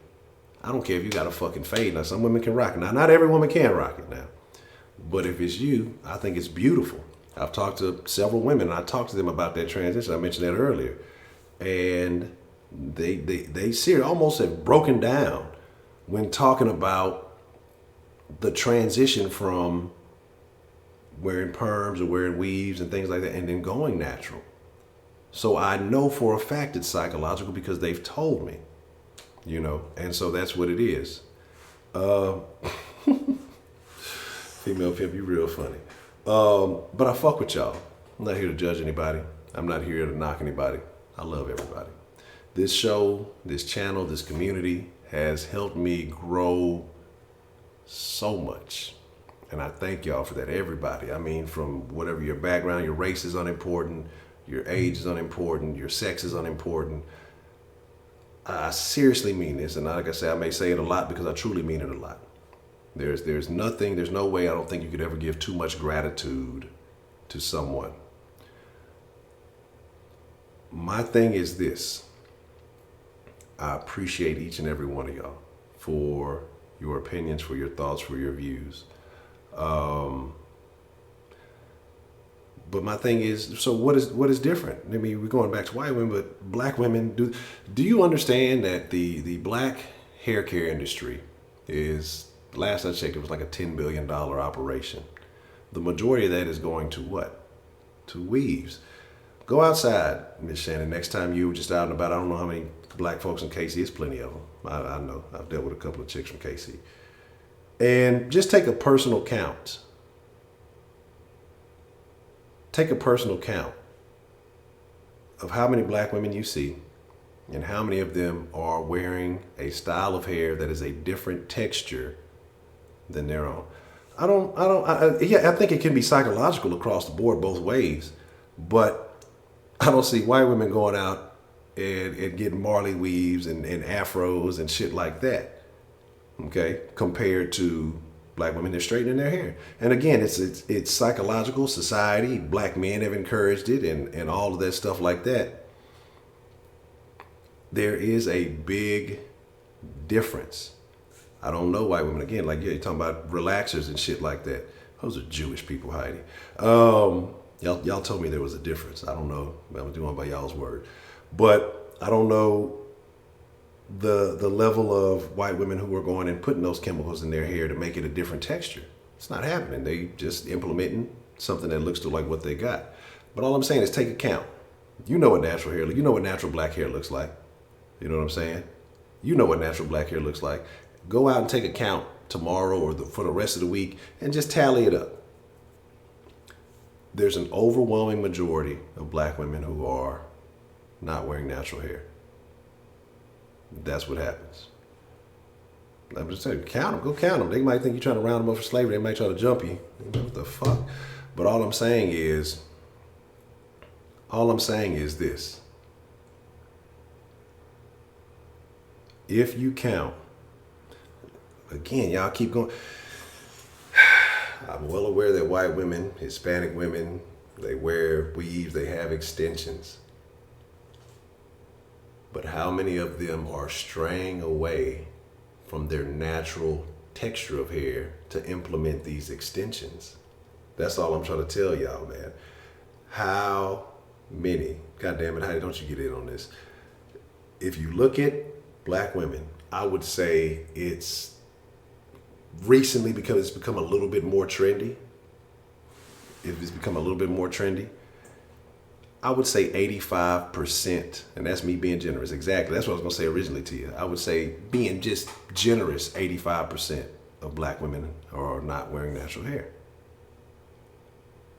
I don't care if you got a fucking fade. Now, some women can rock it. Now, not every woman can rock it now. But if it's you, I think it's beautiful. I've talked to several women, and I talked to them about that transition. I mentioned that earlier. And they seriously almost have broken down when talking about the transition from wearing perms or wearing weaves and things like that and then going natural. So I know for a fact it's psychological because they've told me, you know, and so that's what it is. Female pimp, you real funny. But I fuck with y'all. I'm not here to judge anybody. I'm not here to knock anybody. I love everybody. This show, this channel, this community has helped me grow so much. And I thank y'all for that, everybody. I mean, from whatever your background, your race is unimportant, your age is unimportant, your sex is unimportant. I seriously mean this, and like I say, I may say it a lot because I truly mean it a lot. There's no way I don't think you could ever give too much gratitude to someone. My thing is this. I appreciate each and every one of y'all for your opinions, for your thoughts, for your views. But my thing is, so what is different? I mean, we're going back to white women, but black women, do you understand that the black hair care industry is, last I checked, it was like a $10 billion operation. The majority of that is going to what? To weaves. Go outside, Miss Shannon, next time you were just out and about. I don't know how many black folks in KC, it's plenty of them. I know, I've dealt with a couple of chicks from KC. And just take a personal count. Take a personal count of how many black women you see and how many of them are wearing a style of hair that is a different texture than their own. I think it can be psychological across the board both ways, but I don't see white women going out and getting Marley weaves and afros and shit like that, okay, compared to black women, they're straightening their hair. And again, it's psychological, society, black men have encouraged it and all of that stuff like that. There is a big difference. I don't know white women, again, like, yeah, you're talking about relaxers and shit like that. Those are Jewish people, Heidi. Y'all told me there was a difference. I don't know. I'm doing by y'all's word. But I don't know the level of white women who are going and putting those chemicals in their hair to make it a different texture. It's not happening. They just implementing something that looks to like what they got. But all I'm saying is take account. You know what natural hair, you know what natural black hair looks like. You know what I'm saying? You know what natural black hair looks like. Go out and take account tomorrow or for the rest of the week and just tally it up. There's an overwhelming majority of black women who are not wearing natural hair. That's what happens. I'm just saying, count them, go count them. They might think you're trying to round them up for slavery. They might try to jump you. What the fuck? But all I'm saying is this. If you count, again, y'all keep going. I'm well aware that white women, Hispanic women, They wear weaves, they have extensions. But how many of them are straying away from their natural texture of hair to implement these extensions? That's all I'm trying to tell y'all, man. How many? God damn it, Heidi, don't you get in on this. If you look at black women, I would say it's recently, because it's become a little bit more trendy. If it's become a little bit more trendy, I would say 85%, and that's me being generous. Exactly, that's what I was gonna say originally to you. I would say being just generous, 85% of black women are not wearing natural hair.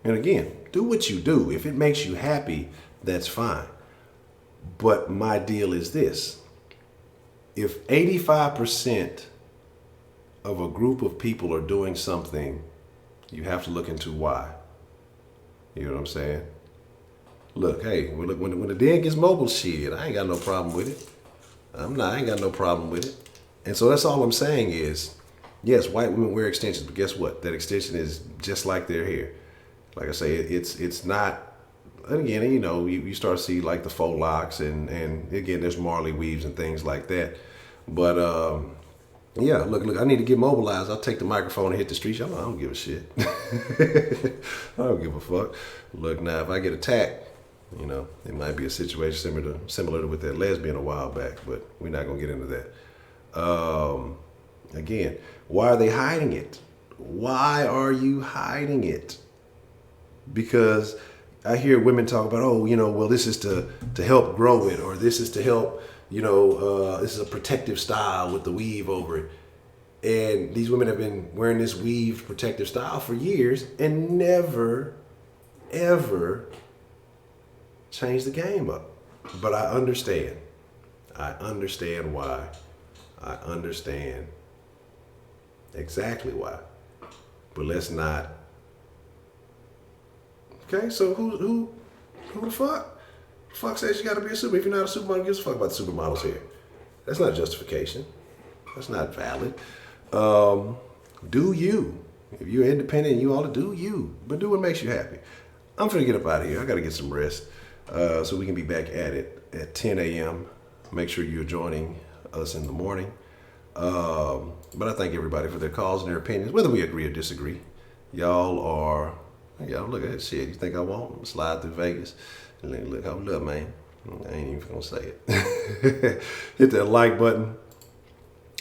And again, do what you do. If it makes you happy, that's fine. But my deal is this. If 85% of a group of people are doing something, you have to look into why. You know what I'm saying? Look, hey, when the den gets mobile, shit, I ain't got no problem with it. I ain't got no problem with it. And so that's all I'm saying is, yes, white women wear extensions, but guess what? That extension is just like their hair. Like I say, it's not. And again, you know, you start to see like the faux locks, and again, there's Marley weaves and things like that. But yeah, look, I need to get mobilized. I'll take the microphone and hit the streets. I don't give a shit. I don't give a fuck. Look, now if I get attacked, you know, it might be a situation similar to with that lesbian a while back, but we're not gonna get into that. Again, why are they hiding it? Why are you hiding it? Because I hear women talk about, oh, you know, well, this is to help grow it, or this is to help, you know, this is a protective style with the weave over it. And these women have been wearing this weaved protective style for years and never, ever changed the game up. But I understand. I understand why. I understand exactly why. But let's not. Okay, so who the fuck? The fuck says you gotta be a supermodel? If you're not a supermodel, who gives a fuck about the supermodels here? That's not justification. That's not valid. Do you? If you're independent, you ought to do you. But do what makes you happy. I'm finna get up out of here. I gotta get some rest. So we can be back at it at 10 a.m. Make sure you're joining us in the morning. But I thank everybody for their calls and their opinions, whether we agree or disagree. Y'all look at that shit. You think I won't slide through Vegas? Look, hold up, man. I ain't even gonna say it. Hit that like button.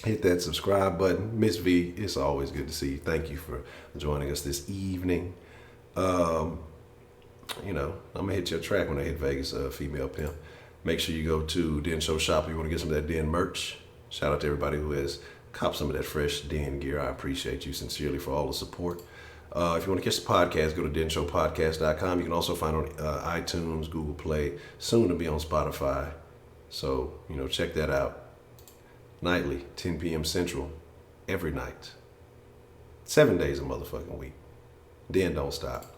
Hit that subscribe button. Miss V, it's always good to see you. Thank you for joining us this evening. You know, I'm gonna hit your track when I hit Vegas, female pimp. Make sure you go to Den Show Shop if you want to get some of that Den merch. Shout out to everybody who has copped some of that fresh Den gear. I appreciate you sincerely for all the support. If you want to catch the podcast, go to denshowpodcast.com. You can also find it on iTunes, Google Play, soon to be on Spotify. So, you know, check that out. Nightly, 10 p.m. Central, every night. 7 days a motherfucking week. Den don't stop.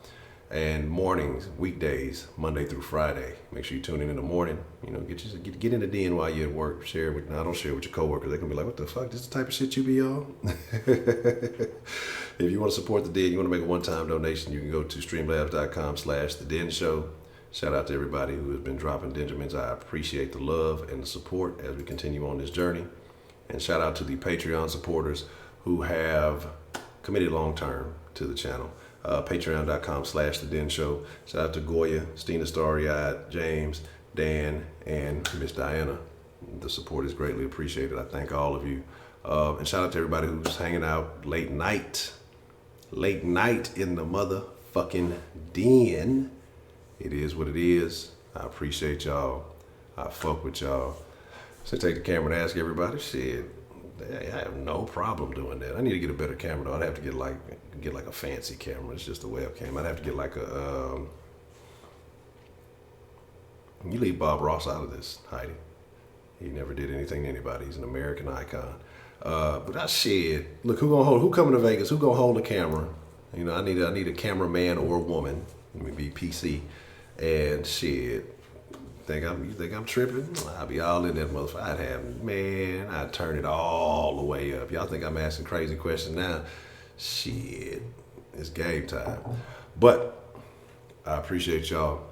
And mornings, weekdays, Monday through Friday. Make sure you tune in the morning. You know, get in the den while you're at work. Share it with. Now, don't share it with your coworkers. They're gonna be like, "What the fuck? This is the type of shit you be on." If you want to support the Den, you want to make a one-time donation, you can go to streamlabs.com/The Den Show. Shout out to everybody who has been dropping Denjamins. I appreciate the love and the support as we continue on this journey. And shout out to the Patreon supporters who have committed long-term to the channel. Patreon.com/The Den Show. Shout out to Goya, Stina Starry-Eyed, James, Dan, and Miss Diana. The support is greatly appreciated. I thank all of you. And shout out to everybody who's hanging out late night in the motherfucking den. It is what it is. I appreciate y'all. I fuck with y'all. So take the camera and ask everybody, shit, I have no problem doing that. I need to get a better camera though. I'd have to get like a fancy camera. It's just a webcam. I'd have to get like a, you leave Bob Ross out of this, Heidi. He never did anything to anybody. He's an American icon. But that shit, look, who coming to Vegas? Who gonna hold the camera? You know, I need a cameraman or a woman. Let me be PC. And shit, you think I'm tripping? I'll be all in that motherfucker. I'd turn it all the way up. Y'all think I'm asking crazy questions now? Shit, it's game time. But I appreciate y'all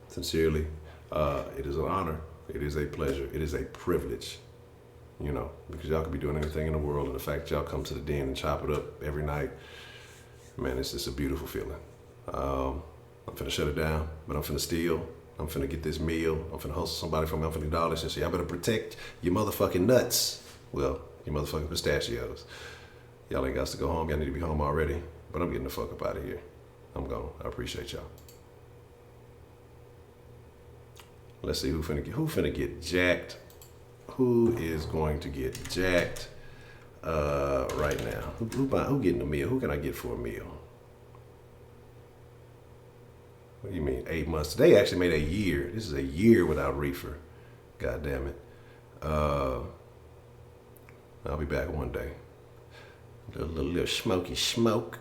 sincerely. It is an honor. It is a pleasure. It is a privilege, you know, because y'all could be doing anything in the world, and the fact y'all come to the den and chop it up every night, man, it's just a beautiful feeling. I'm finna shut it down, but I'm finna steal. I'm finna get this meal. I'm finna hustle somebody for $1 million and say, y'all better protect your motherfucking nuts. Well, your motherfucking pistachios. Y'all ain't got to go home. Y'all need to be home already. But I'm getting the fuck up out of here. I'm gone. I appreciate y'all. Let's see who finna get jacked. Who is going to get jacked right now? Who getting a meal? Who can I get for a meal? What do you mean 8 months? Today actually made a year. This is a year without reefer. God damn it. I'll be back one day. A little smoky smoke.